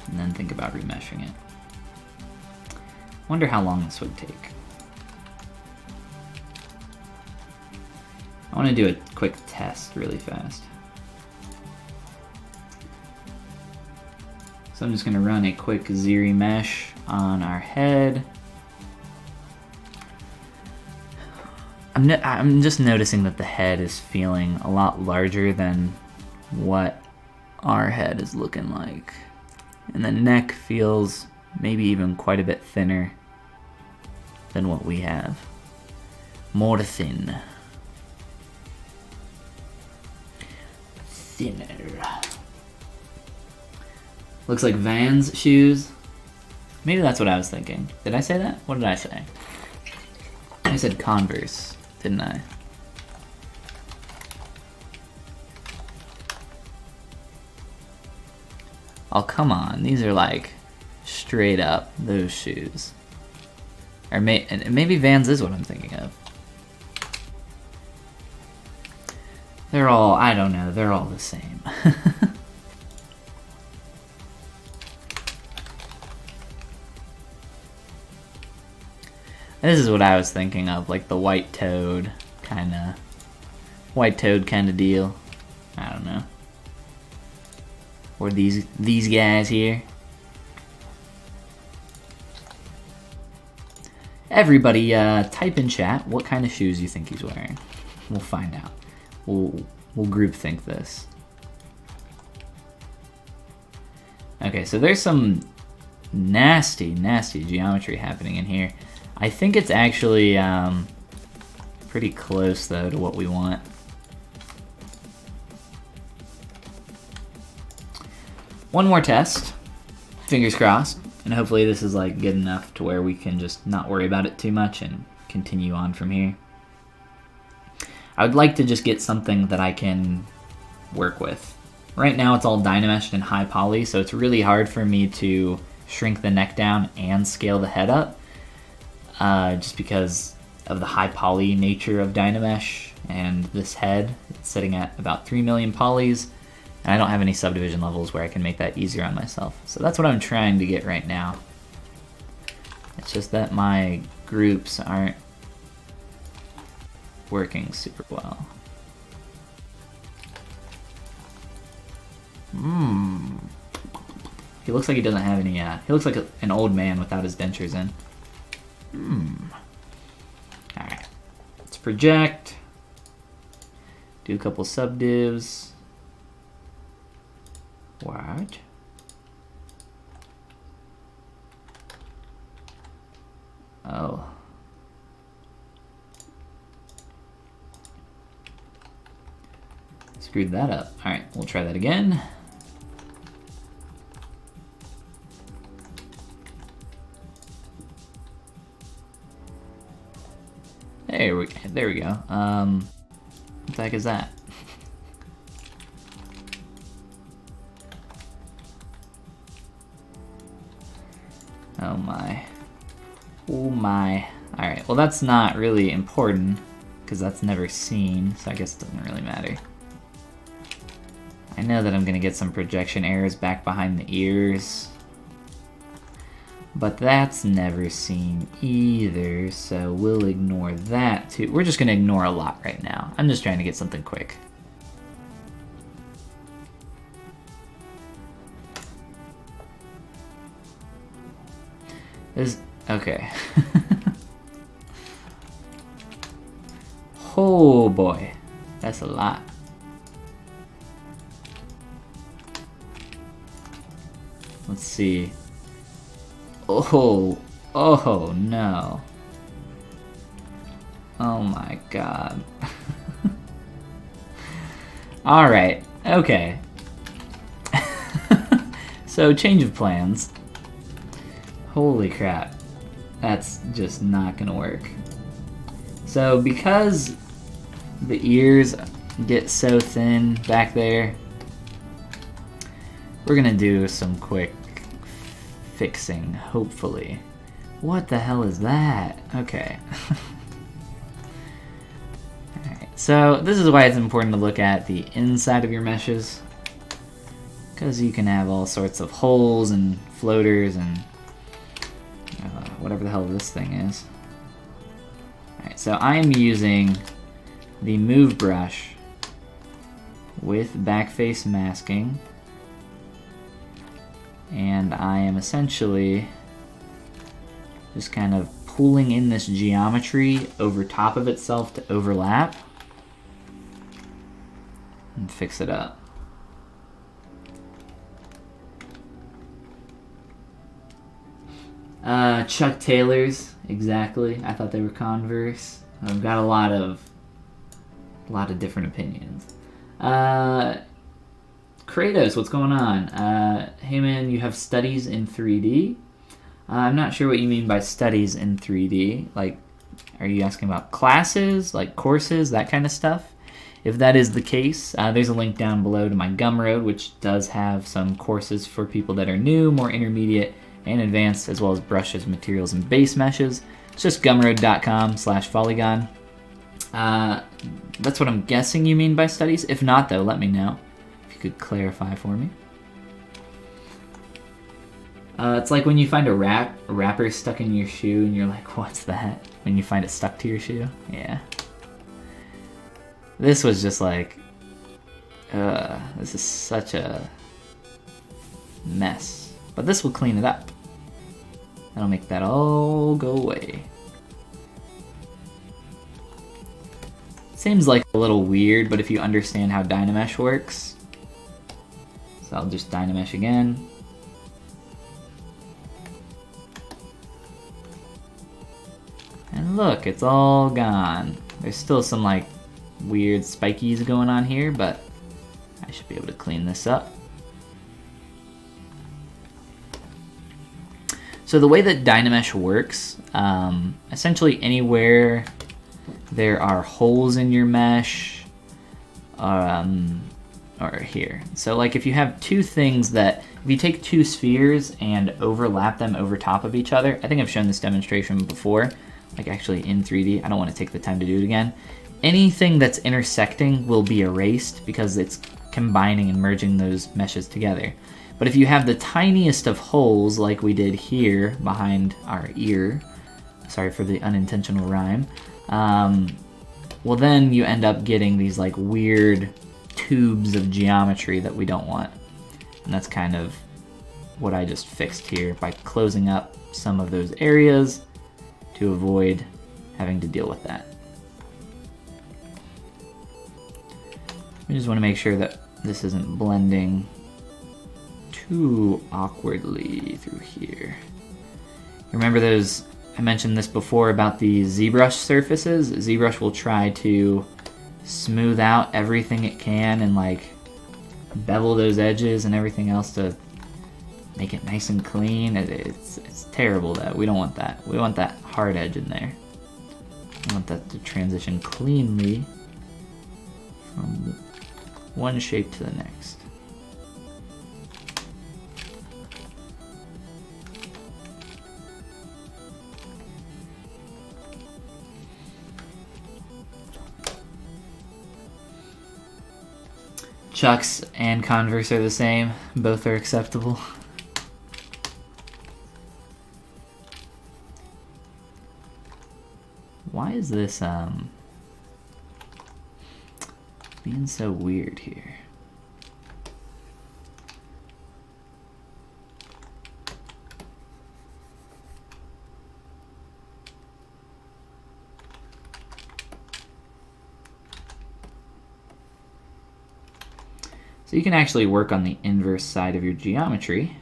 and then think about remeshing it. Wonder how long this would take. I want to do a quick test really fast. So I'm just going to run a quick ZRemesh on our head. I'm just noticing that the head is feeling a lot larger than what our head is looking like. And the neck feels maybe even quite a bit thinner than what we have. More thin. Thinner. Looks like Vans shoes. Maybe that's what I was thinking. Did I say that? What did I say? I said Converse, didn't I? Oh, come on. These are like straight up those shoes. Or maybe Vans is what I'm thinking of. They're all, I don't know, they're all the same. This is what I was thinking of, like the white toad kind of deal. I don't know. Or these guys here. Everybody, type in chat what kind of shoes you think he's wearing. We'll find out. We'll group think this. Okay, so there's some nasty geometry happening in here. I think it's actually pretty close though to what we want. One more test, fingers crossed, and hopefully this is like good enough to where we can just not worry about it too much and continue on from here. I would like to just get something that I can work with. Right now it's all Dynameshed and high poly, so it's really hard for me to shrink the neck down and scale the head up, just because of the high poly nature of Dynamesh and this head. It's sitting at about 3 million polys, and I don't have any subdivision levels where I can make that easier on myself. So that's what I'm trying to get right now. It's just that my groups aren't working super well. He looks like he doesn't have any, he looks like an old man without his dentures in. Alright, let's project. Do a couple subdivs. What? Oh. Screwed that up. Alright, we'll try that again. There we go. What the heck is that? Oh my. Oh my. Alright, well that's not really important, because that's never seen, so I guess it doesn't really matter. I know that I'm gonna get some projection errors back behind the ears, but that's never seen either, so we'll ignore that too. We're just gonna ignore a lot right now. I'm just trying to get something quick. Okay. Oh boy, that's a lot. Let's see. Oh no. Oh my god. Alright, okay. So, change of plans. Holy crap. That's just not gonna work. So, because the ears get so thin back there, we're gonna do some quick fixing, hopefully. What the hell is that? Okay. Alright, so this is why it's important to look at the inside of your meshes, because you can have all sorts of holes and floaters and whatever the hell this thing is. Alright, so I am using the Move brush with backface masking, and I am essentially just kind of pulling in this geometry over top of itself to overlap and fix it up. Chuck Taylors, exactly. I thought they were Converse. I've got a lot of different opinions. Kratos, what's going on? Hey man, you have studies in 3D? I'm not sure what you mean by studies in 3D. Like, are you asking about classes, like courses, that kind of stuff? If that is the case, there's a link down below to my Gumroad, which does have some courses for people that are new, more intermediate, and advanced, as well as brushes, materials, and base meshes. It's just gumroad.com/Follygon. That's what I'm guessing you mean by studies. If not, though, let me know. If you could clarify for me. It's like when you find a wrapper stuck in your shoe and you're like, what's that? When you find it stuck to your shoe? Yeah. This was just like, this is such a mess. But this will clean it up. That'll make that all go away. Seems like a little weird, but if you understand how Dynamesh works. So I'll just Dynamesh again. And look, it's all gone. There's still some like weird spikies going on here, but I should be able to clean this up. So the way that Dynamesh works, essentially anywhere there are holes in your mesh, or here. So like if you have two things that, if you take two spheres and overlap them over top of each other, I think I've shown this demonstration before, like actually in 3D, I don't want to take the time to do it again. Anything that's intersecting will be erased because it's combining and merging those meshes together. But if you have the tiniest of holes, like we did here behind our ear, sorry for the unintentional rhyme, well then you end up getting these like weird tubes of geometry that we don't want. And that's kind of what I just fixed here by closing up some of those areas to avoid having to deal with that. We just want to make sure that this isn't blending too awkwardly through here. Remember those, I mentioned this before about the ZBrush surfaces. ZBrush will try to smooth out everything it can and like bevel those edges and everything else to make it nice and clean. It's terrible though. We don't want that. We want that hard edge in there. We want that to transition cleanly from one shape to the next. Chucks and Converse are the same. Both are acceptable. Why is this being so weird here? So you can actually work on the inverse side of your geometry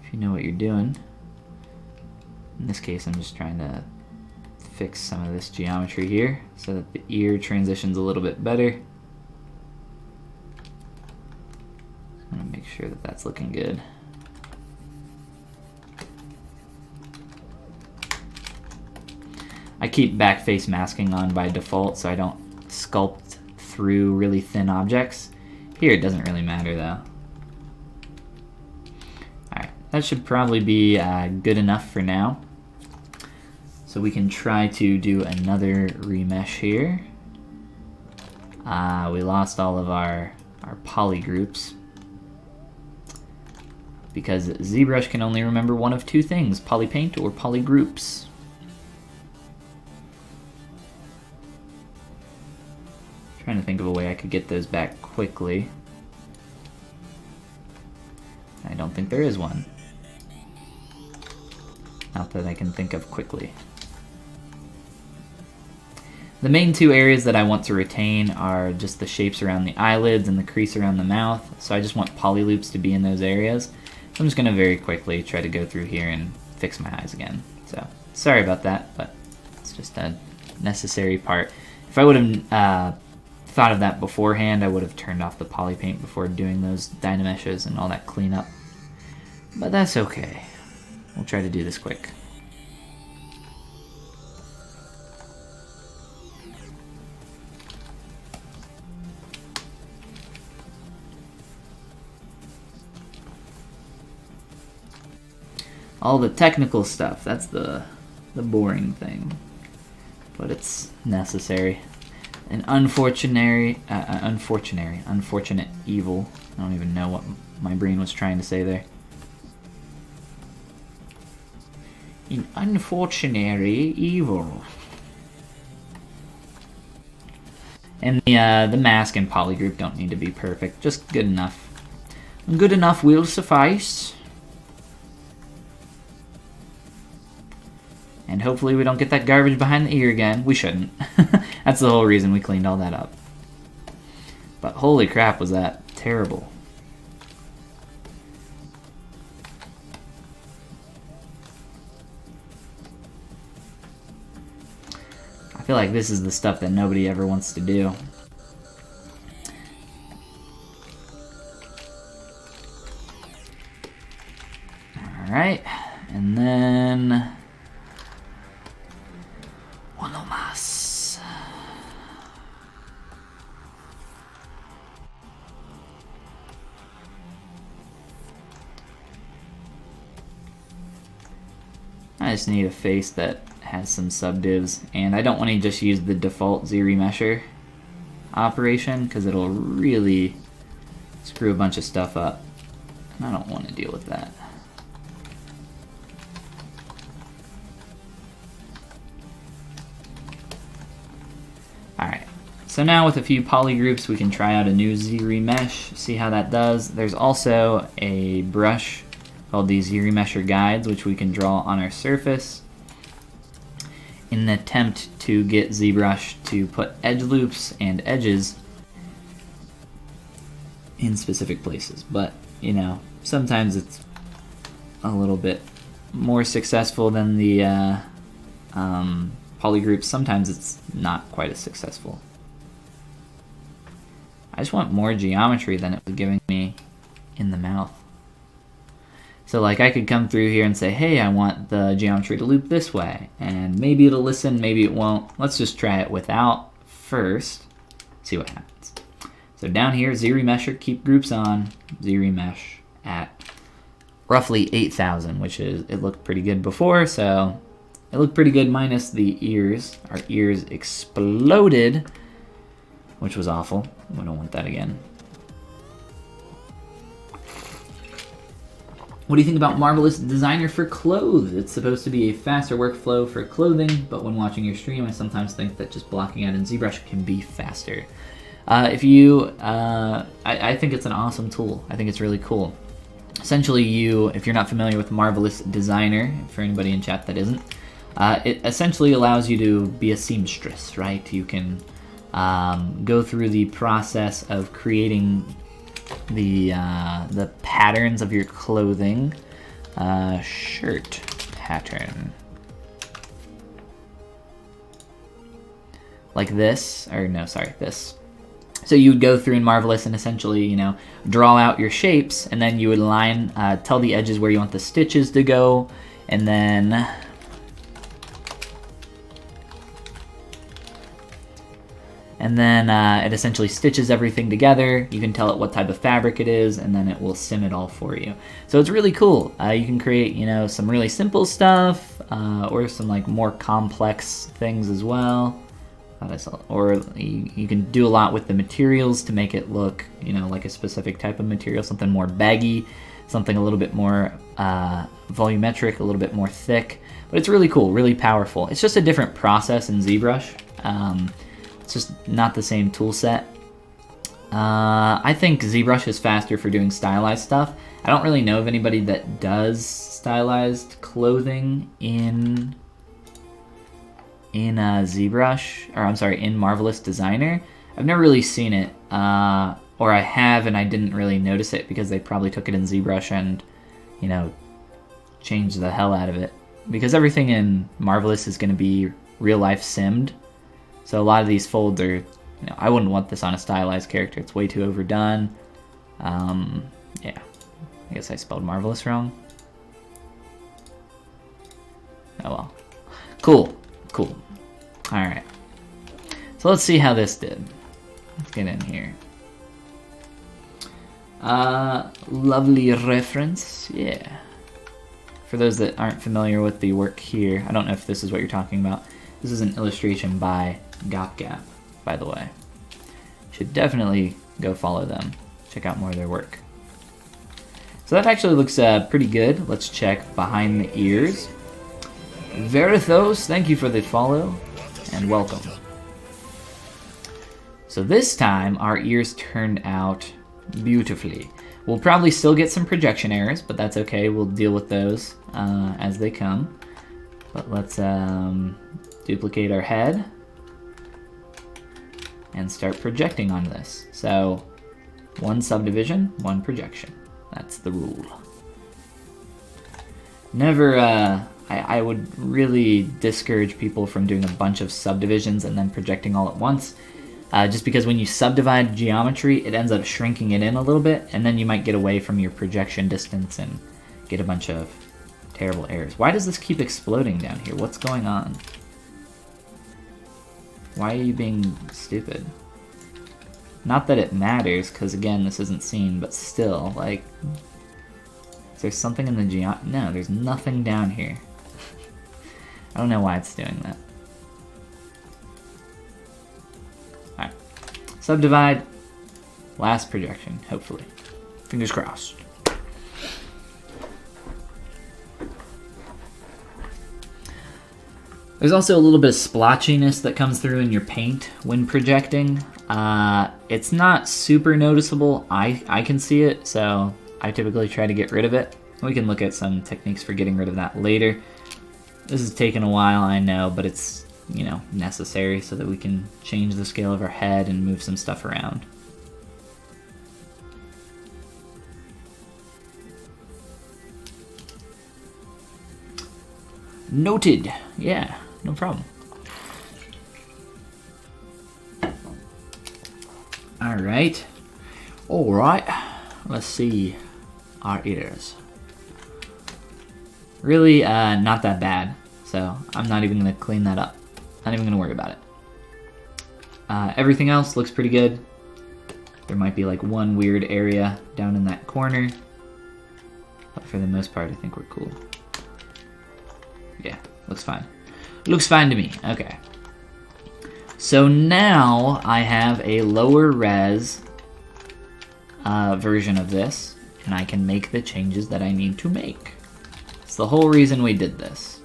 if you know what you're doing. In this case, I'm just trying to fix some of this geometry here so that the ear transitions a little bit better. I'm gonna make sure that that's looking good. I keep back face masking on by default so I don't sculpt through really thin objects. Here it doesn't really matter though. Alright, that should probably be good enough for now. So we can try to do another remesh here. We lost all of our poly groups because ZBrush can only remember one of two things, poly paint or poly groups. Trying to think of a way I could get those back quickly. I don't think there is one. Not that I can think of quickly. The main two areas that I want to retain are just the shapes around the eyelids and the crease around the mouth. So I just want poly loops to be in those areas. So I'm just going to very quickly try to go through here and fix my eyes again. So sorry about that, but it's just a necessary part. If I would have thought of that beforehand, I would have turned off the poly paint before doing those Dynameshes and all that cleanup. But that's okay. We'll try to do this quick. All the technical stuff, that's the boring thing. But it's necessary. An unfortunate evil. I don't even know what my brain was trying to say there. An unfortunate evil. And the mask and polygroup don't need to be perfect, just good enough. Good enough will suffice. And hopefully we don't get that garbage behind the ear again. We shouldn't. That's the whole reason we cleaned all that up. But holy crap, was that terrible. I feel like this is the stuff that nobody ever wants to do. Alright, and then... Uno más. I just need a face that has some subdivs, and I don't want to just use the default ZRemesher operation because it'll really screw a bunch of stuff up, and I don't want to deal with that. Alright, so now with a few polygroups we can try out a new ZRemesh, see how that does. There's also a brush called the ZRemesher Guides, which we can draw on our surface in an attempt to get ZBrush to put edge loops and edges in specific places. But, you know, sometimes it's a little bit more successful than the polygroups. Sometimes it's not quite as successful. I just want more geometry than it was giving me in the mouth. So like I could come through here and say, hey, I want the geometry to loop this way. And maybe it'll listen, maybe it won't. Let's just try it without first. See what happens. So down here, ZRemesher, keep groups on. ZRemesh at roughly 8,000, which is, it looked pretty good before, so it looked pretty good minus the ears. Our ears exploded, which was awful. We don't want that again. What do you think about Marvelous Designer for clothes? It's supposed to be a faster workflow for clothing, but when watching your stream, I sometimes think that just blocking out in ZBrush can be faster. I think it's an awesome tool. I think it's really cool. Essentially, if you're not familiar with Marvelous Designer, for anybody in chat that isn't, it essentially allows you to be a seamstress, right? You can go through the process of creating the patterns of your clothing. Shirt pattern. Like this, or no, sorry, this. So you would go through in Marvelous and essentially, you know, draw out your shapes, and then you would tell the edges where you want the stitches to go, and then it essentially stitches everything together. You can tell it what type of fabric it is, and then it will sim it all for you. So it's really cool. You can create, you know, some really simple stuff, or some like more complex things as well. Or you can do a lot with the materials to make it look, you know, like a specific type of material, something more baggy, something a little bit more volumetric, a little bit more thick. But it's really cool, really powerful. It's just a different process in ZBrush. It's just not the same tool set. I think ZBrush is faster for doing stylized stuff. I don't really know of anybody that does stylized clothing in ZBrush, or I'm sorry, in Marvelous Designer. I've never really seen it, or I have and I didn't really notice it because they probably took it in ZBrush and, you know, changed the hell out of it. Because everything in Marvelous is going to be real life simmed. So a lot of these folds are, you know, I wouldn't want this on a stylized character. It's way too overdone. Yeah, I guess I spelled Marvelous wrong. Oh well. Cool, cool. All right. So let's see how this did. Let's get in here. Lovely reference, yeah. for those that aren't familiar with the work here, I don't know if this is what you're talking about. This is an illustration by Gap, by the way. Should definitely go follow them. Check out more of their work. So that actually looks pretty good. Let's check behind the ears. Verithos, thank you for the follow, and welcome. So this time, our ears turned out beautifully. We'll probably still get some projection errors, but that's okay. We'll deal with those as they come. But let's duplicate our head and start projecting on this. So one subdivision, one projection. That's the rule. Never, I would really discourage people from doing a bunch of subdivisions and then projecting all at once. Just because when you subdivide geometry, it ends up shrinking it in a little bit, and then you might get away from your projection distance and get a bunch of terrible errors. Why does this keep exploding down here? What's going on? Why are you being stupid? Not that it matters, because again, this isn't seen, but still, like, is there something in the No, there's nothing down here. I don't know why it's doing that. Alright. Subdivide. Last projection, hopefully. Fingers crossed. There's also a little bit of splotchiness that comes through in your paint when projecting. It's not super noticeable. I can see it, so I typically try to get rid of it. We can look at some techniques for getting rid of that later. This is taking a while, I know, but it's, you know, necessary so that we can change the scale of our head and move some stuff around. Noted. Yeah, no problem. Alright. Alright. Let's see our ears. Really, not that bad. So, I'm not even going to clean that up. Not even going to worry about it. Everything else looks pretty good. There might be like one weird area down in that corner. But for the most part, I think we're cool. Yeah, looks fine. Looks fine to me. Okay. So now I have a lower res version of this, and I can make the changes that I need to make. It's the whole reason we did this.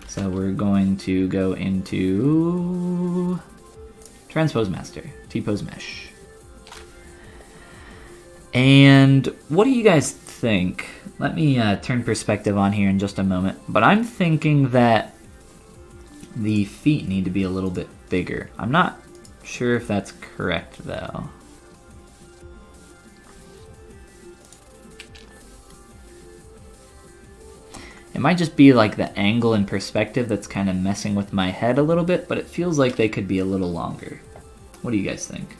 So we're going to go into Transpose Master, T-Pose Mesh. And what do you guys think? Let me turn perspective on here in just a moment. But I'm thinking that the feet need to be a little bit bigger. I'm not sure if that's correct, though. It might just be like the angle and perspective that's kind of messing with my head a little bit, but it feels like they could be a little longer. What do you guys think?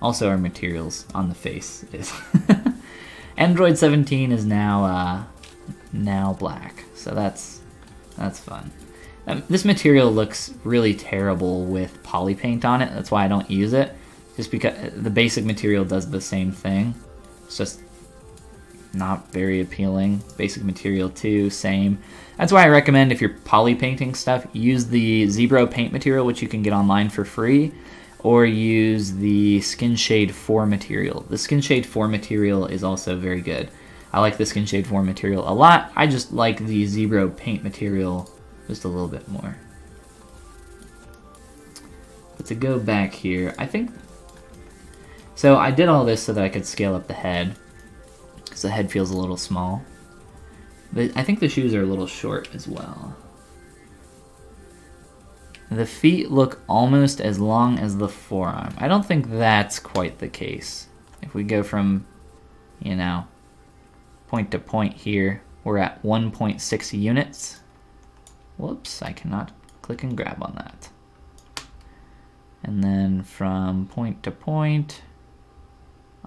Also, our materials on the face is Android 17 is now black, so that's fun. This material looks really terrible with poly paint on it. That's why I don't use it, just because the basic material does the same thing. It's just not very appealing. Basic material too, same. That's why I recommend, if you're poly painting stuff, use the ZBrush paint material, which you can get online for free, or use the Skin Shade 4 material. The Skin Shade 4 material is also very good. I like the Skin Shade 4 material a lot. I just like the ZBrush paint material just a little bit more. But to go back here, I think... So I did all this so that I could scale up the head, because the head feels a little small. But I think the shoes are a little short as well. The feet look almost as long as the forearm. I don't think that's quite the case. If we go from, you know, point to point here, we're at 1.6 units. Whoops, I cannot click and grab on that. And then from point to point,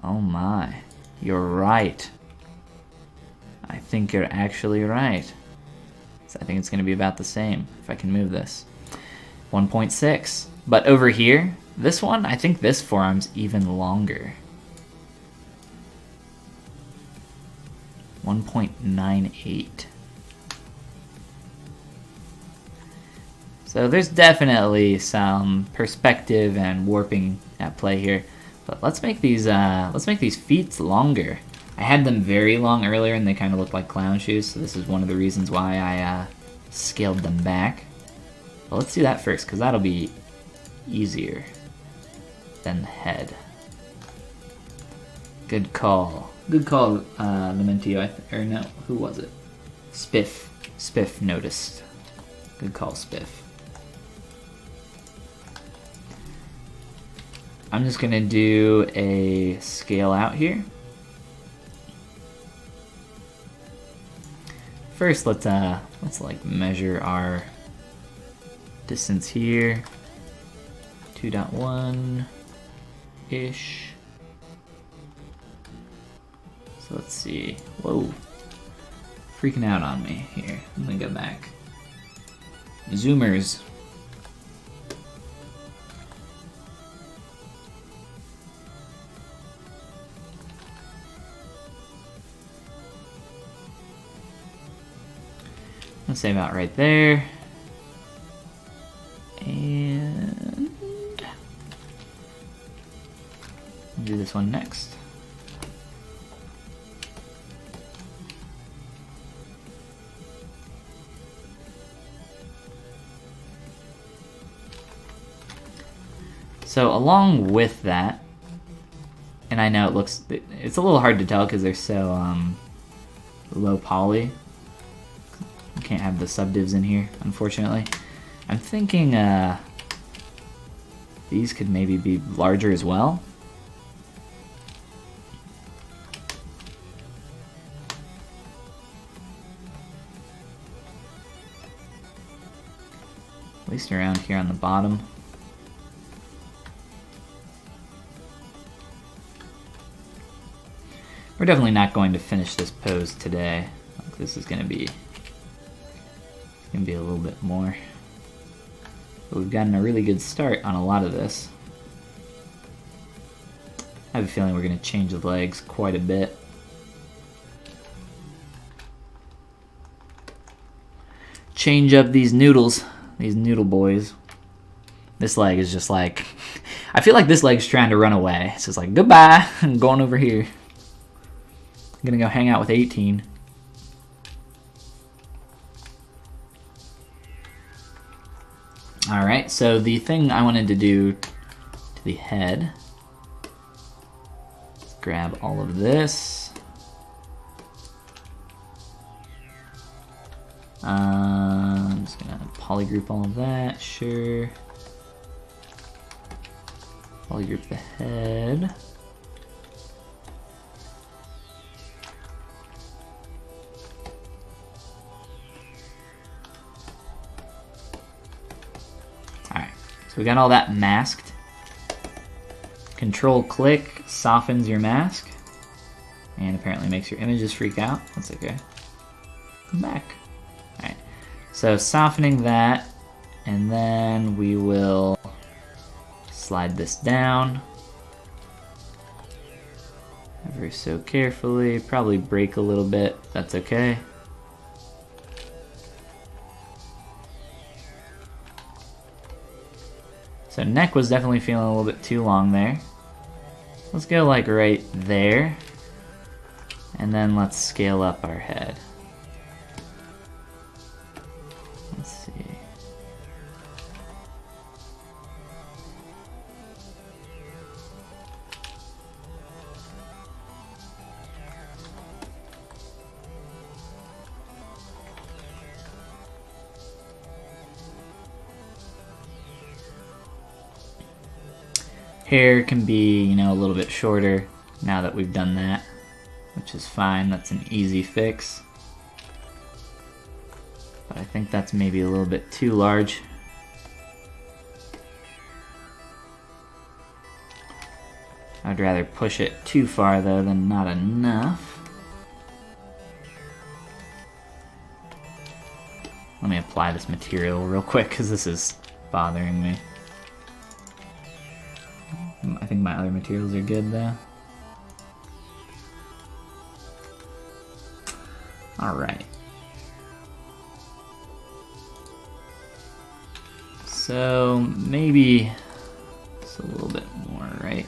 oh my, you're right. I think you're actually right. So I think it's going to be about the same if I can move this. 1.6. But over here, this one, I think this forearm's even longer. 1.98. So there's definitely some perspective and warping at play here. But let's make these feet longer. I had them very long earlier and they kind of looked like clown shoes, so this is one of the reasons why I scaled them back. But let's do that first, because that'll be easier than the head. Good call. Good call, Lamentio. Or no, who was it? Spiff. Spiff noticed. Good call, Spiff. I'm just gonna do a scale out here. First, let's like measure our distance here. 2.1-ish. So let's see. Whoa. Freaking out on me here. I'm gonna go back. Zoomers. Let's say about right there. And we'll do this one next. So along with that, and I know it's a little hard to tell because they're so low poly. You can't have the subdivs in here, unfortunately. I'm thinking these could maybe be larger as well. At least around here on the bottom. We're definitely not going to finish this pose today. This is going to be a little bit more. But we've gotten a really good start on a lot of this. I have a feeling we're going to change the legs quite a bit. Change up these noodles, these noodle boys. This leg is just like, I feel like this leg's trying to run away. It's just like, goodbye, I'm going over here. I'm gonna go hang out with 18. Alright, so the thing I wanted to do to the head, let's grab all of this. I'm just gonna polygroup all of that, sure. Polygroup the head. We got all that masked. Control click softens your mask and apparently makes your images freak out. That's okay. Come back. Alright, so softening that, and then we will slide this down ever so carefully. Probably break a little bit, that's okay. So neck was definitely feeling a little bit too long there. Let's go like right there. And then let's scale up our head. Let's see. Hair can be, you know, a little bit shorter now that we've done that, which is fine. That's an easy fix. But I think that's maybe a little bit too large. I'd rather push it too far though than not enough. Let me apply this material real quick because this is bothering me. I think my other materials are good though. All right. So maybe it's a little bit more, right?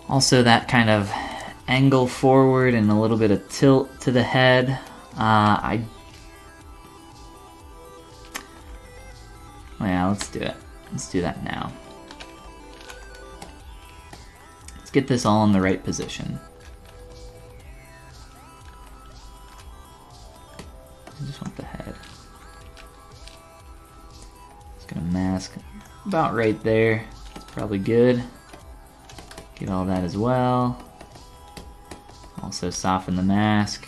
Also, that kind of angle forward and a little bit of tilt to the head. Yeah, let's do it. Let's do that now. Let's get this all in the right position. I just want the head. Just gonna mask about right there. It's probably good. Get all that as well. Also soften the mask.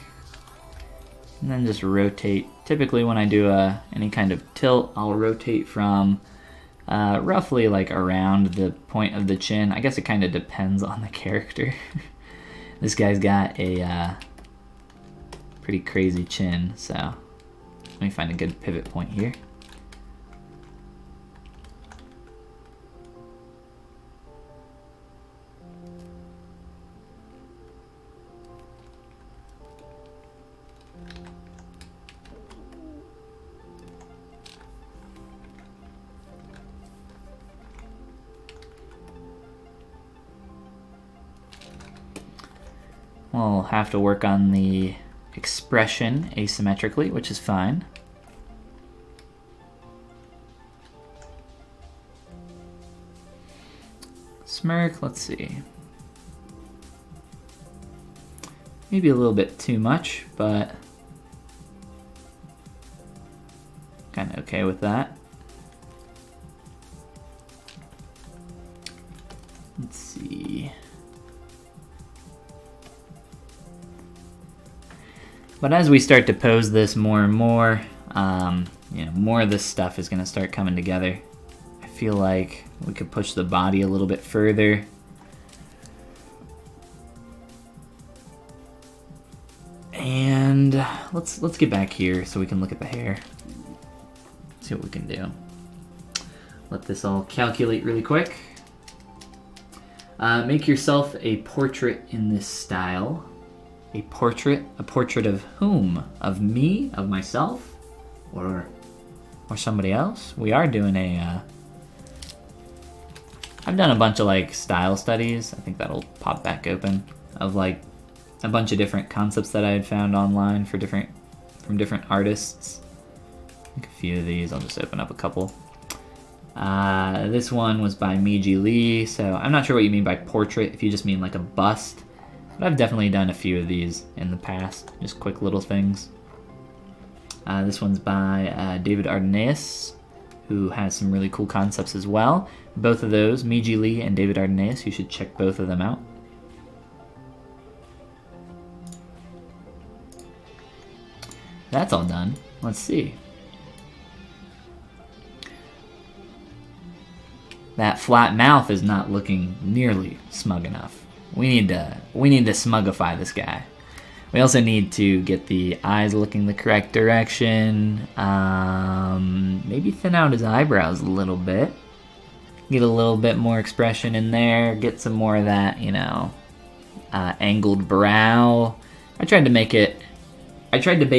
And then just rotate. Typically when I do any kind of tilt, I'll rotate from roughly like around the point of the chin. I guess it kind of depends on the character. This guy's got a pretty crazy chin, so let me find a good pivot point here. We'll have to work on the expression asymmetrically, which is fine. Smirk, let's see. Maybe a little bit too much, but kind of okay with that. Let's see. But as we start to pose this more and more, more of this stuff is going to start coming together. I feel like we could push the body a little bit further. And let's get back here so we can look at the hair. See what we can do. Let this all calculate really quick. Make yourself a portrait in this style. A portrait? A portrait of whom? Of me? Of myself? Or somebody else? We are doing I've done a bunch of like style studies. I think that'll pop back open. Of like a bunch of different concepts that I had found online from different artists. I think a few of these, I'll just open up a couple. This one was by Miji Lee, so I'm not sure what you mean by portrait, if you just mean like a bust. But I've definitely done a few of these in the past, just quick little things. This one's by David Ardenaeus, who has some really cool concepts as well. Both of those, Miji Lee and David Ardenaeus, you should check both of them out. That's all done. Let's see. That flat mouth is not looking nearly smug enough. We need to smugify this guy. We also need to get the eyes looking the correct direction. Maybe thin out his eyebrows a little bit. Get a little bit more expression in there. Get some more of that, angled brow. I tried to bake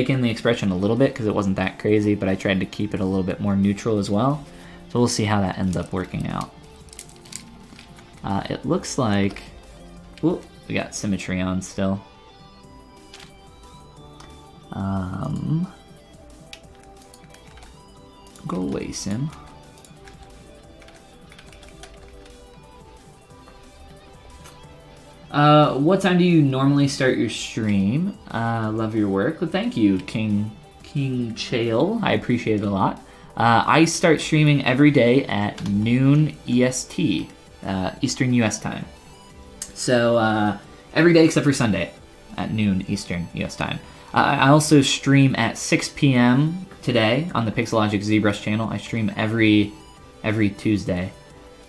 in the expression a little bit because it wasn't that crazy, but I tried to keep it a little bit more neutral as well. So we'll see how that ends up working out. It looks like... Ooh, we got symmetry on still. Go away, Sim. What time do you normally start your stream? Love your work. Well, thank you, King Chael. I appreciate it a lot. I start streaming every day at noon EST, Eastern US time. So every day except for Sunday at noon Eastern US time. I also stream at 6 p.m. today on the Pixelogic ZBrush channel. I stream every Tuesday.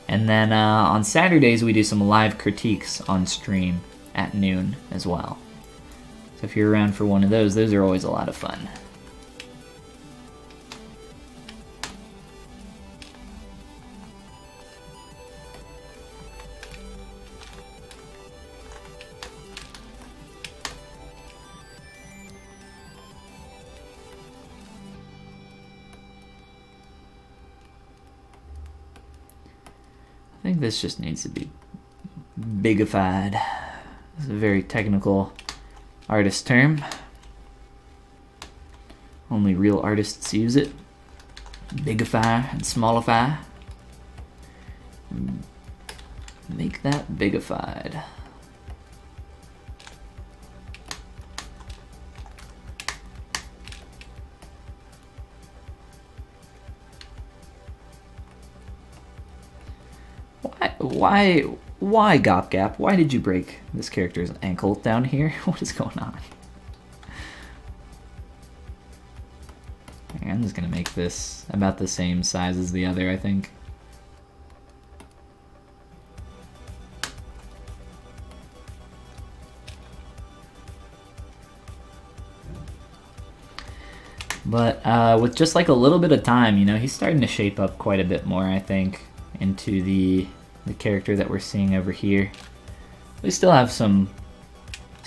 And then on Saturdays, we do some live critiques on stream at noon as well. So if you're around for one of those are always a lot of fun. I think this just needs to be bigified. It's a very technical artist term. Only real artists use it. Bigify and smallify. Make that bigified. Why Gopgap? Why did you break this character's ankle down here? What is going on? I'm just gonna make this about the same size as the other, I think. But with just like a little bit of time, you know, he's starting to shape up quite a bit more, I think, into the character that we're seeing over here. We still have some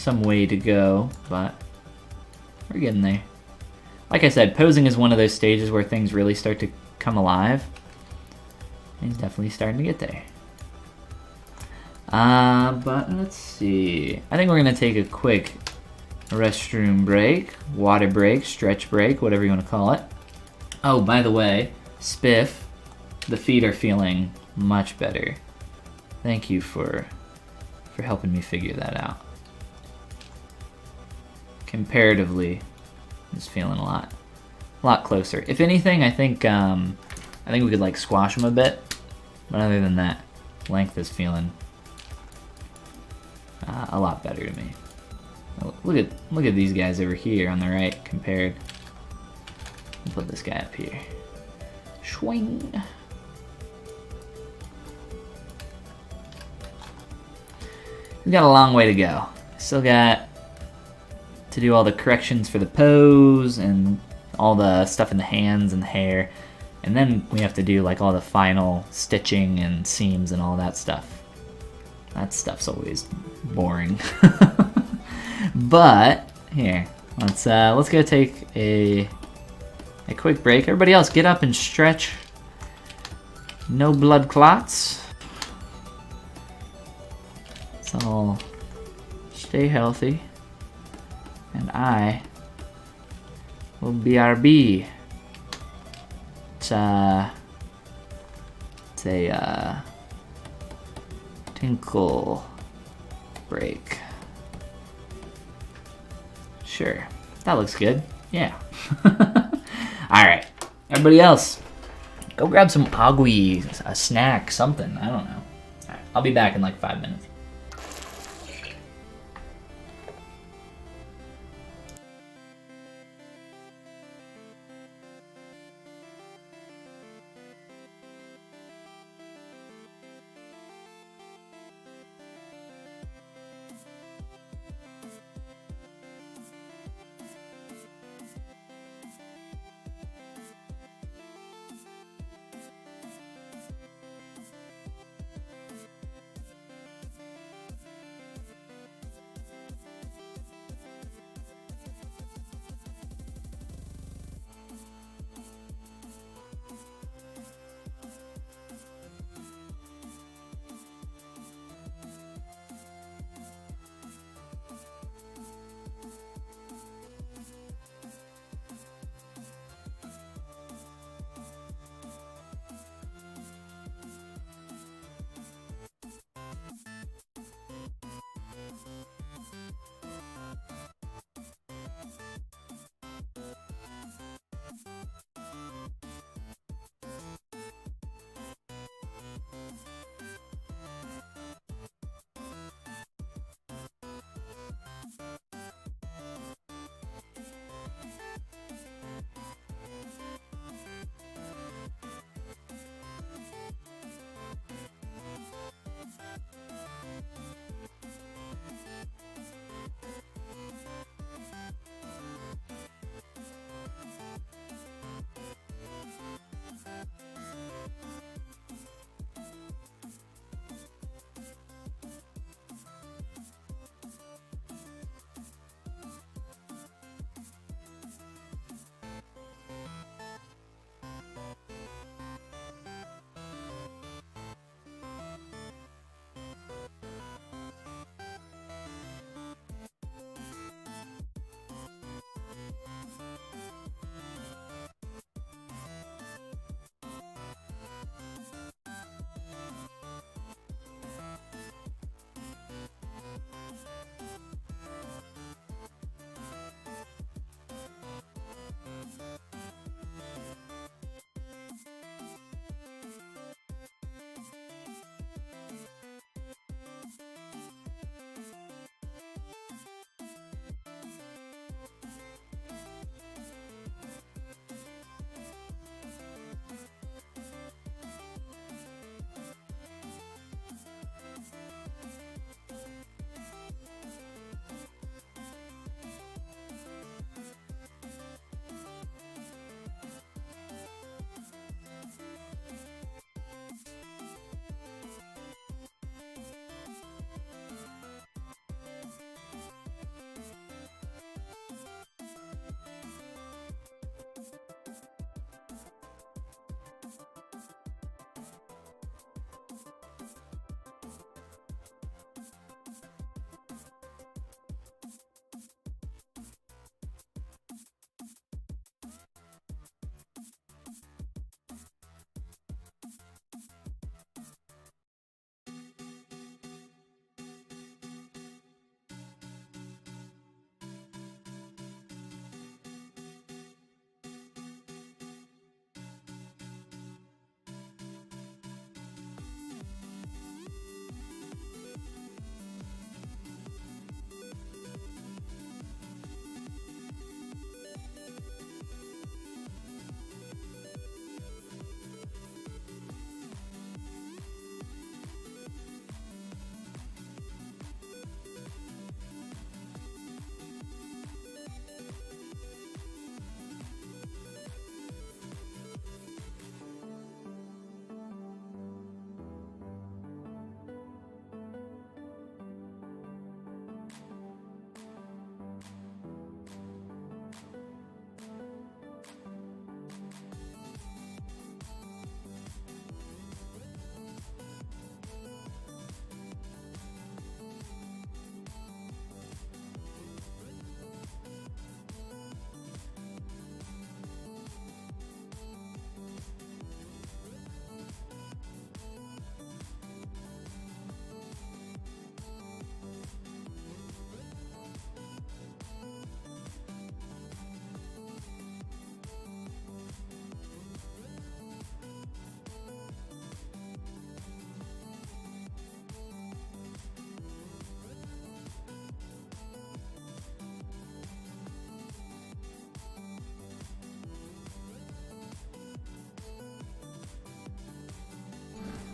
way to go, but we're getting there. Like I said, posing is one of those stages where things really start to come alive. He's definitely starting to get there. But let's see. I think we're gonna take a quick restroom break, water break, stretch break, whatever you want to call it. Oh, by the way, Spiff, the feet are feeling much better. Thank you for helping me figure that out. Comparatively, I'm just feeling a lot closer. If anything, I think we could like squash them a bit, but other than that, length is feeling a lot better to me. Look at these guys over here on the right compared. I'll put this guy up here. Swing. We've got a long way to go. Still got to do all the corrections for the pose and all the stuff in the hands and the hair. And then we have to do like all the final stitching and seams and all that stuff. That stuff's always boring. But here, let's go take a quick break. Everybody else, get up and stretch. No blood clots. Let's all stay healthy, and I will BRB. It's a tinkle break. Sure, that looks good. Yeah. All right, everybody else, go grab some agui, a snack, something. I don't know. All right, I'll be back in like 5 minutes.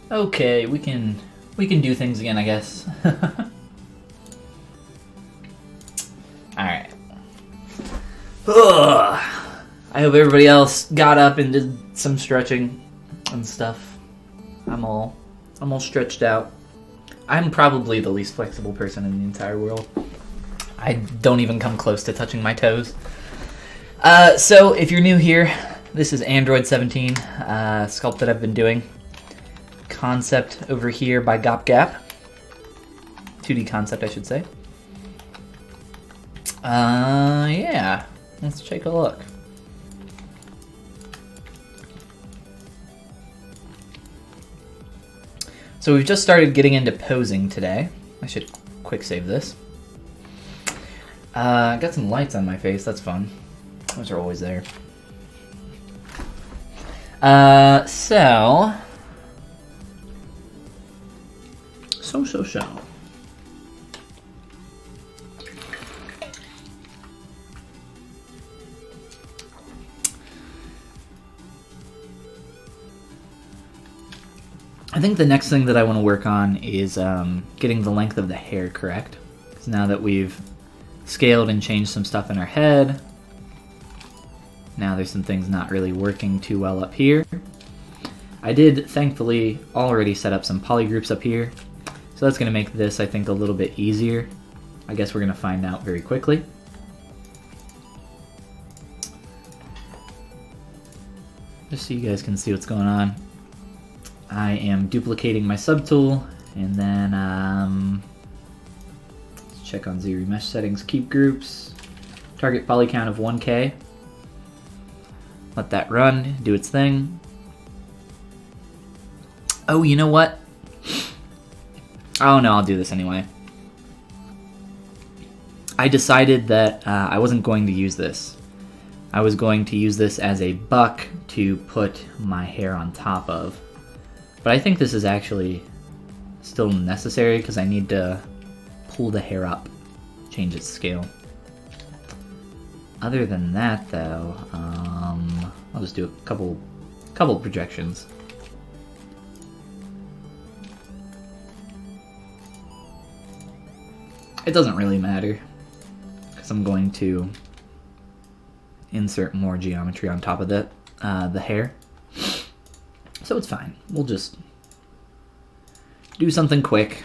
Okay, we can do things again, I guess. Alright. I hope everybody else got up and did some stretching and stuff. I'm all stretched out. I'm probably the least flexible person in the entire world. I don't even come close to touching my toes. So if you're new here, this is Android 17 sculpt that I've been doing. Concept over here by GopGap. 2D concept, I should say. Yeah. Let's take a look. So we've just started getting into posing today. I should quick save this. Got some lights on my face, that's fun. Those are always there. So. I think the next thing that I want to work on is getting the length of the hair correct. Because now that we've scaled and changed some stuff in our head, now there's some things not really working too well up here. I did, thankfully, already set up some polygroups up here. So that's going to make this, I think, a little bit easier. I guess we're going to find out very quickly. Just so you guys can see what's going on. I am duplicating my subtool, and then let's check on ZBrush settings, keep groups, target poly count of 1K. Let that run, do its thing. Oh, you know what? Oh no, I'll do this anyway. I decided that I wasn't going to use this. I was going to use this as a buck to put my hair on top of. But I think this is actually still necessary because I need to pull the hair up, change its scale. Other than that, though, I'll just do a couple projections. It doesn't really matter because I'm going to insert more geometry on top of the hair. So it's fine. We'll just do something quick.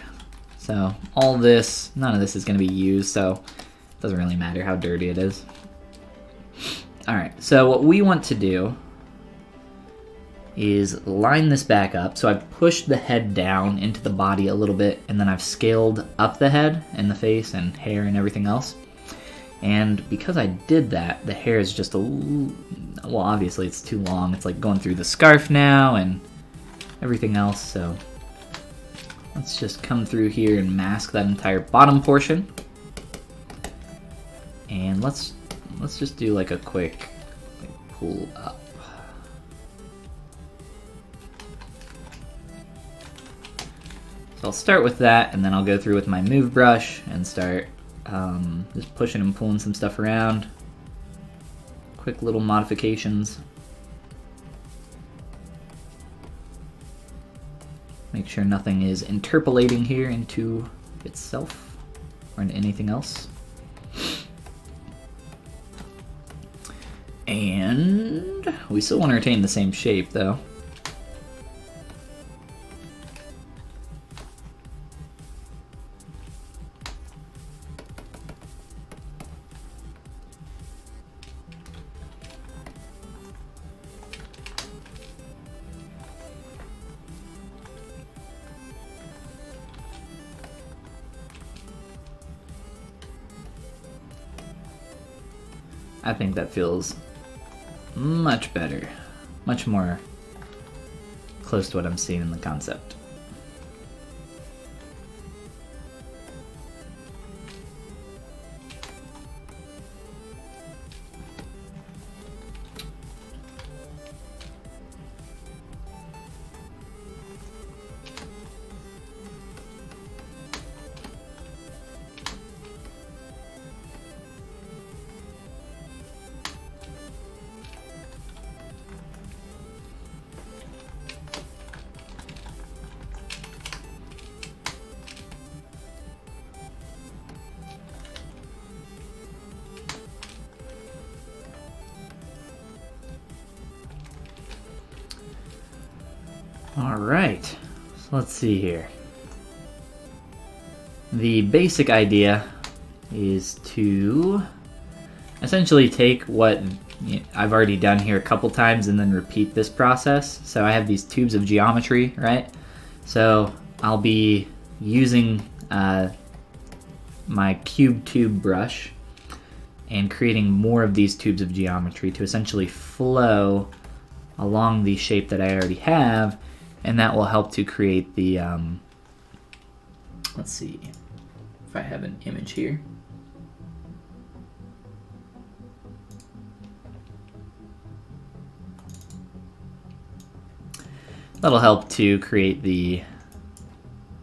So all this, none of this is going to be used, so it doesn't really matter how dirty it is. Alright, so what we want to do is line this back up. So I've pushed the head down into the body a little bit, and then I've scaled up the head and the face and hair and everything else. And because I did that, the hair is just a little, well, obviously it's too long. It's like going through the scarf now and everything else. So let's just come through here and mask that entire bottom portion. And let's just do like a quick pull up. So I'll start with that, and then I'll go through with my move brush and start just pushing and pulling some stuff around. Quick little modifications. Make sure nothing is interpolating here into itself or into anything else. And we still want to retain the same shape though. I think that feels much better, much more close to what I'm seeing in the concept. Alright, so let's see here. The basic idea is to essentially take what I've already done here a couple times and then repeat this process. So I have these tubes of geometry, right? So I'll be using my cube tube brush and creating more of these tubes of geometry to essentially flow along the shape that I already have, and that will help to create the, let's see if I have an image here. That'll help to create the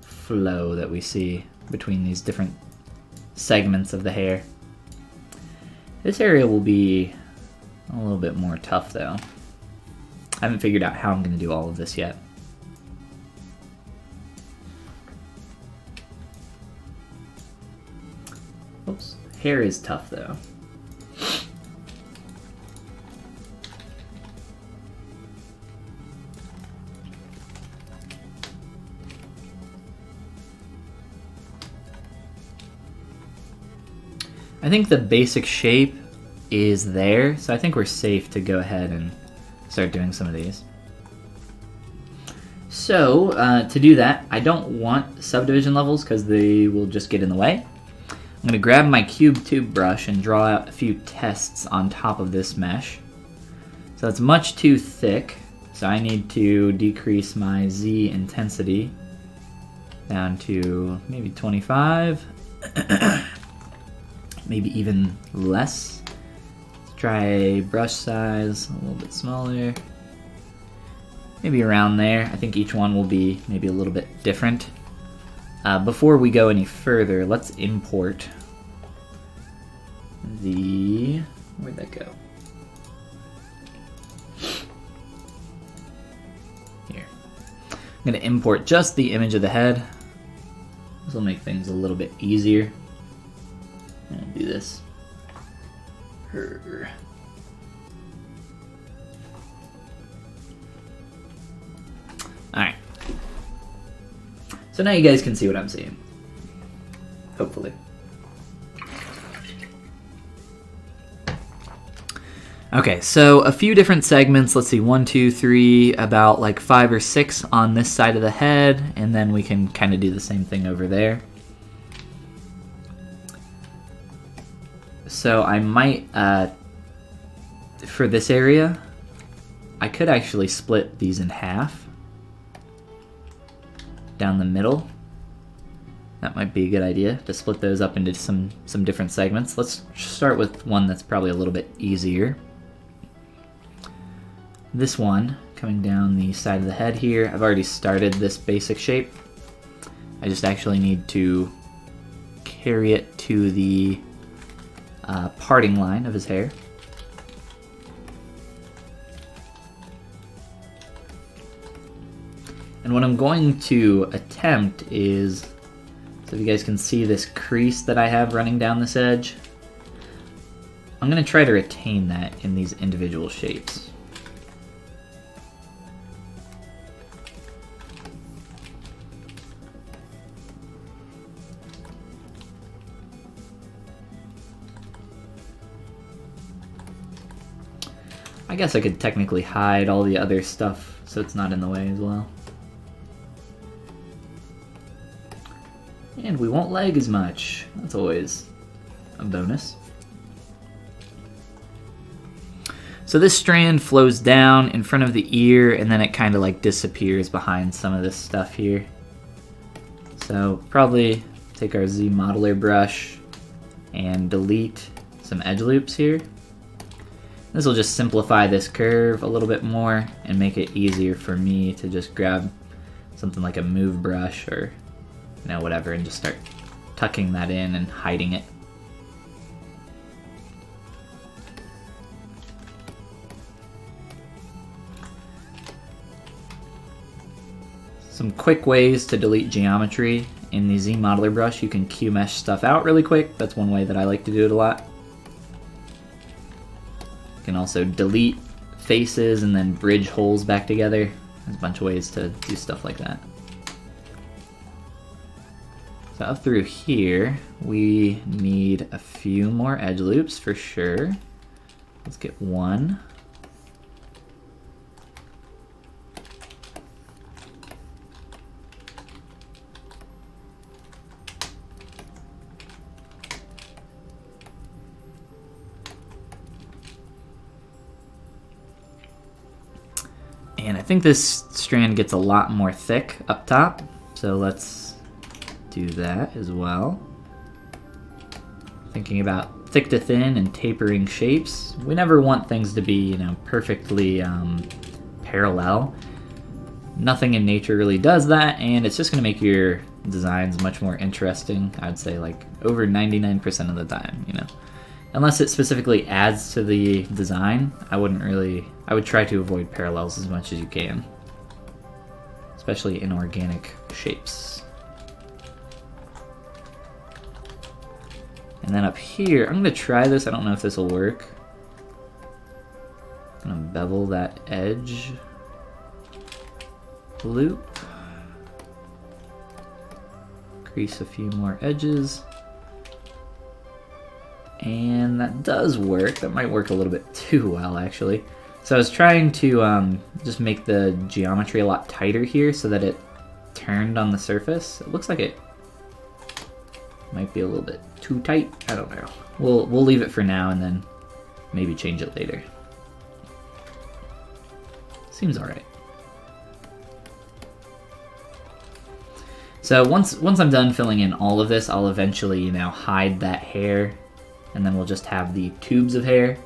flow that we see between these different segments of the hair. This area will be a little bit more tough though. I haven't figured out how I'm going to do all of this yet. Oops, hair is tough though. I think the basic shape is there, so I think we're safe to go ahead and start doing some of these. So, to do that, I don't want subdivision levels because they will just get in the way. I'm going to grab my cube tube brush and draw out a few tests on top of this mesh. So it's much too thick, so I need to decrease my Z intensity down to maybe 25. Maybe even less. Let's try brush size a little bit smaller. Maybe around there. I think each one will be maybe a little bit different. Before we go any further, let's import the... where'd that go? Here. I'm going to import just the image of the head. This will make things a little bit easier. I'll do this. Alright. So now you guys can see what I'm seeing. Hopefully. Okay, so a few different segments. Let's see, 1, 2, 3, about like 5 or 6 on this side of the head, and then we can kind of do the same thing over there. So I might, for this area, I could actually split these in half down the middle. That might be a good idea, to split those up into some different segments. Let's start with one that's probably a little bit easier. This one, coming down the side of the head here, I've already started this basic shape. I just actually need to carry it to the parting line of his hair. And what I'm going to attempt is, so if you guys can see this crease that I have running down this edge, I'm going to try to retain that in these individual shapes. I guess I could technically hide all the other stuff so it's not in the way as well. And we won't lag as much. That's always a bonus. So this strand flows down in front of the ear, and then it kind of like disappears behind some of this stuff here. So probably take our Z modeler brush and delete some edge loops here. This will just simplify this curve a little bit more and make it easier for me to just grab something like a move brush or whatever, and just start tucking that in and hiding it. Some quick ways to delete geometry. In the Z modeler brush, you can Q mesh stuff out really quick. That's one way that I like to do it a lot. You can also delete faces and then bridge holes back together. There's a bunch of ways to do stuff like that. So up through here, we need a few more edge loops for sure. Let's get one. And I think this strand gets a lot more thick up top, so let's do that as well. Thinking about thick to thin and tapering shapes. We never want things to be, you know, perfectly parallel. Nothing in nature really does that, and it's just gonna make your designs much more interesting. I'd say like over 99% of the time, you know. Unless it specifically adds to the design, I would try to avoid parallels as much as you can. Especially in organic shapes. And then up here, I'm gonna try this, I don't know if this will work. I'm gonna bevel that edge loop. Crease a few more edges. And that does work. That might work a little bit too well, actually. So I was trying to just make the geometry a lot tighter here so that it turned on the surface. It looks like it might be a little bit too tight. I don't know. We'll leave it for now and then maybe change it later. Seems alright. So once I'm done filling in all of this, I'll eventually, you know, hide that hair. And then we'll just have the tubes of hair.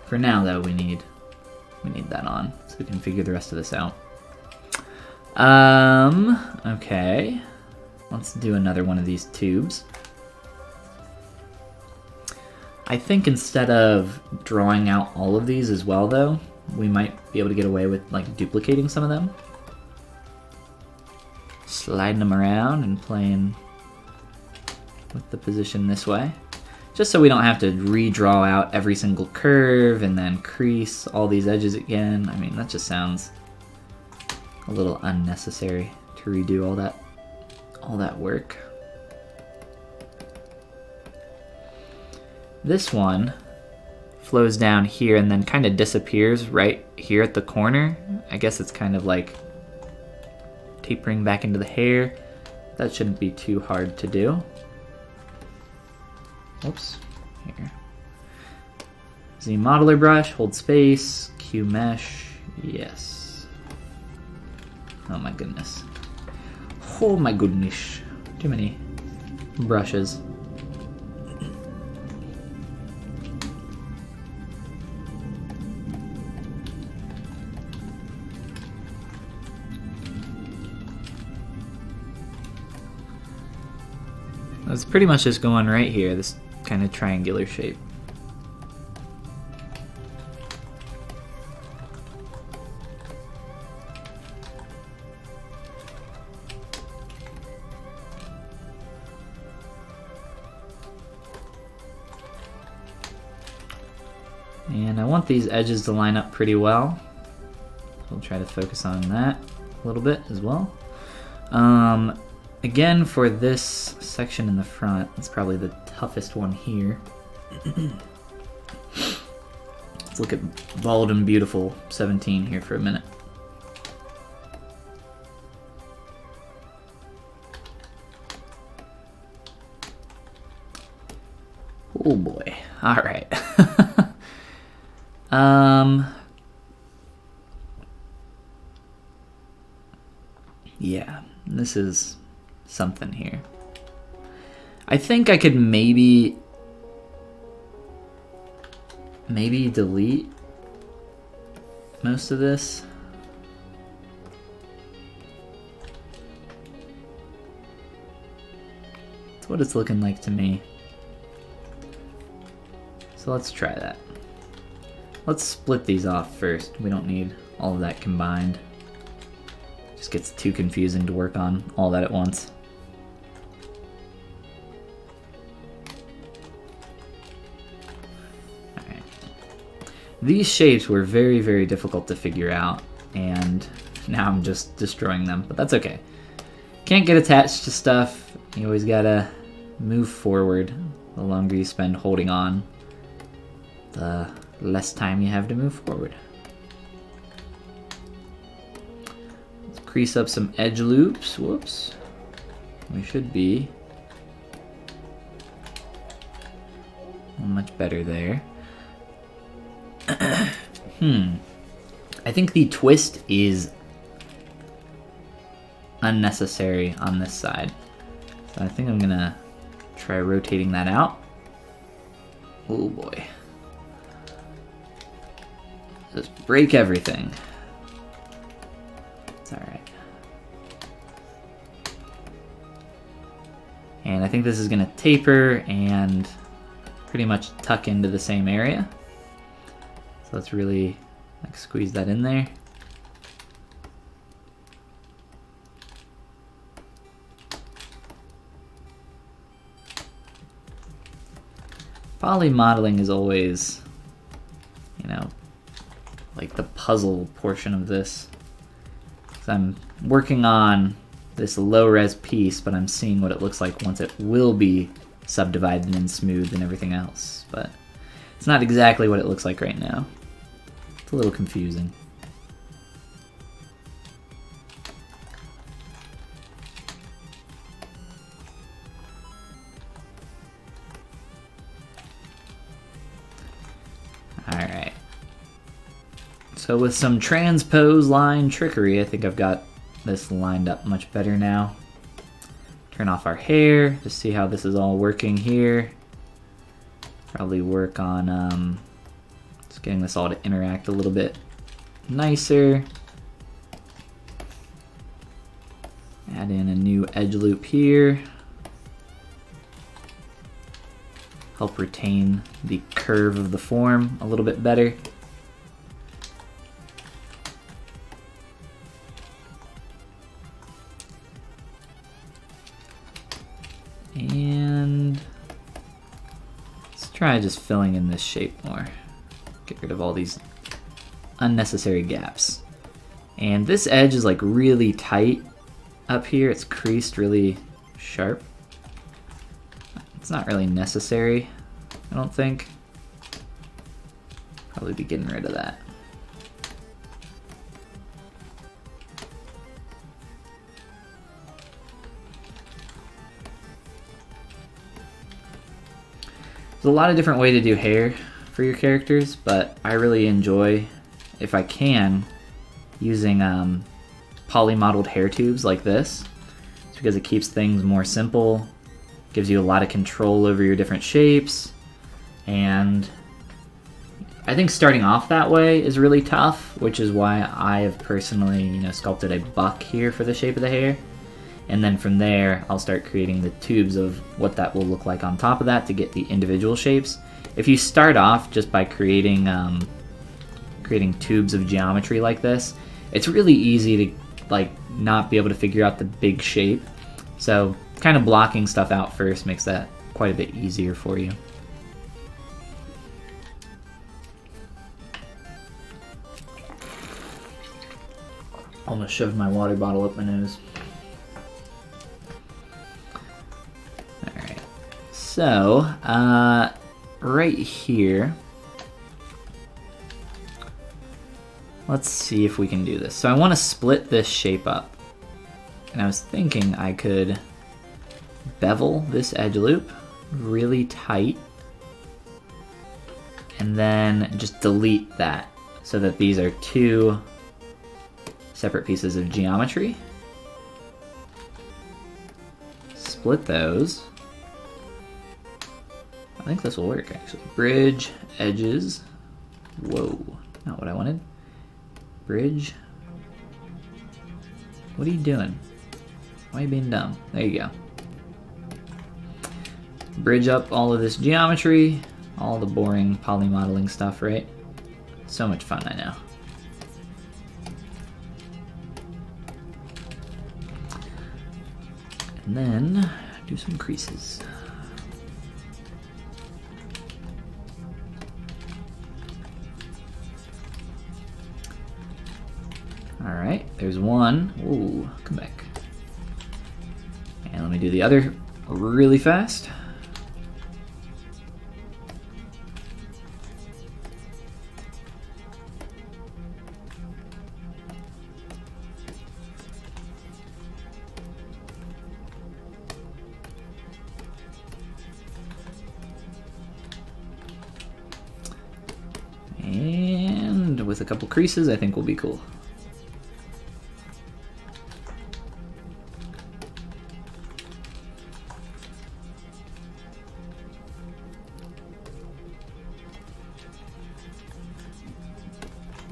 For now, though, we need that on, so we can figure the rest of this out. Okay. Let's do another one of these tubes. I think instead of drawing out all of these as well, though, we might be able to get away with, like, duplicating some of them. Sliding them around and playing with the position this way. Just so we don't have to redraw out every single curve and then crease all these edges again. I mean, that just sounds a little unnecessary to redo all that work. This one flows down here and then kind of disappears right here at the corner. I guess it's kind of like tapering back into the hair. That shouldn't be too hard to do. Oops, here. Z modeler brush, hold space, Q mesh, yes. Oh my goodness. Oh my goodness. Too many brushes. It's pretty much just going right here, this kind of triangular shape. And I want these edges to line up pretty well. So we'll try to focus on that a little bit as well. Again, for this section in the front, it's probably the toughest one here. Let's look at Bald and Beautiful 17 here for a minute. Oh boy. All right. Yeah, this is something here. I think I could maybe delete most of this. That's what it's looking like to me. So let's try that. Let's split these off first. We don't need all of that combined. Just gets too confusing to work on all that at once. Alright. These shapes were very, very difficult to figure out, and now I'm just destroying them, but that's okay. Can't get attached to stuff. You always gotta move forward. The longer you spend holding on, the less time you have to move forward. Let's crease up some edge loops. Whoops. We should be much better there. I think the twist is unnecessary on this side. So I think I'm gonna try rotating that out. Oh boy. Just break everything. It's alright. And I think this is gonna taper and pretty much tuck into the same area. So let's really like squeeze that in there. Poly modeling is always, you know, like the puzzle portion of this. 'Cause I'm working on this low-res piece, but I'm seeing what it looks like once it will be subdivided and smoothed and everything else. But it's not exactly what it looks like right now. It's a little confusing. Alright. So with some transpose line trickery, I think I've got this lined up much better now. Turn off our hair, just see how this is all working here. Probably work on just getting this all to interact a little bit nicer. Add in a new edge loop here. Help retain the curve of the form a little bit better. And let's try just filling in this shape more. Get rid of all these unnecessary gaps. And this edge is like really tight up here. It's creased really sharp. It's not really necessary, I don't think. Probably be getting rid of that. There's a lot of different ways to do hair for your characters, but I really enjoy, if I can, using poly-modeled hair tubes like this. It's because it keeps things more simple, gives you a lot of control over your different shapes, and I think starting off that way is really tough, which is why I have personally, sculpted a buck here for the shape of the hair. And then from there, I'll start creating the tubes of what that will look like on top of that to get the individual shapes. If you start off just by creating tubes of geometry like this, it's really easy to not be able to figure out the big shape. So kind of blocking stuff out first makes that quite a bit easier for you. Almost shoved my water bottle up my nose. Alright, so right here, let's see if we can do this. So I want to split this shape up, and I was thinking I could bevel this edge loop really tight and then just delete that so that these are two separate pieces of geometry. Split those. I think this will work actually. Bridge, edges. Whoa, not what I wanted. Bridge. What are you doing? Why are you being dumb? There you go. Bridge up all of this geometry, all the boring poly modeling stuff, right? So much fun, I know. And then do some creases. All right. Alright, there's one. Ooh, come back. And let me do the other really fast. And with a couple creases, I think we'll be cool.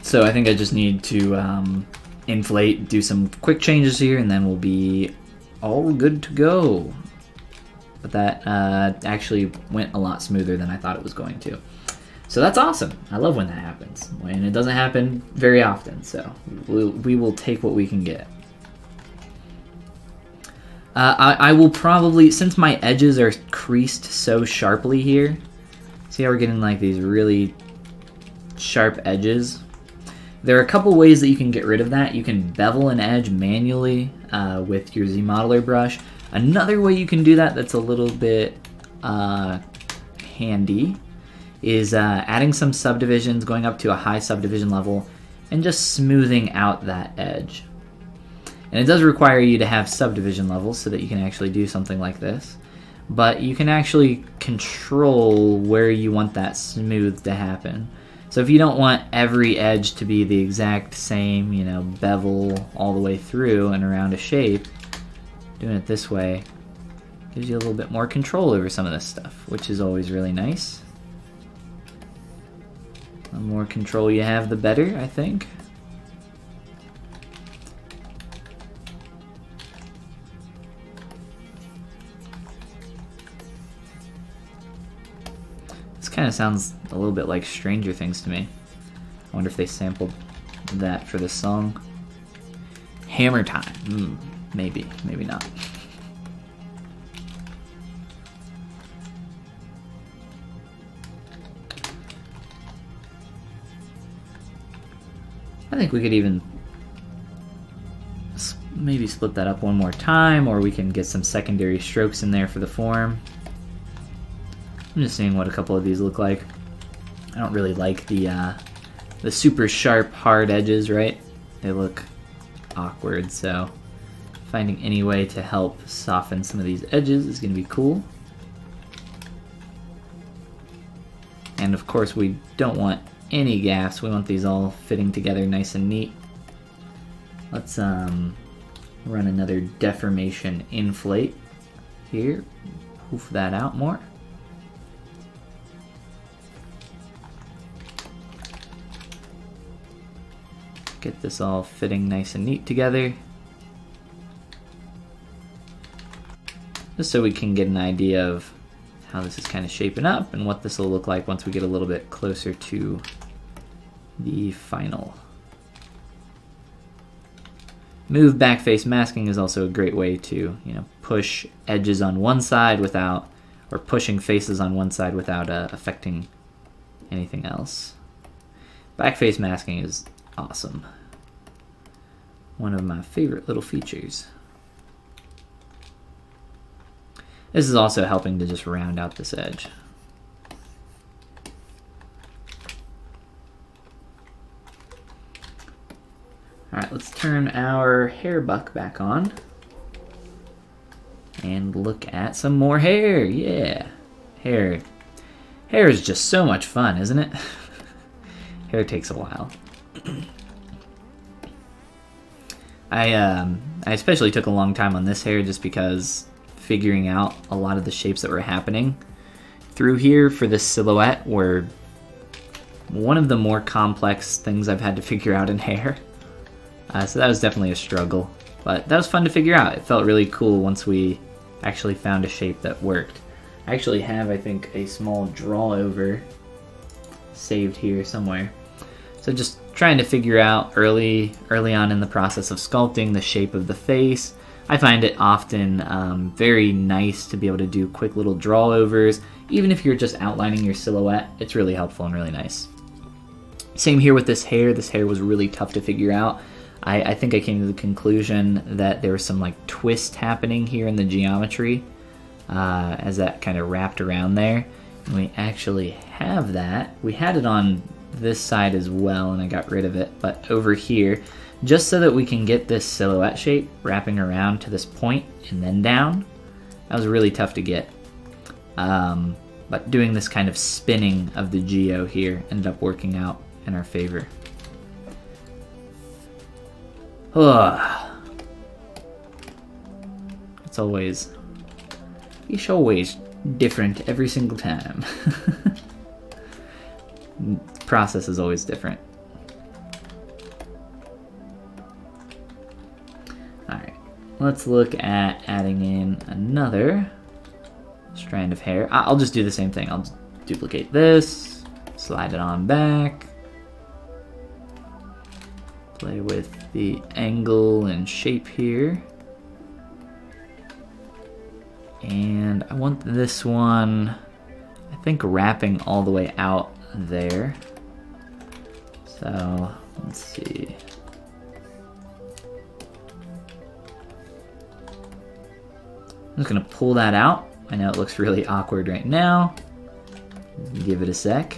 So I think I just need to inflate, do some quick changes here, and then we'll be all good to go. But that actually went a lot smoother than I thought it was going to. So that's awesome. I love when that happens. When it doesn't happen very often, so we will take what we can get. I will probably, since my edges are creased so sharply here, see how we're getting like these really sharp edges? There are a couple ways that you can get rid of that. You can bevel an edge manually with your Z-Modeler brush. Another way you can do that that's a little bit handy is adding some subdivisions, going up to a high subdivision level, and just smoothing out that edge. And it does require you to have subdivision levels so that you can actually do something like this. But you can actually control where you want that smooth to happen. So if you don't want every edge to be the exact same, you know, bevel all the way through and around a shape, doing it this way gives you a little bit more control over some of this stuff, which is always really nice. The more control you have, the better, I think. This kind of sounds a little bit like Stranger Things to me. I wonder if they sampled that for this song. Hammer Time. Maybe, maybe not. I think we could even maybe split that up one more time, or we can get some secondary strokes in there for the form. I'm just seeing what a couple of these look like. I don't really like the super sharp, hard edges, right? They look awkward, so finding any way to help soften some of these edges is going to be cool. And of course, we don't want any gaps. We want these all fitting together nice and neat. Let's run another deformation inflate here. Hoof that out more. Get this all fitting nice and neat together. Just so we can get an idea of how this is kind of shaping up and what this will look like once we get a little bit closer to the final. Move backface masking is also a great way to, you know, push edges on one side without, or pushing faces on one side without affecting anything else. Backface masking is awesome. One of my favorite little features. This is also helping to just round out this edge. Alright, let's turn our hair buck back on and look at some more hair. Yeah, hair. Hair is just so much fun, isn't it? Hair takes a while. I especially took a long time on this hair just because figuring out a lot of the shapes that were happening through here for this silhouette were one of the more complex things I've had to figure out in hair. So that was definitely a struggle, but that was fun to figure out. It felt really cool once we actually found a shape that worked. I actually have, I think, a small draw over saved here somewhere. So just trying to figure out early on in the process of sculpting the shape of the face. I find it often very nice to be able to do quick little draw overs. Even if you're just outlining your silhouette, it's really helpful and really nice. Same here with this hair. This hair was really tough to figure out. I think I came to the conclusion that there was some like twist happening here in the geometry as that kind of wrapped around there. And we actually have that. We had it on this side as well, and I got rid of it, but over here, just so that we can get this silhouette shape wrapping around to this point and then down. That was really tough to get. But doing this kind of spinning of the geo here ended up working out in our favor. It's always different every single time. Process is always different. Alright, let's look at adding in another strand of hair. I'll just do the same thing. I'll just duplicate this, slide it on back, play with the angle and shape here. And I want this one, I think, wrapping all the way out there. So let's see. I'm just gonna pull that out. I know it looks really awkward right now. Give it a sec.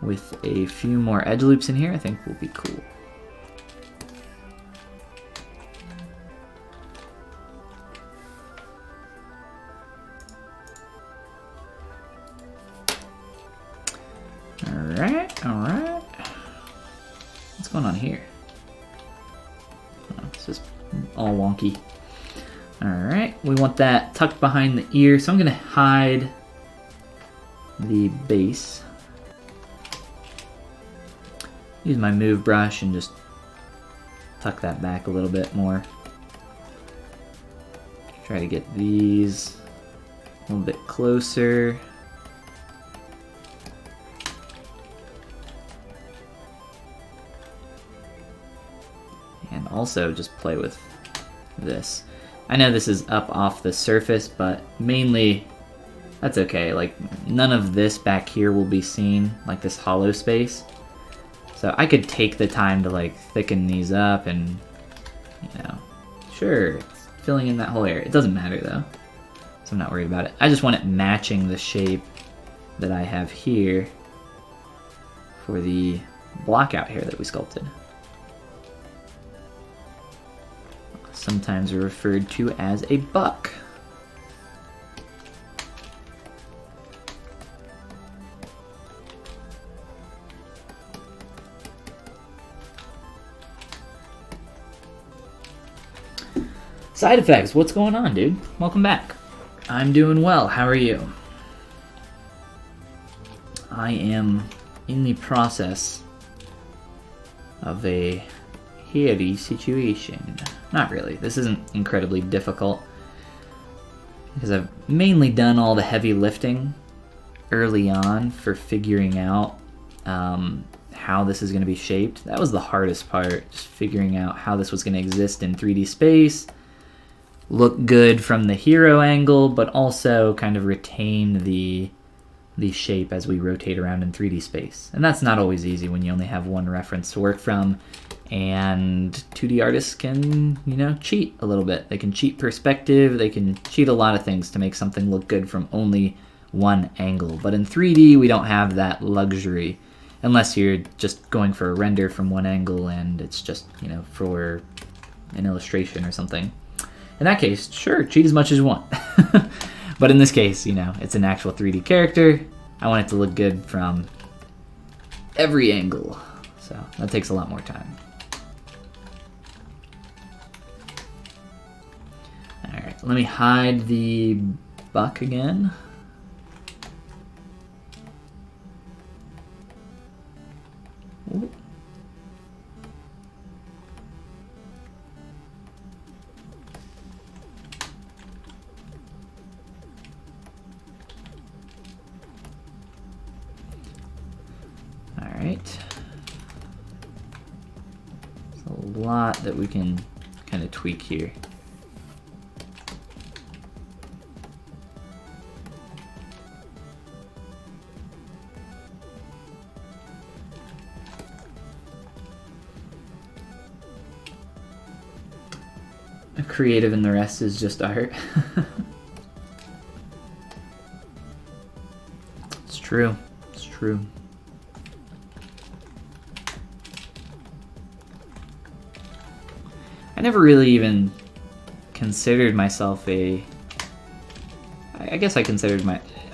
With a few more edge loops in here, I think will be cool. Alright. What's going on here? Oh, it's just all wonky. Alright, we want that tucked behind the ear, so I'm gonna hide the base. Use my move brush and just tuck that back a little bit more. Try to get these a little bit closer. And also just play with this. I know this is up off the surface, but mainly that's okay. Like, none of this back here will be seen, like this hollow space. So I could take the time to like thicken these up and, you know, sure, it's filling in that whole area. It doesn't matter though, so I'm not worried about it. I just want it matching the shape that I have here for the block out here that we sculpted. Sometimes referred to as a buck. Side effects, what's going on, dude? Welcome back. I'm doing well, how are you? I am in the process of a hairy situation. Not really, this isn't incredibly difficult because I've mainly done all the heavy lifting early on for figuring out how this is going to be shaped. That was the hardest part, just figuring out how this was going to exist in 3D space, look good from the hero angle, but also kind of retain the shape as we rotate around in 3D space. And that's not always easy when you only have one reference to work from, and 2D artists can, you know, cheat a little bit. They can cheat perspective, they can cheat a lot of things to make something look good from only one angle. But in 3D, we don't have that luxury, unless you're just going for a render from one angle and it's just, you know, for an illustration or something. In that case, sure, cheat as much as you want. But in this case, you know, it's an actual 3D character. I want it to look good from every angle. So that takes a lot more time. Alright, let me hide the buck again. Ooh. Alright. There's a lot that we can kind of tweak here. creative and the rest is just art. It's true. It's true. I never really even considered myself a... I guess I considered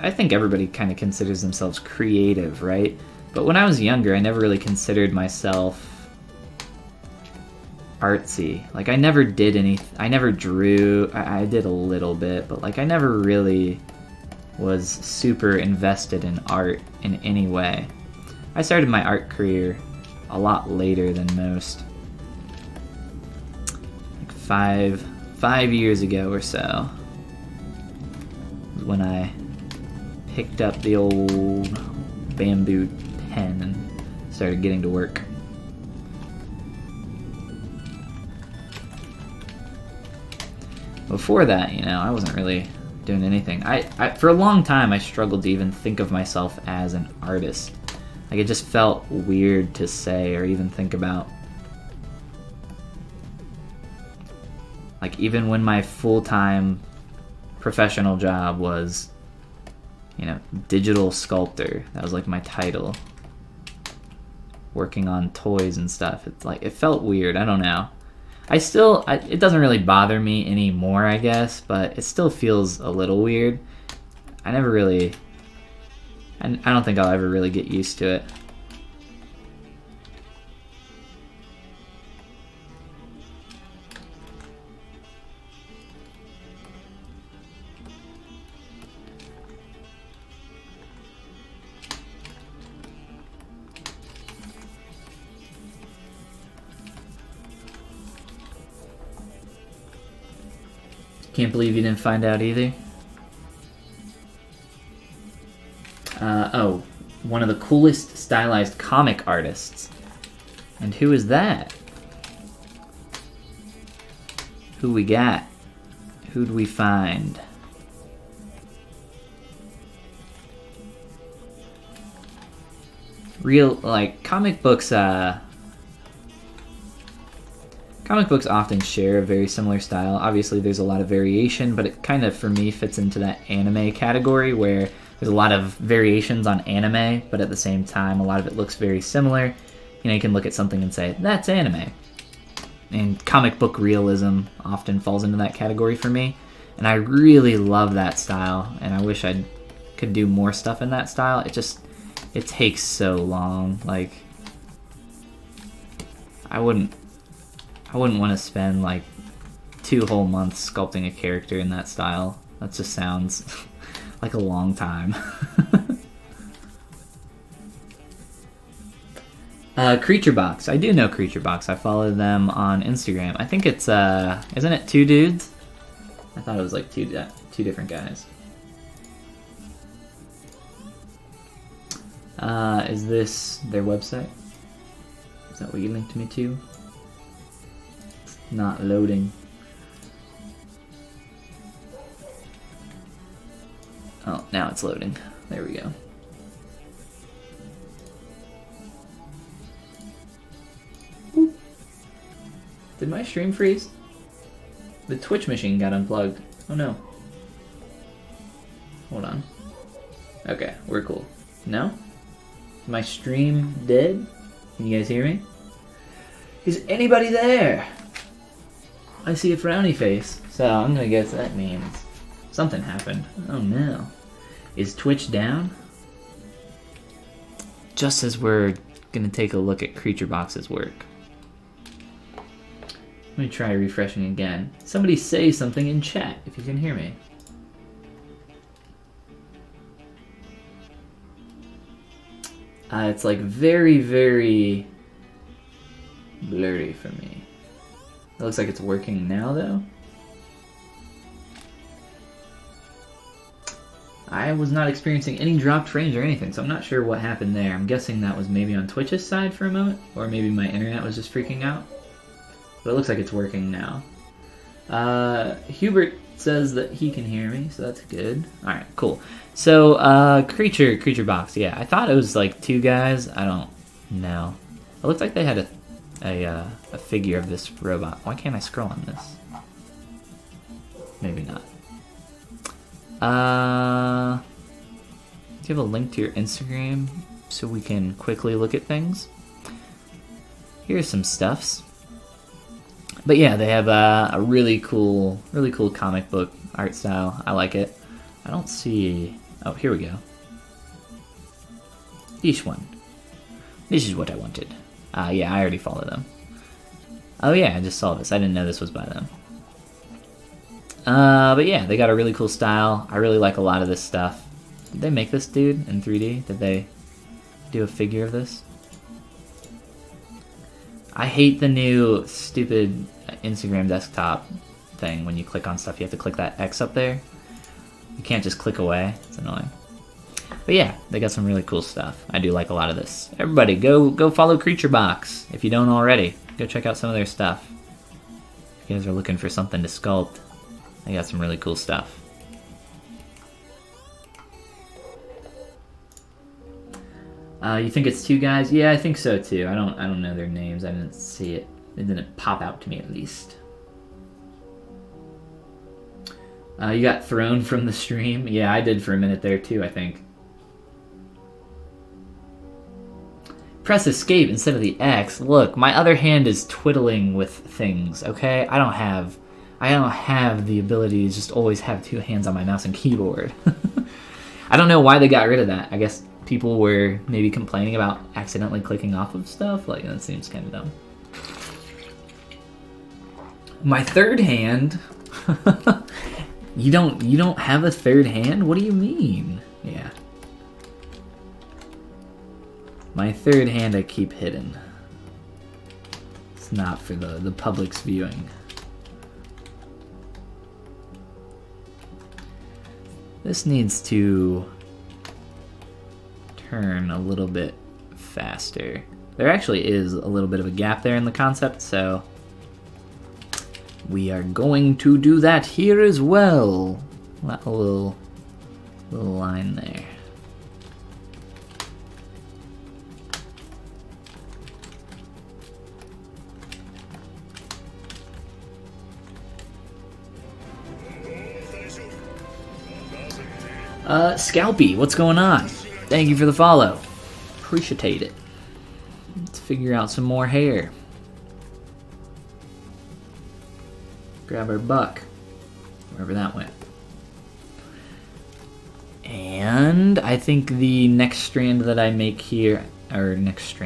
I think everybody kind of considers themselves creative, right? But when I was younger, I never really considered myself artsy. Like, I never did anything. I never drew. I did a little bit, but like I never really was super invested in art in any way. I started my art career a lot later than most. Like five years ago or so was when I picked up the old bamboo pen and started getting to work. Before that, you know, I wasn't really doing anything. I for a long time, I struggled to even think of myself as an artist. Like, it just felt weird to say or even think about. Like, even when my full-time professional job was, you know, digital sculptor. That was like my title. Working on toys and stuff. It's like, it felt weird. I don't know. It doesn't really bother me anymore, I guess, but it still feels a little weird. I don't think I'll ever really get used to it. Can't believe you didn't find out either. Oh, one of the coolest stylized comic artists. And who is that? Who we got? Who'd we find? Real, like, comic books often share a very similar style. Obviously, there's a lot of variation, but it kind of, for me, fits into that anime category where there's a lot of variations on anime, but at the same time, a lot of it looks very similar. You know, you can look at something and say, that's anime. And comic book realism often falls into that category for me. And I really love that style, and I wish I could do more stuff in that style. It takes so long. Like, I wouldn't want to spend like 2 whole months sculpting a character in that style. That just sounds like a long time. Creature Box. I do know Creature Box. I follow them on Instagram. I think it's isn't it 2 dudes? I thought it was like two different guys. Is this their website? Is that what you linked me to? It's not loading. Oh, now it's loading. There we go. Oop. Did my stream freeze? The Twitch machine got unplugged. Oh no. Hold on. Okay, we're cool. No? Is my stream dead? Can you guys hear me? Is anybody there? I see a frowny face, so I'm gonna guess that means something happened. Oh no. Is Twitch down? Just as we're gonna take a look at Creature Box's work. Let me try refreshing again. Somebody say something in chat if you can hear me. It's like very, very blurry for me. It looks like it's working now though. I was not experiencing any dropped frames or anything, so I'm not sure what happened there. I'm guessing that was maybe on Twitch's side for a moment, or maybe my internet was just freaking out. But it looks like it's working now. Hubert says that he can hear me, so that's good. Alright, cool. So, Creature Box, yeah. I thought it was like 2 guys. I don't know. It looked like they had a figure of this robot. Why can't I scroll on this? maybe not. Do you have a link to your Instagram so we can quickly look at things? Here's some stuffs. But yeah, they have a really cool comic book art style. I like it. I don't see... Oh, here we go. This one. This is what I wanted. Yeah, I already follow them. Oh yeah, I just saw this. I didn't know this was by them. But yeah, they got a really cool style. I really like a lot of this stuff. Did they make this dude in 3D? Did they do a figure of this? I hate the new stupid Instagram desktop thing. When you click on stuff, you have to click that X up there. You can't just click away. It's annoying. But yeah, they got some really cool stuff. I do like a lot of this. Everybody, go follow Creature Box if you don't already. Go check out some of their stuff. If you guys are looking for something to sculpt, they got some really cool stuff. You think it's two guys? Yeah, I think so too. I don't know their names. I didn't see it. It didn't pop out to me at least. You got thrown from the stream? Yeah, I did for a minute there too, I think. Press escape instead of the X. Look, my other hand is twiddling with things, okay? I don't have the ability to just always have two hands on my mouse and keyboard. I don't know why they got rid of that. I guess people were maybe complaining about accidentally clicking off of stuff. Like, that seems kind of dumb. My third hand? You don't have a third hand? What do you mean? Yeah. My third hand I keep hidden. It's not for the public's viewing. This needs to turn a little bit faster. There actually is a little bit of a gap there in the concept, so we are going to do that here as well. A little line there. Scalpy, what's going on? Thank you for the follow. Appreciate it. Let's figure out some more hair. Grab our buck. Wherever that went. And I think the next strand that I make here, or next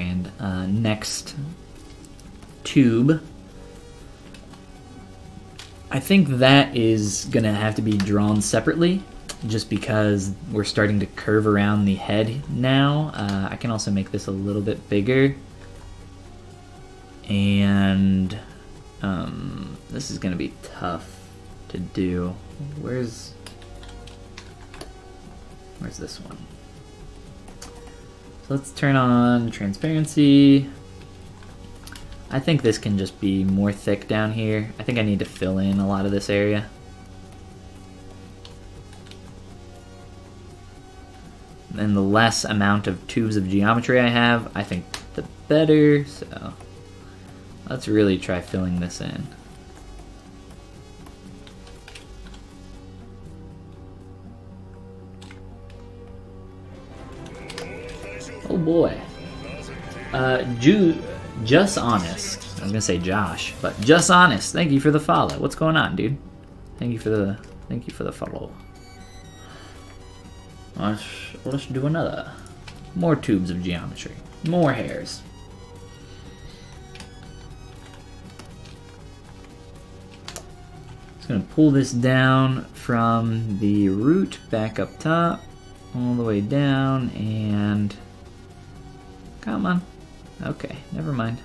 tube, I think that is gonna have to be drawn separately, just because we're starting to curve around the head now. I can also make this a little bit bigger. And this is gonna be tough to do. Where's this one? So let's turn on transparency. I think this can just be more thick down here. I think I need to fill in a lot of this area. And the less amount of tubes of geometry I have, I think the better. So let's really try filling this in. Oh boy. Just Honest. I was gonna say Josh, but Just Honest. Thank you for the follow. What's going on, dude? Thank you for the follow. Let's do another. More tubes of geometry. More hairs. Just gonna pull this down from the root back up top, all the way down, and come on. Okay, never mind.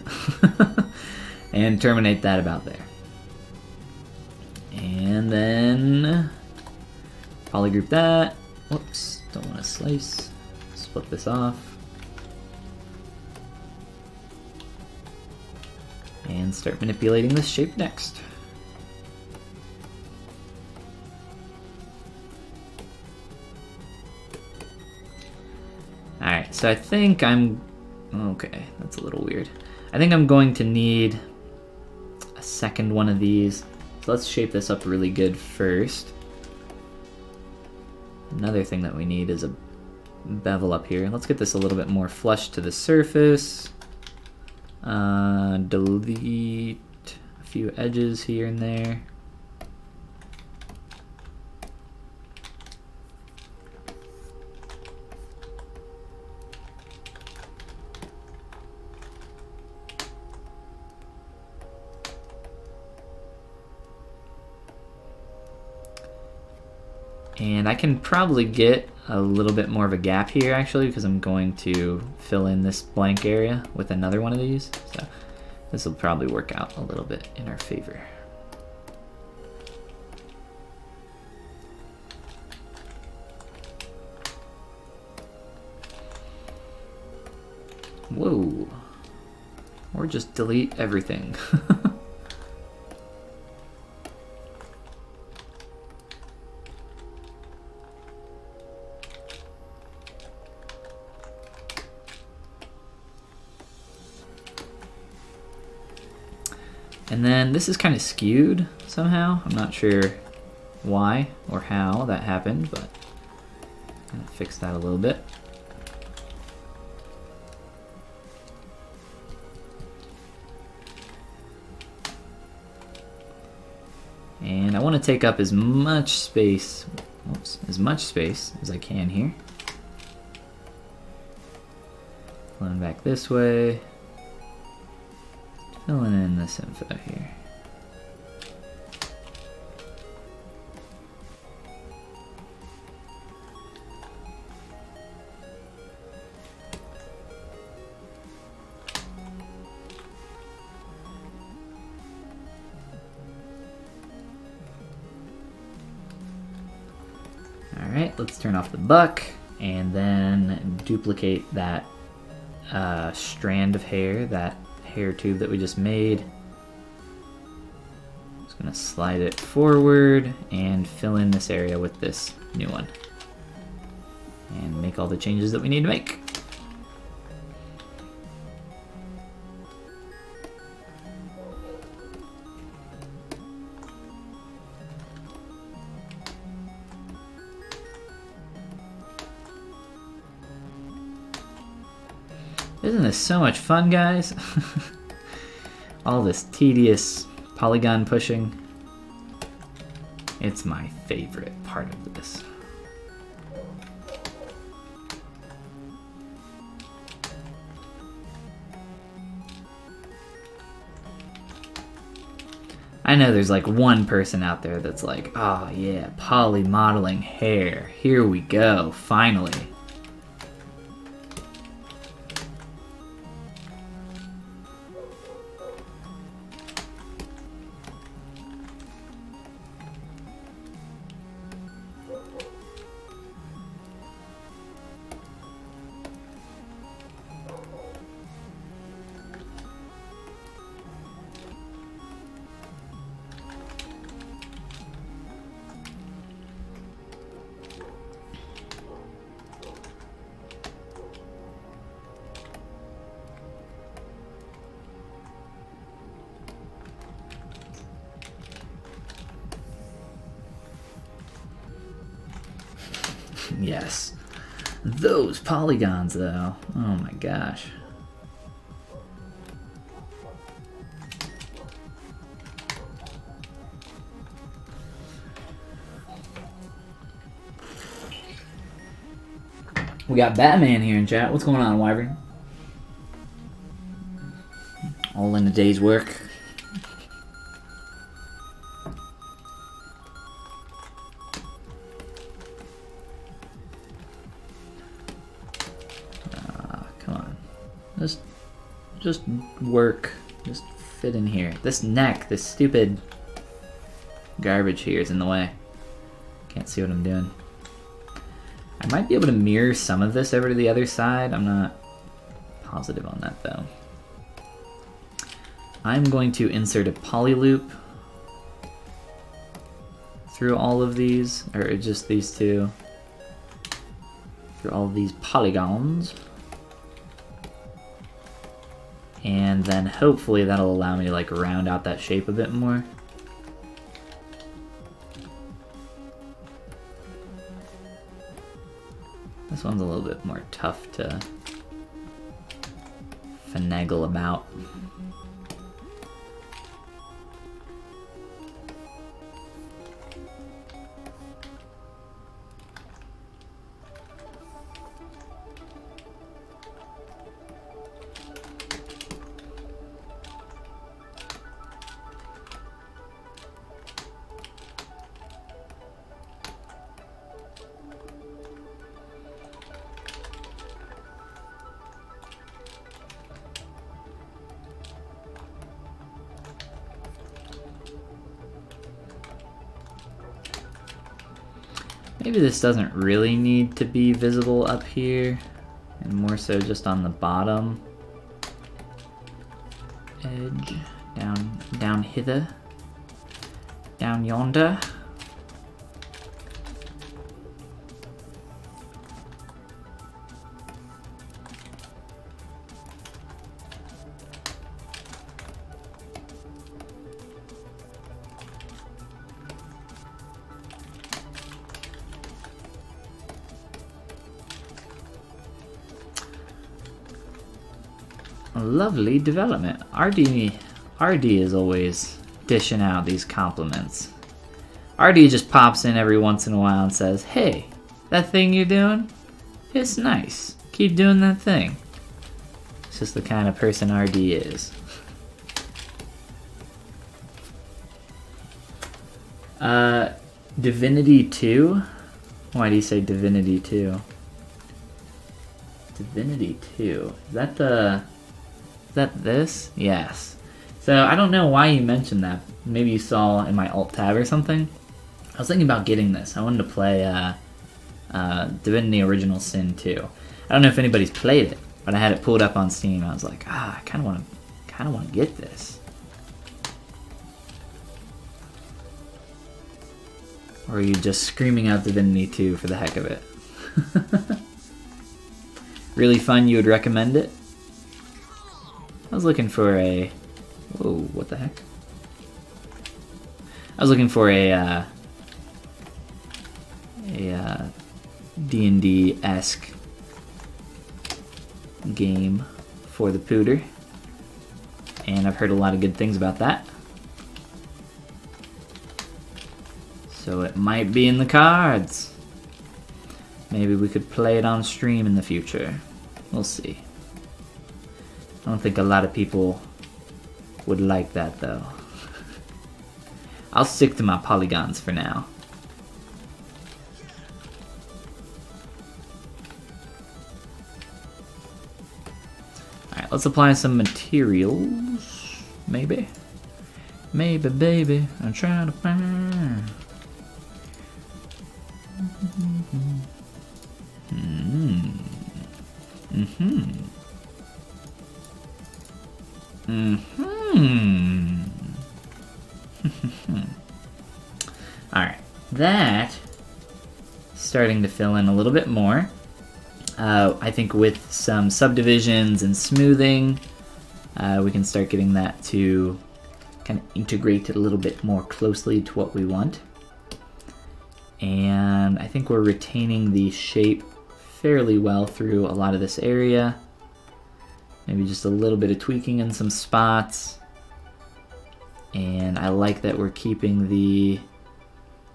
And terminate that about there. And then polygroup that. Whoops, don't want to slice. Split this off. And start manipulating this shape next. Alright, so I think I'm... Okay, that's a little weird. I think I'm going to need a second one of these. let's shape this up really good first. Another thing that we need is a bevel up here. Let's get this a little bit more flush to the surface. Delete a few edges here and there. And I can probably get a little bit more of a gap here actually, because I'm going to fill in this blank area with another one of these. So this will probably work out a little bit in our favor. Whoa. Or just delete everything. And then this is kind of skewed somehow. I'm not sure why or how that happened, but I'm gonna fix that a little bit. And I want to take up as much space, as I can here. Flowing back this way. Filling in this info here. Alright, let's turn off the buck and then duplicate that strand of hair, that hair tube that we just made. Just gonna slide it forward and fill in this area with this new one. And make all the changes that we need to make. Isn't this so much fun, guys? All this tedious polygon pushing. It's my favorite part of this. I know there's like one person out there that's like, oh yeah, poly modeling hair. Here we go, finally. Yes. Those polygons, though. Oh my gosh. We got Batman here in chat. What's going on, Wyvern? All in a day's work. Just work. Just fit in here. This neck, this stupid garbage here is in the way. Can't see what I'm doing. I might be able to mirror some of this over to the other side. I'm not positive on that though. I'm going to insert a poly loop through all of these, or just these two, through all of these polygons. And then hopefully that'll allow me to like round out that shape a bit more. This one's a little bit more tough to finagle about. Maybe this doesn't really need to be visible up here, and more so just on the bottom edge, down hither, down yonder. Lovely development. RD is always dishing out these compliments. RD just pops in every once in a while and says, "Hey, that thing you're doing, it's nice. Keep doing that thing." It's just the kind of person RD is. Divinity 2? Why do you say Divinity 2? Divinity 2. Is that this? Yes. So I don't know why you mentioned that. Maybe you saw in my alt tab or something. I was thinking about getting this. I wanted to play Divinity Original Sin 2. I don't know if anybody's played it, but I had it pulled up on Steam. I was like, I kind of want to get this. Or are you just screaming out Divinity 2 for the heck of it? Really fun, you would recommend it? I was looking for a... Whoa, what the heck? I was looking for a D&D-esque game for the Pooter, and I've heard a lot of good things about that. So it might be in the cards. Maybe we could play it on stream in the future. We'll see. I don't think a lot of people would like that though. I'll stick to my polygons for now. Alright, let's apply some materials. Maybe. Maybe, baby. I'm trying to find... Alright, that starting to fill in a little bit more. I think with some subdivisions and smoothing, we can start getting that to kind of integrate it a little bit more closely to what we want. And I think we're retaining the shape fairly well through a lot of this area. Maybe just a little bit of tweaking in some spots. And I like that we're keeping the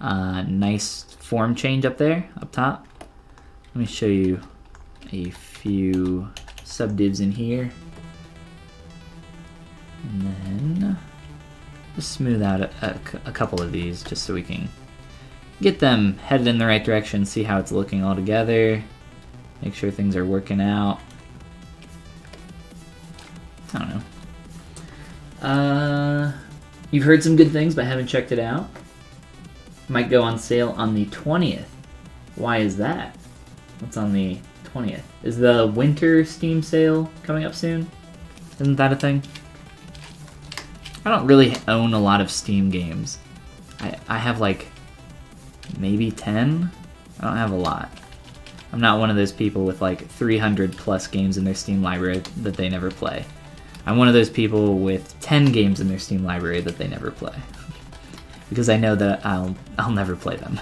nice form change up there, up top. Let me show you a few subdivs in here. And then just smooth out a couple of these just so we can get them headed in the right direction, see how it's looking all together, make sure things are working out. I don't know. You've heard some good things but haven't checked it out. Might go on sale on the 20th. Why is that? What's on the 20th? Is the winter Steam sale coming up soon? Isn't that a thing? I don't really own a lot of Steam games. I have like maybe 10? I don't have a lot. I'm not one of those people with like 300 plus games in their Steam library that they never play. I'm one of those people with 10 games in their Steam library that they never play. Because I know that I'll never play them.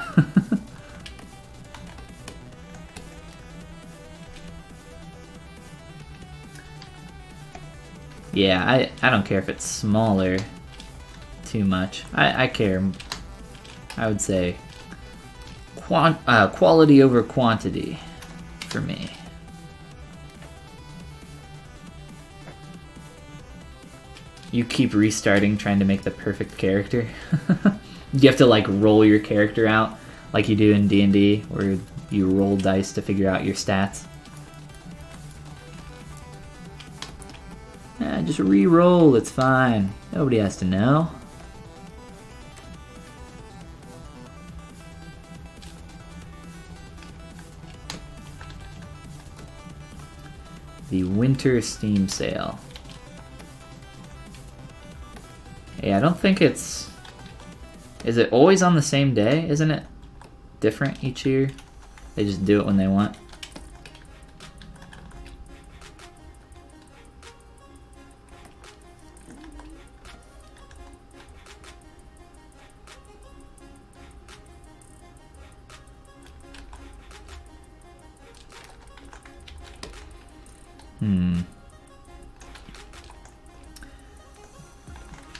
Yeah, I don't care if it's smaller too much. I care, I would say, quality over quantity for me. You keep restarting trying to make the perfect character. You have to like roll your character out like you do in D&D, where you roll dice to figure out your stats. Just re-roll, it's fine. Nobody has to know. The winter Steam sale. Yeah, I don't think it's... Is it always on the same day? Isn't it different each year? They just do it when they want.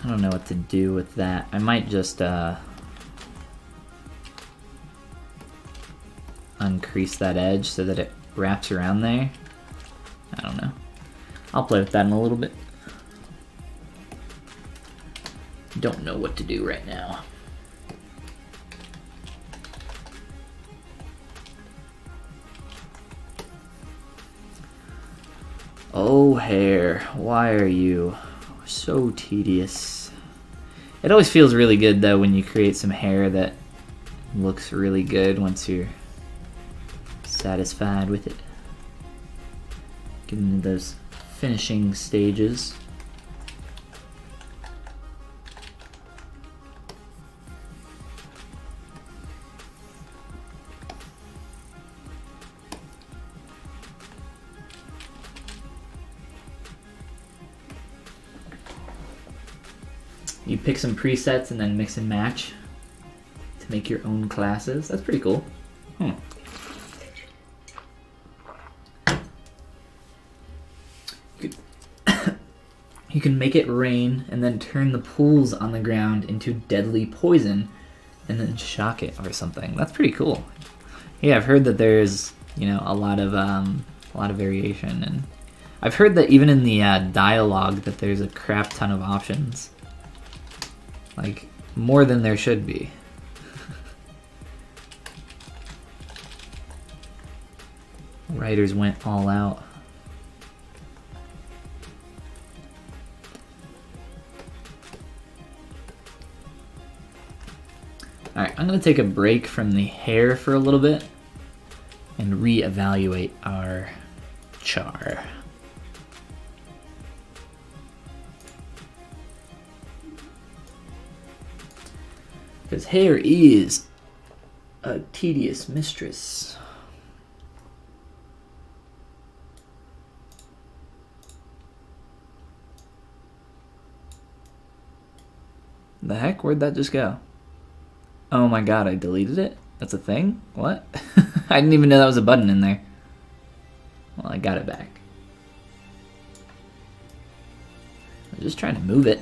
I don't know what to do with that. I might just uncrease that edge so that it wraps around there. I don't know. I'll play with that in a little bit. Don't know what to do right now. Oh, hair, why are you so tedious? It always feels really good though when you create some hair that looks really good once you're satisfied with it. Get into those finishing stages. You pick some presets and then mix and match to make your own classes. That's pretty cool. You can make it rain and then turn the pools on the ground into deadly poison and then shock it or something. That's pretty cool. Yeah, I've heard that there's, you know, a lot of variation, and I've heard that even in the dialogue that there's a crap ton of options. Like, more than there should be. Writers went all out. Alright, I'm going to take a break from the hair for a little bit and reevaluate our char. Because hair is a tedious mistress. The heck? Where'd that just go? Oh my god, I deleted it? That's a thing? What? I didn't even know that was a button in there. Well, I got it back. I'm just trying to move it.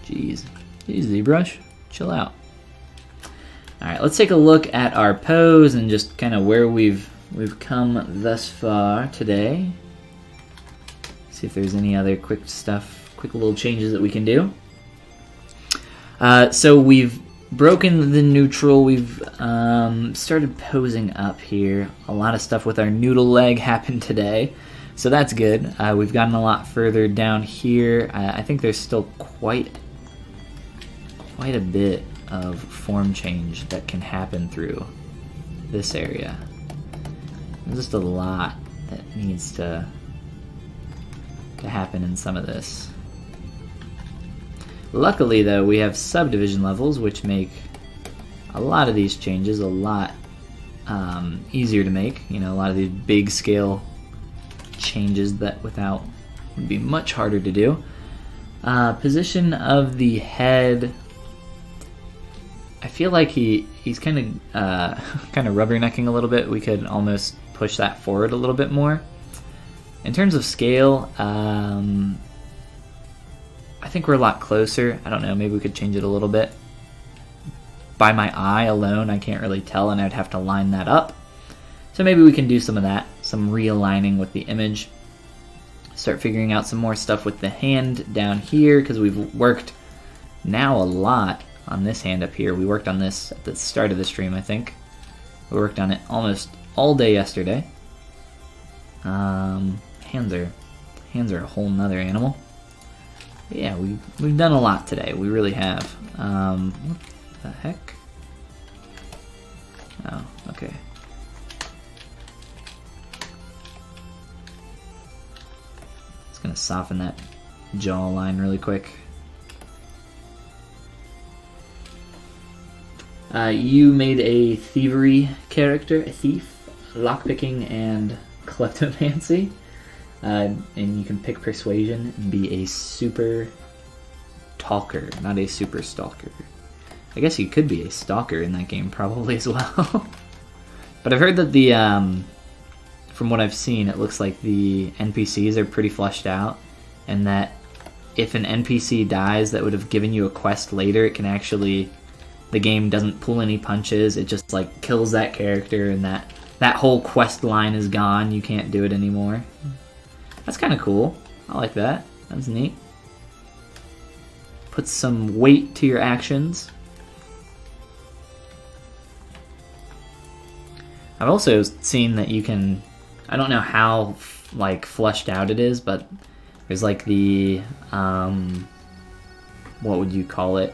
Jeez. Jeez, ZBrush. Chill out. Alright, let's take a look at our pose and just kind of where we've come thus far today. See if there's any other quick little changes that we can do. So we've broken the neutral, we've started posing up here. A lot of stuff with our noodle leg happened today, so that's good. We've gotten a lot further down here. I think there's still quite a bit of form change that can happen through this area. There's just a lot that needs to happen in some of this. Luckily though, we have subdivision levels which make a lot of these changes a lot easier to make. You know, a lot of these big scale changes that without would be much harder to do. Position of the head, I feel like he's kind of rubbernecking a little bit. We could almost push that forward a little bit more. In terms of scale, I think we're a lot closer. I don't know, maybe we could change it a little bit. By my eye alone, I can't really tell, and I'd have to line that up. So maybe we can do some of that, some realigning with the image. Start figuring out some more stuff with the hand down here, because we've worked now a lot on this hand up here. We worked on this at the start of the stream, I think. We worked on it almost all day yesterday. Hands are a whole nother animal. But yeah, we've done a lot today. We really have. What the heck? Oh, okay. Just gonna soften that jaw line really quick. You made a thievery character, a thief, lockpicking, and kleptomancy. And you can pick persuasion and be a super talker, not a super stalker. I guess you could be a stalker in that game probably as well. But I've heard that the, from what I've seen, it looks like the NPCs are pretty fleshed out, and that if an NPC dies that would have given you a quest later, it can actually, the game doesn't pull any punches, it just like kills that character, and that whole quest line is gone, you can't do it anymore. That's kind of cool. I like that. That's neat. Puts some weight to your actions. I've also seen that you can, I don't know how like fleshed out it is, but there's like the, what would you call it?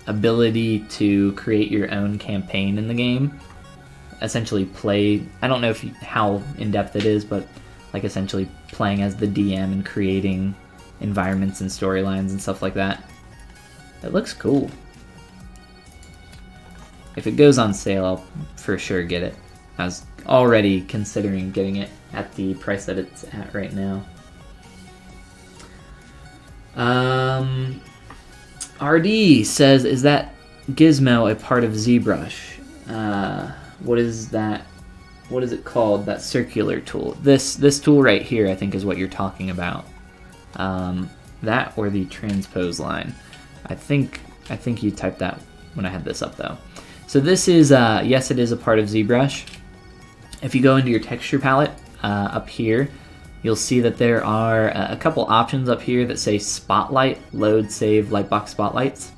Ability to create your own campaign in the game. Essentially play, I don't know how in-depth it is, but like essentially playing as the DM and creating environments and storylines and stuff like that. It looks cool. If it goes on sale, I'll for sure get it. I was already considering getting it at the price that it's at right now. RD says, is that gizmo a part of ZBrush? What is that? What is it called? That circular tool. This tool right here, I think, is what you're talking about. That or the transpose line. I think you typed that when I had this up though. So this is yes, it is a part of ZBrush. If you go into your texture palette up here, you'll see that there are a couple options up here that say Spotlight, Load, Save, Lightbox Spotlights.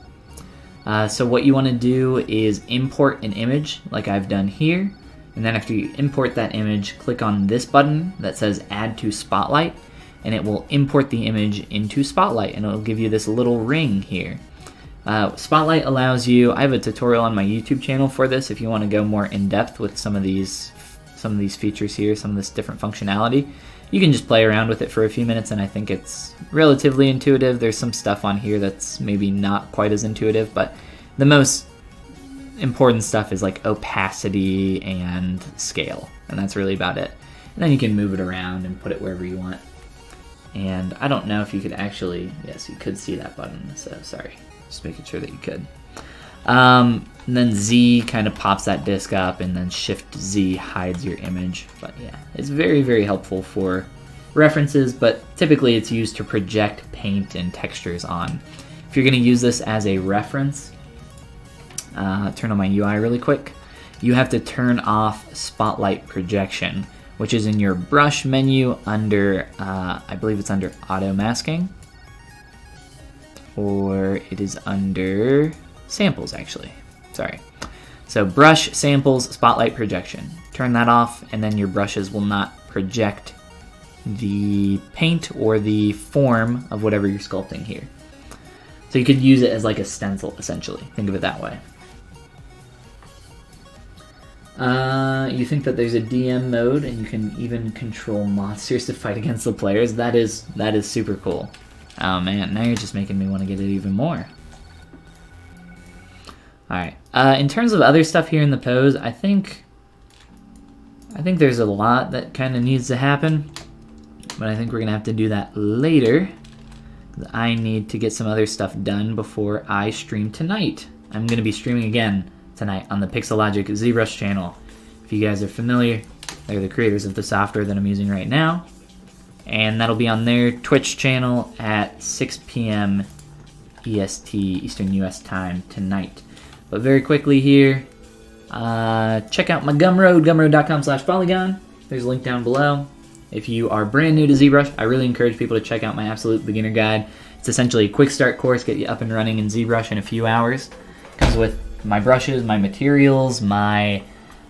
So what you want to do is import an image like I've done here. And then after you import that image, click on this button that says Add to Spotlight, and it will import the image into Spotlight, and it'll give you this little ring here. Spotlight allows you, I have a tutorial on my YouTube channel for this if you want to go more in depth with some of these features here, some of this different functionality. You can just play around with it for a few minutes, and I think it's relatively intuitive. There's some stuff on here that's maybe not quite as intuitive, but the most important stuff is like opacity and scale, and that's really about it. And then you can move it around and put it wherever you want. And I don't know if you could actually, yes, you could see that button, so sorry, just making sure that you could. And then Z kind of pops that disk up, and then Shift Z hides your image. But yeah, it's very, very helpful for references, but typically it's used to project paint and textures on. If you're going to use this as a reference, turn on my UI really quick, you have to turn off Spotlight Projection, which is in your brush menu under, I believe it's under Auto Masking, or it is under Samples actually, sorry. So brush, samples, spotlight, projection. Turn that off, and then your brushes will not project the paint or the form of whatever you're sculpting here. So you could use it as like a stencil, essentially. Think of it that way. You think that there's a DM mode, and you can even control monsters to fight against the players. That is super cool. Oh man, now you're just making me want to get it even more. Alright, in terms of other stuff here in the pose, I think there's a lot that kind of needs to happen, but I think we're going to have to do that later. I need to get some other stuff done before I stream tonight. I'm going to be streaming again tonight on the Pixelogic ZBrush channel. If you guys are familiar, they're the creators of the software that I'm using right now, and that'll be on their Twitch channel at 6 p.m. EST, Eastern US time tonight. But very quickly here, check out my Gumroad, gumroad.com/Follygon. There's a link down below. If you are brand new to ZBrush, I really encourage people to check out my Absolute Beginner Guide. It's essentially a quick start course, get you up and running in ZBrush in a few hours. It comes with my brushes, my materials, my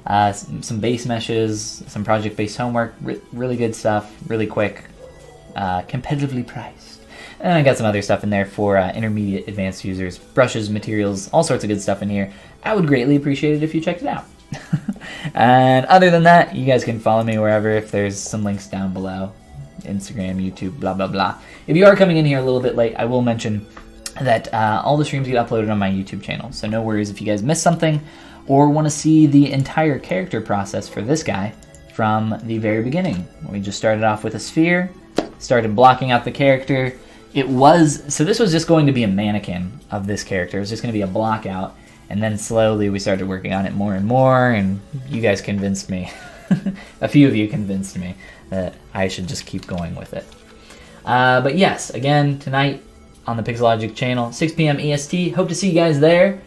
some base meshes, some project-based homework, really good stuff, really quick, competitively priced. And I got some other stuff in there for intermediate advanced users, brushes, materials, all sorts of good stuff in here. I would greatly appreciate it if you checked it out. And other than that, you guys can follow me wherever, if there's some links down below. Instagram, YouTube, blah, blah, blah. If you are coming in here a little bit late, I will mention that all the streams get uploaded on my YouTube channel. So no worries if you guys missed something or want to see the entire character process for this guy from the very beginning. We just started off with a sphere, started blocking out the character. So this was just going to be a mannequin of this character. It was just going to be a block out. And then slowly we started working on it more and more, and you guys convinced me, a few of you convinced me that I should just keep going with it. But yes, again, tonight on the Pixelogic channel, 6 p.m. EST. Hope to see you guys there,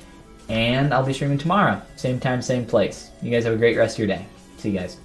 and I'll be streaming tomorrow. Same time, same place. You guys have a great rest of your day. See you guys.